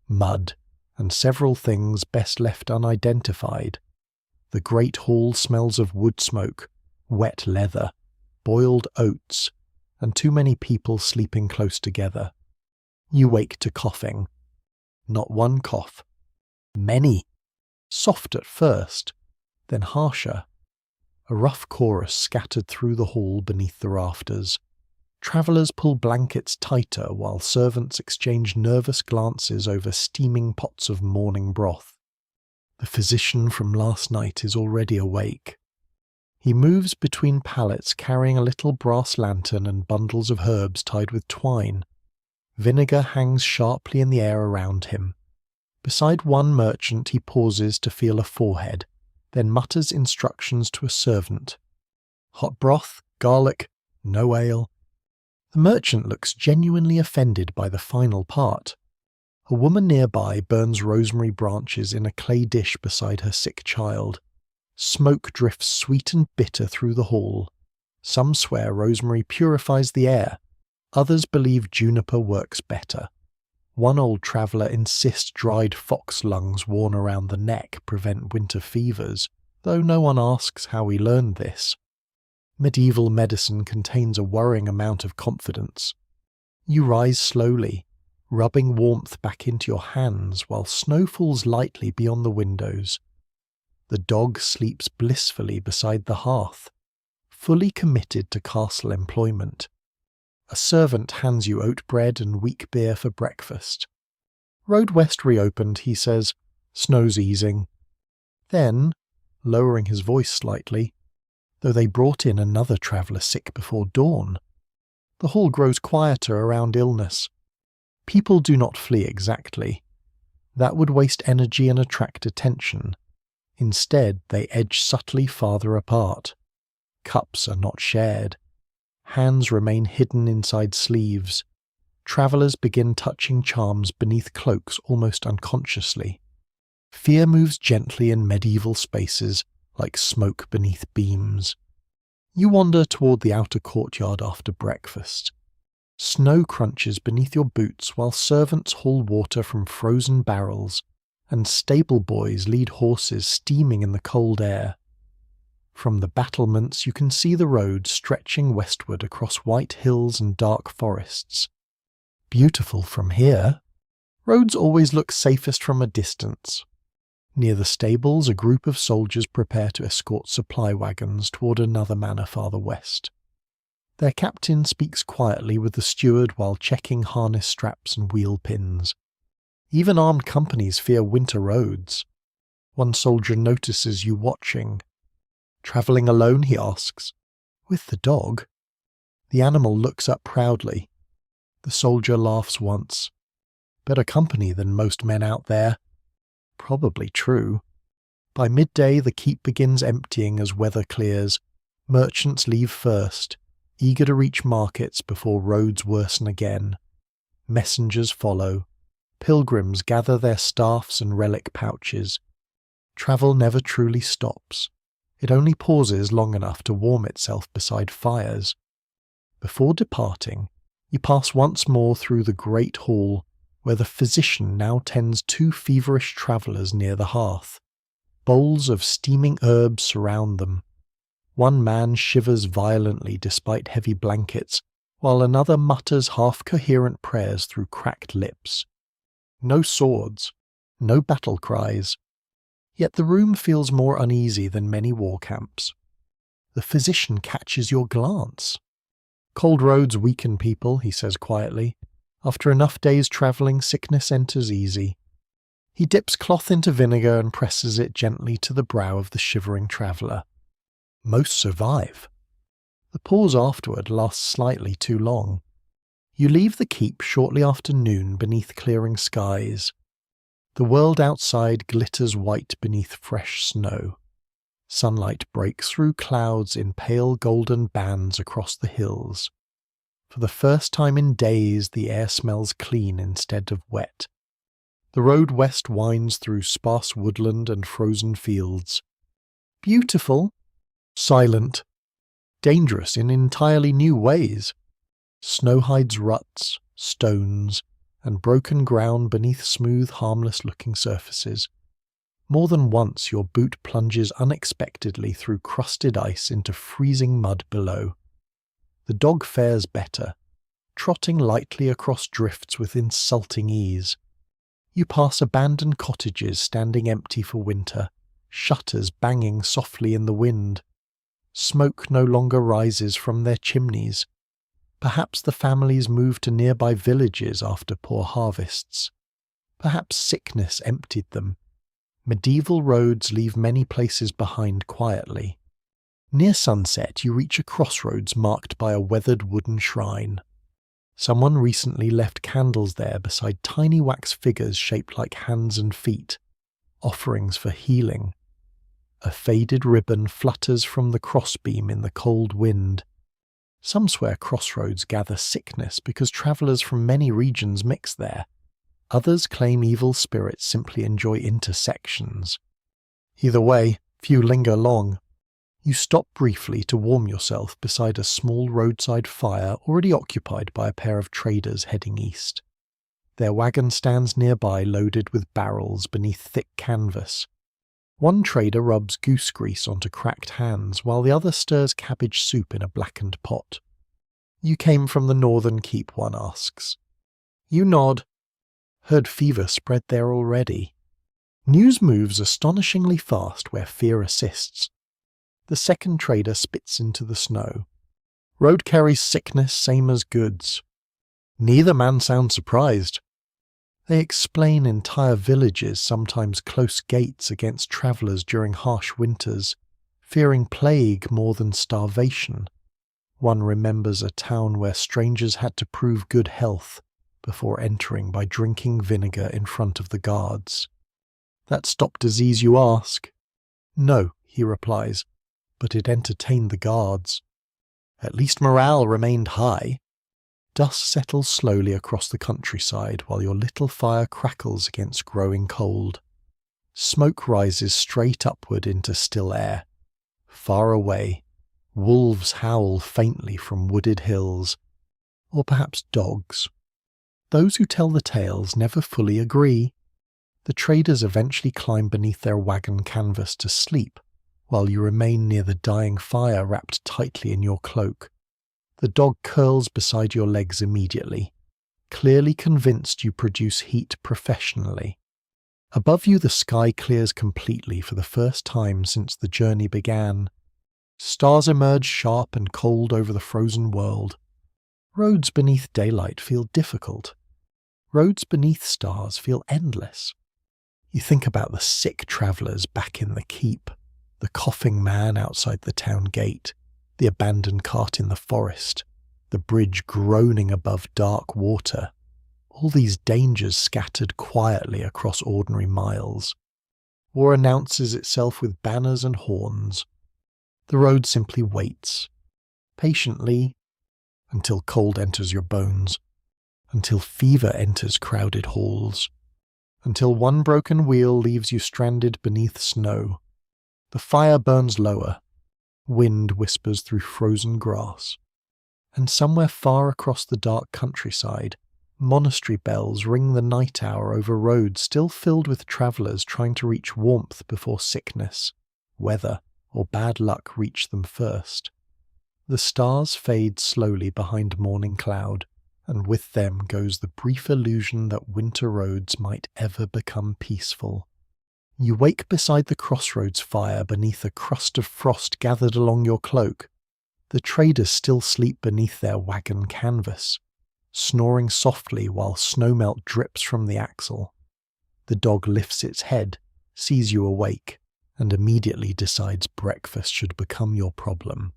mud, and several things best left unidentified. The great hall smells of wood smoke, wet leather, boiled oats, and too many people sleeping close together. You wake to coughing. Not one cough. Many. Soft at first, then harsher. A rough chorus scattered through the hall beneath the rafters. Travellers pull blankets tighter while servants exchange nervous glances over steaming pots of morning broth. The physician from last night is already awake. He moves between pallets carrying a little brass lantern and bundles of herbs tied with twine. Vinegar hangs sharply in the air around him. Beside one merchant he pauses to feel a forehead, then mutters instructions to a servant. Hot broth, garlic, no ale. The merchant looks genuinely offended by the final part. A woman nearby burns rosemary branches in a clay dish beside her sick child. Smoke drifts sweet and bitter through the hall. Some swear rosemary purifies the air. Others believe juniper works better. One old traveller insists dried fox lungs worn around the neck prevent winter fevers, though no one asks how he learned this. Medieval medicine contains a worrying amount of confidence. You rise slowly, rubbing warmth back into your hands while snow falls lightly beyond the windows. The dog sleeps blissfully beside the hearth, fully committed to castle employment. A servant hands you oat bread and weak beer for breakfast. Road West reopened, he says. Snow's easing. Then, lowering his voice slightly, though they brought in another traveller sick before dawn. The hall grows quieter around illness. People do not flee exactly. That would waste energy and attract attention. Instead, they edge subtly farther apart. Cups are not shared. Hands remain hidden inside sleeves. Travellers begin touching charms beneath cloaks almost unconsciously. Fear moves gently in medieval spaces like smoke beneath beams. You wander toward the outer courtyard after breakfast. Snow crunches beneath your boots while servants haul water from frozen barrels, and stable boys lead horses steaming in the cold air. From the battlements you can see the road stretching westward across white hills and dark forests. Beautiful from here. Roads always look safest from a distance. Near the stables, a group of soldiers prepare to escort supply wagons toward another manor farther west. Their captain speaks quietly with the steward while checking harness straps and wheel pins. Even armed companies fear winter roads. One soldier notices you watching. "Travelling alone?" he asks. "With the dog." The animal looks up proudly. The soldier laughs once. "Better company than most men out there." Probably true. By midday the keep begins emptying as weather clears. Merchants leave first, eager to reach markets before roads worsen again. Messengers follow. Pilgrims gather their staffs and relic pouches. Travel never truly stops. It only pauses long enough to warm itself beside fires. Before departing, you pass once more through the great hall, where the physician now tends two feverish travellers near the hearth. Bowls of steaming herbs surround them. One man shivers violently despite heavy blankets, while another mutters half-coherent prayers through cracked lips. No swords, no battle cries. Yet the room feels more uneasy than many war camps. The physician catches your glance. "Cold roads weaken people," he says quietly. "After enough days travelling, sickness enters easy." He dips cloth into vinegar and presses it gently to the brow of the shivering traveller. Most survive. The pause afterward lasts slightly too long. You leave the keep shortly after noon beneath clearing skies. The world outside glitters white beneath fresh snow. Sunlight breaks through clouds in pale golden bands across the hills. For the first time in days, the air smells clean instead of wet. The road west winds through sparse woodland and frozen fields. Beautiful, silent, dangerous in entirely new ways. Snow hides ruts, stones, and broken ground beneath smooth, harmless-looking surfaces. More than once your boot plunges unexpectedly through crusted ice into freezing mud below. The dog fares better, trotting lightly across drifts with insulting ease. You pass abandoned cottages standing empty for winter, shutters banging softly in the wind. Smoke no longer rises from their chimneys. Perhaps the families moved to nearby villages after poor harvests. Perhaps sickness emptied them. Medieval roads leave many places behind quietly. Near sunset you reach a crossroads marked by a weathered wooden shrine. Someone recently left candles there beside tiny wax figures shaped like hands and feet, offerings for healing. A faded ribbon flutters from the crossbeam in the cold wind. Some swear crossroads gather sickness because travellers from many regions mix there. Others claim evil spirits simply enjoy intersections. Either way, few linger long. You stop briefly to warm yourself beside a small roadside fire already occupied by a pair of traders heading east. Their wagon stands nearby loaded with barrels beneath thick canvas. One trader rubs goose grease onto cracked hands while the other stirs cabbage soup in a blackened pot. "You came from the northern keep," one asks. You nod. Heard fever spread there already. News moves astonishingly fast where fear assists. The second trader spits into the snow. "Road carries sickness same as goods." Neither man sounds surprised. They explain entire villages sometimes close gates against travellers during harsh winters, fearing plague more than starvation. One remembers a town where strangers had to prove good health before entering by drinking vinegar in front of the guards. "That stopped disease, you ask?" "No," he replies, "but it entertained the guards." At least morale remained high. Dust settles slowly across the countryside while your little fire crackles against growing cold. Smoke rises straight upward into still air. Far away, Wolves howl faintly from wooded hills, or perhaps dogs. Those who tell the tales never fully agree. The traders eventually climb beneath their wagon canvas to sleep, while you remain near the dying fire wrapped tightly in your cloak. The dog curls beside your legs immediately, clearly convinced you produce heat professionally. Above you the sky clears completely for the first time since the journey began. Stars emerge sharp and cold over the frozen world. Roads beneath daylight feel difficult. Roads beneath stars feel endless. You think about the sick travellers back in the keep, the coughing man outside the town gate, the abandoned cart in the forest, the bridge groaning above dark water. All these dangers scattered quietly across ordinary miles. War announces itself with banners and horns. The road simply waits, patiently, until cold enters your bones, until fever enters crowded halls, until one broken wheel leaves you stranded beneath snow. The fire burns lower, wind whispers through frozen grass, and somewhere far across the dark countryside, monastery bells ring the night hour over roads still filled with travellers trying to reach warmth before sickness, weather, or bad luck reach them first. The stars fade slowly behind morning cloud, and with them goes the brief illusion that winter roads might ever become peaceful. You wake beside the crossroads fire beneath a crust of frost gathered along your cloak. The traders still sleep beneath their wagon canvas, snoring softly while snowmelt drips from the axle. The dog lifts its head, sees you awake, and immediately decides breakfast should become your problem.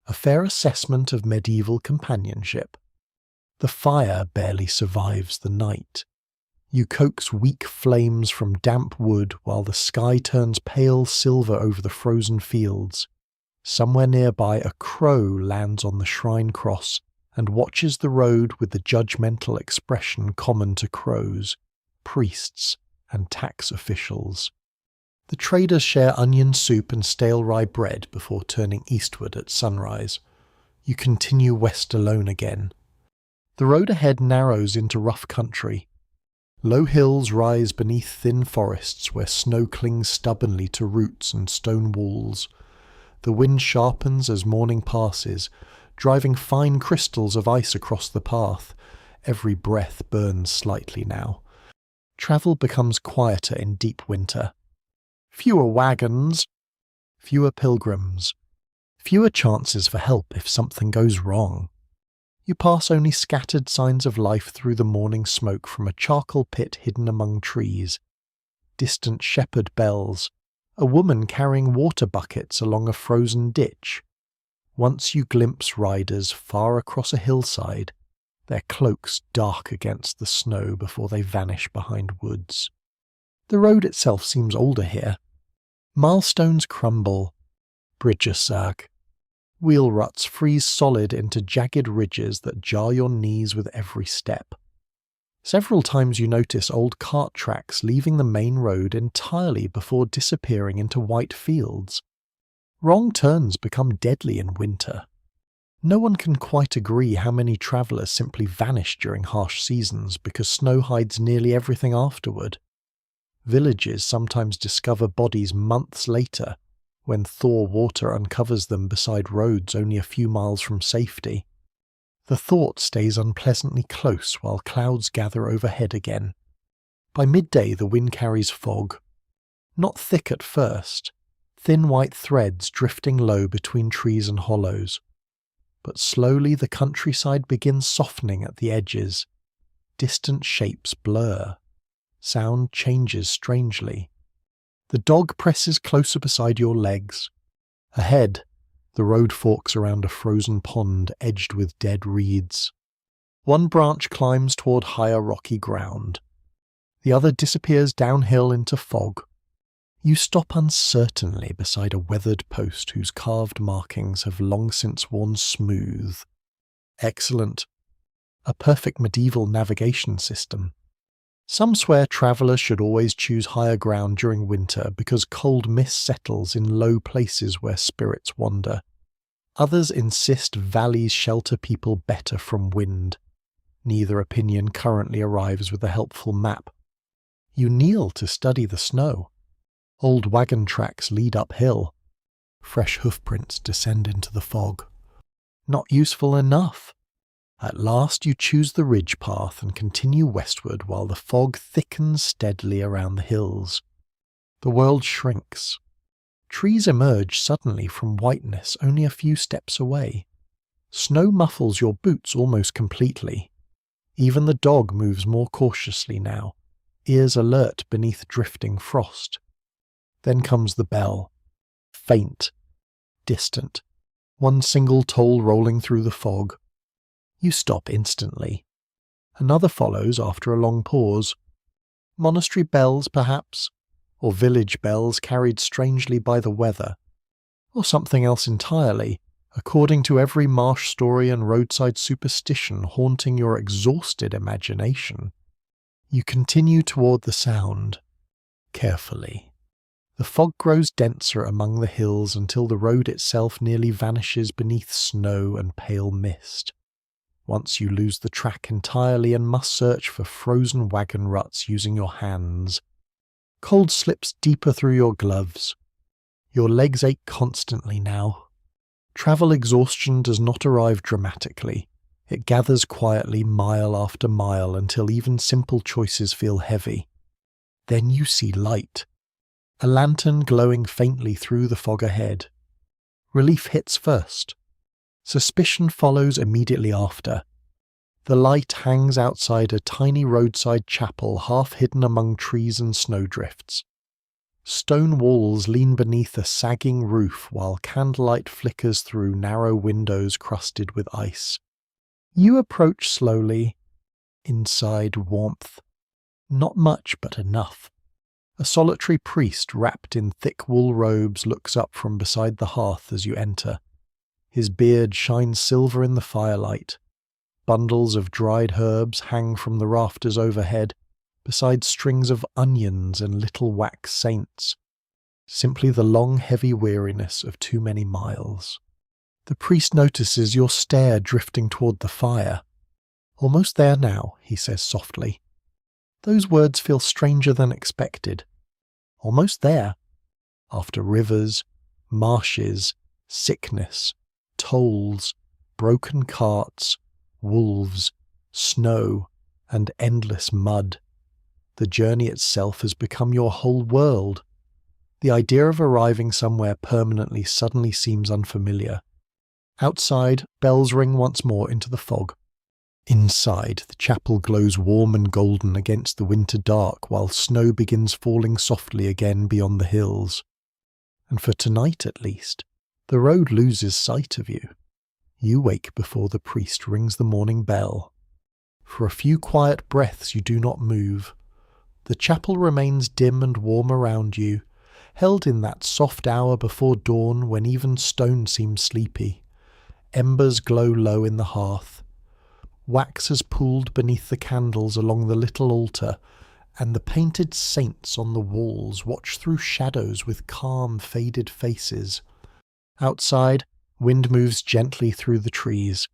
A fair assessment of medieval companionship. The fire barely survives the night. You coax weak flames from damp wood while the sky turns pale silver over the frozen fields. Somewhere nearby a crow lands on the shrine cross and watches the road with the judgmental expression common to crows, priests, and tax officials. The traders share onion soup and stale rye bread before turning eastward at sunrise. You continue west alone again. The road ahead narrows into rough country. Low hills rise beneath thin forests where snow clings stubbornly to roots and stone walls. The wind sharpens as morning passes, driving fine crystals of ice across the path. Every breath burns slightly now. Travel becomes quieter in deep winter. Fewer wagons, fewer pilgrims, fewer chances for help if something goes wrong. You pass only scattered signs of life through the morning smoke from a charcoal pit hidden among trees, distant shepherd bells, a woman carrying water buckets along a frozen ditch. Once you glimpse riders far across a hillside, their cloaks dark against the snow before they vanish behind woods. The road itself seems older here. Milestones crumble, bridges sag. Wheel ruts freeze solid into jagged ridges that jar your knees with every step. Several times you notice old cart tracks leaving the main road entirely before disappearing into white fields. Wrong turns become deadly in winter. No one can quite agree how many travellers simply vanish during harsh seasons because snow hides nearly everything afterward. Villages sometimes discover bodies months later, when thaw water uncovers them beside roads only a few miles from safety. The thought stays unpleasantly close while clouds gather overhead again. By midday the wind carries fog. Not thick at first, thin white threads drifting low between trees and hollows. But slowly the countryside begins softening at the edges. Distant shapes blur. Sound changes strangely. The dog presses closer beside your legs. Ahead, the road forks around a frozen pond edged with dead reeds. One branch climbs toward higher rocky ground. The other disappears downhill into fog. You stop uncertainly beside a weathered post whose carved markings have long since worn smooth. Excellent. A perfect medieval navigation system. Some swear travellers should always choose higher ground during winter because cold mist settles in low places where spirits wander. Others insist valleys shelter people better from wind. Neither opinion currently arrives with a helpful map. You kneel to study the snow. Old wagon tracks lead uphill. Fresh hoofprints descend into the fog. Not useful enough. At last you choose the ridge path and continue westward while the fog thickens steadily around the hills. The world shrinks. Trees emerge suddenly from whiteness only a few steps away. Snow muffles your boots almost completely. Even the dog moves more cautiously now, ears alert beneath drifting frost. Then comes the bell. Faint, distant, one single toll rolling through the fog. You stop instantly. Another follows after a long pause. Monastery bells, perhaps, or village bells carried strangely by the weather, or something else entirely, according to every marsh story and roadside superstition haunting your exhausted imagination. You continue toward the sound, carefully. The fog grows denser among the hills until the road itself nearly vanishes beneath snow and pale mist. Once you lose the track entirely and must search for frozen wagon ruts using your hands. Cold slips deeper through your gloves. Your legs ache constantly now. Travel exhaustion does not arrive dramatically. It gathers quietly mile after mile until even simple choices feel heavy. Then you see light. A lantern glowing faintly through the fog ahead. Relief hits first. Suspicion follows immediately after. The light hangs outside a tiny roadside chapel half hidden among trees and snowdrifts. Stone walls lean beneath a sagging roof while candlelight flickers through narrow windows crusted with ice. You approach slowly. Inside, warmth. Not much, but enough. A solitary priest wrapped in thick wool robes looks up from beside the hearth as you enter. His beard shines silver in the firelight. Bundles of dried herbs hang from the rafters overhead, beside strings of onions and little wax saints. Simply the long, heavy weariness of too many miles. The priest notices your stare drifting toward the fire. Almost there now, he says softly. Those words feel stranger than expected. Almost there. After rivers, marshes, sickness, tolls, broken carts, wolves, snow, and endless mud. The journey itself has become your whole world. The idea of arriving somewhere permanently suddenly seems unfamiliar. Outside, bells ring once more into the fog. Inside, the chapel glows warm and golden against the winter dark while snow begins falling softly again beyond the hills. And for tonight at least, the road loses sight of you. You wake before the priest rings the morning bell. For a few quiet breaths you do not move. The chapel remains dim and warm around you, held in that soft hour before dawn when even stone seems sleepy. Embers glow low in the hearth. Wax has pooled beneath the candles along the little altar, and the painted saints on the walls watch through shadows with calm, faded faces. Outside, wind moves gently through the trees.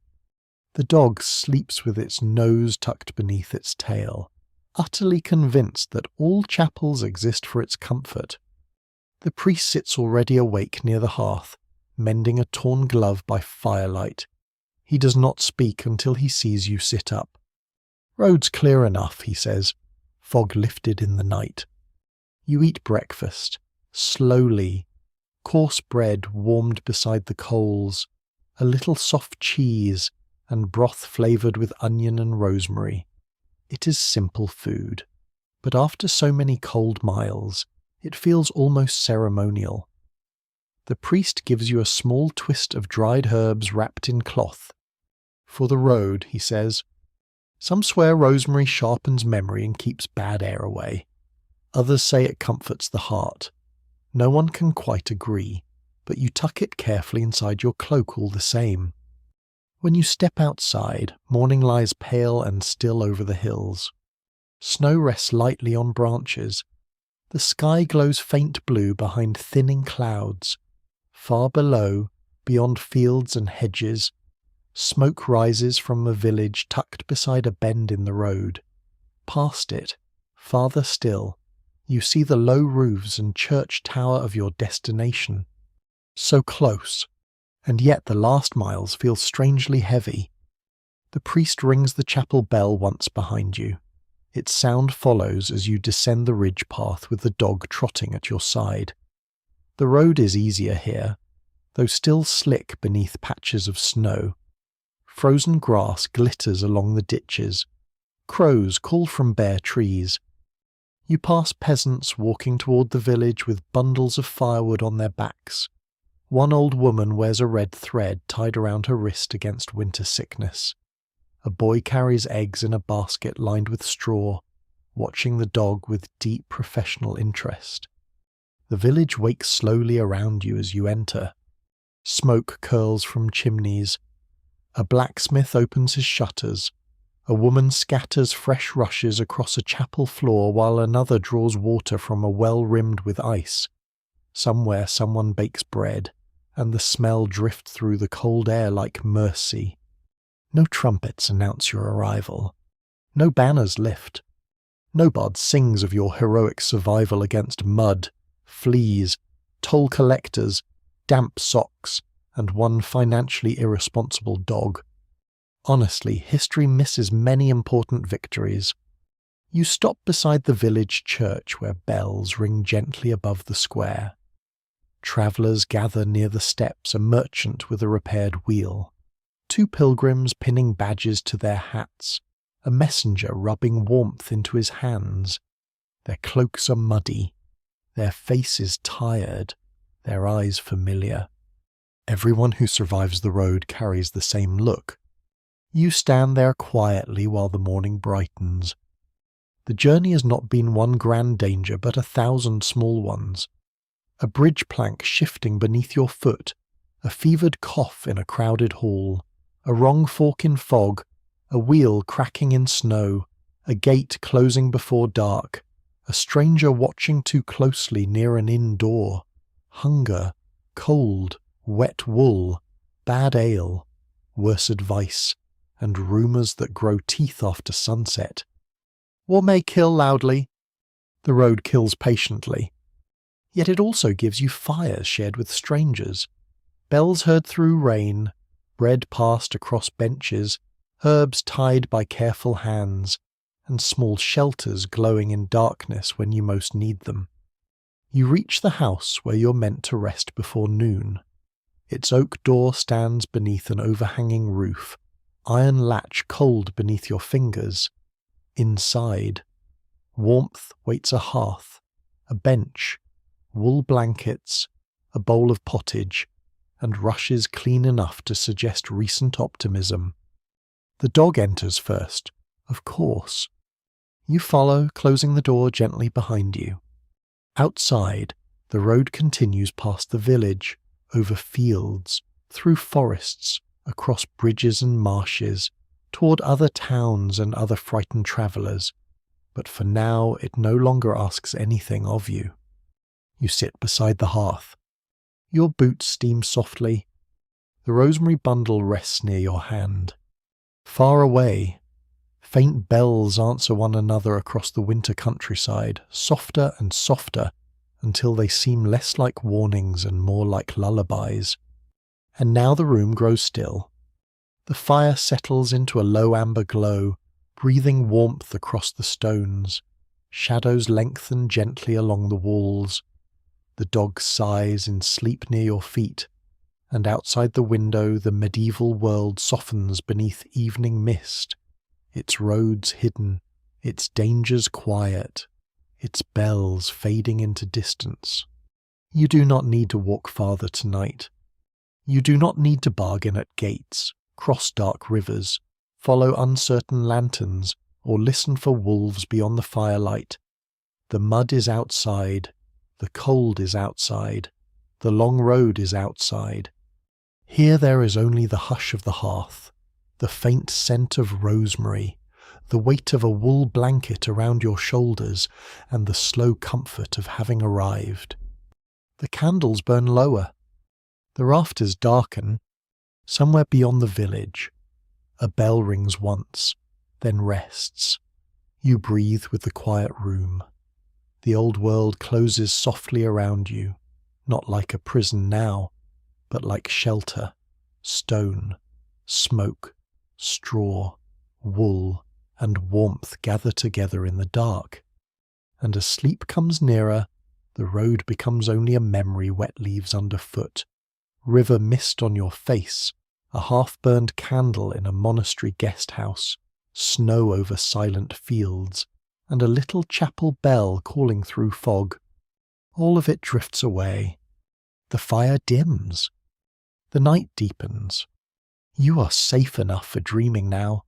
The dog sleeps with its nose tucked beneath its tail, utterly convinced that all chapels exist for its comfort. The priest sits already awake near the hearth, mending a torn glove by firelight. He does not speak until he sees you sit up. Road's clear enough, he says, fog lifted in the night. You eat breakfast, slowly, coarse bread warmed beside the coals, a little soft cheese, and broth flavoured with onion and rosemary. It is simple food, but after so many cold miles, it feels almost ceremonial. The priest gives you a small twist of dried herbs wrapped in cloth. For the road, he says. Some swear rosemary sharpens memory and keeps bad air away. Others say it comforts the heart. No one can quite agree, but you tuck it carefully inside your cloak all the same. When you step outside, morning lies pale and still over the hills. Snow rests lightly on branches. The sky glows faint blue behind thinning clouds. Far below, beyond fields and hedges, smoke rises from a village tucked beside a bend in the road. Past it, farther still, you see the low roofs and church tower of your destination. So close, and yet the last miles feel strangely heavy. The priest rings the chapel bell once behind you. Its sound follows as you descend the ridge path with the dog trotting at your side. The road is easier here, though still slick beneath patches of snow. Frozen grass glitters along the ditches. Crows call from bare trees. You pass peasants walking toward the village with bundles of firewood on their backs. One old woman wears a red thread tied around her wrist against winter sickness. A boy carries eggs in a basket lined with straw, watching the dog with deep professional interest. The village wakes slowly around you as you enter. Smoke curls from chimneys. A blacksmith opens his shutters. A woman scatters fresh rushes across a chapel floor while another draws water from a well rimmed with ice. Somewhere someone bakes bread, and the smell drifts through the cold air like mercy. No trumpets announce your arrival. No banners lift. No bard sings of your heroic survival against mud, fleas, toll collectors, damp socks, and one financially irresponsible dog. Honestly, history misses many important victories. You stop beside the village church where bells ring gently above the square. Travellers gather near the steps, a merchant with a repaired wheel. 2 pilgrims pinning badges to their hats, a messenger rubbing warmth into his hands. Their cloaks are muddy, their faces tired, their eyes familiar. Everyone who survives the road carries the same look. You stand there quietly while the morning brightens. The journey has not been one grand danger, but 1,000 small ones. A bridge plank shifting beneath your foot, a fevered cough in a crowded hall, a wrong fork in fog, a wheel cracking in snow, a gate closing before dark, a stranger watching too closely near an inn door, hunger, cold, wet wool, bad ale, worse advice, and rumours that grow teeth after sunset. War may kill loudly. The road kills patiently. Yet it also gives you fires shared with strangers, bells heard through rain, bread passed across benches, herbs tied by careful hands, and small shelters glowing in darkness when you most need them. You reach the house where you're meant to rest before noon. Its oak door stands beneath an overhanging roof, iron latch cold beneath your fingers. Inside, warmth waits a hearth, a bench, wool blankets, a bowl of pottage, and rushes clean enough to suggest recent optimism. The dog enters first, of course. You follow, closing the door gently behind you. Outside, the road continues past the village, over fields, through forests, across bridges and marshes, toward other towns and other frightened travellers, but for now it no longer asks anything of you. You sit beside the hearth. Your boots steam softly. The rosemary bundle rests near your hand. Far away, faint bells answer one another across the winter countryside, softer and softer, until they seem less like warnings and more like lullabies. And now the room grows still. The fire settles into a low amber glow, breathing warmth across the stones. Shadows lengthen gently along the walls. The dog sighs in sleep near your feet, and outside the window the medieval world softens beneath evening mist, its roads hidden, its dangers quiet, its bells fading into distance. You do not need to walk farther tonight. You do not need to bargain at gates, cross dark rivers, follow uncertain lanterns, or listen for wolves beyond the firelight. The mud is outside, the cold is outside, the long road is outside. Here there is only the hush of the hearth, the faint scent of rosemary, the weight of a wool blanket around your shoulders, and the slow comfort of having arrived. The candles burn lower. The rafters darken. Somewhere beyond the village, a bell rings once, then rests. You breathe with the quiet room. The old world closes softly around you, not like a prison now, but like shelter, stone, smoke, straw, wool, and warmth gather together in the dark. And as sleep comes nearer, the road becomes only a memory wet leaves underfoot, river mist on your face, a half-burned candle in a monastery guest house, snow over silent fields, and a little chapel bell calling through fog. All of it drifts away. The fire dims. The night deepens. You are safe enough for dreaming now,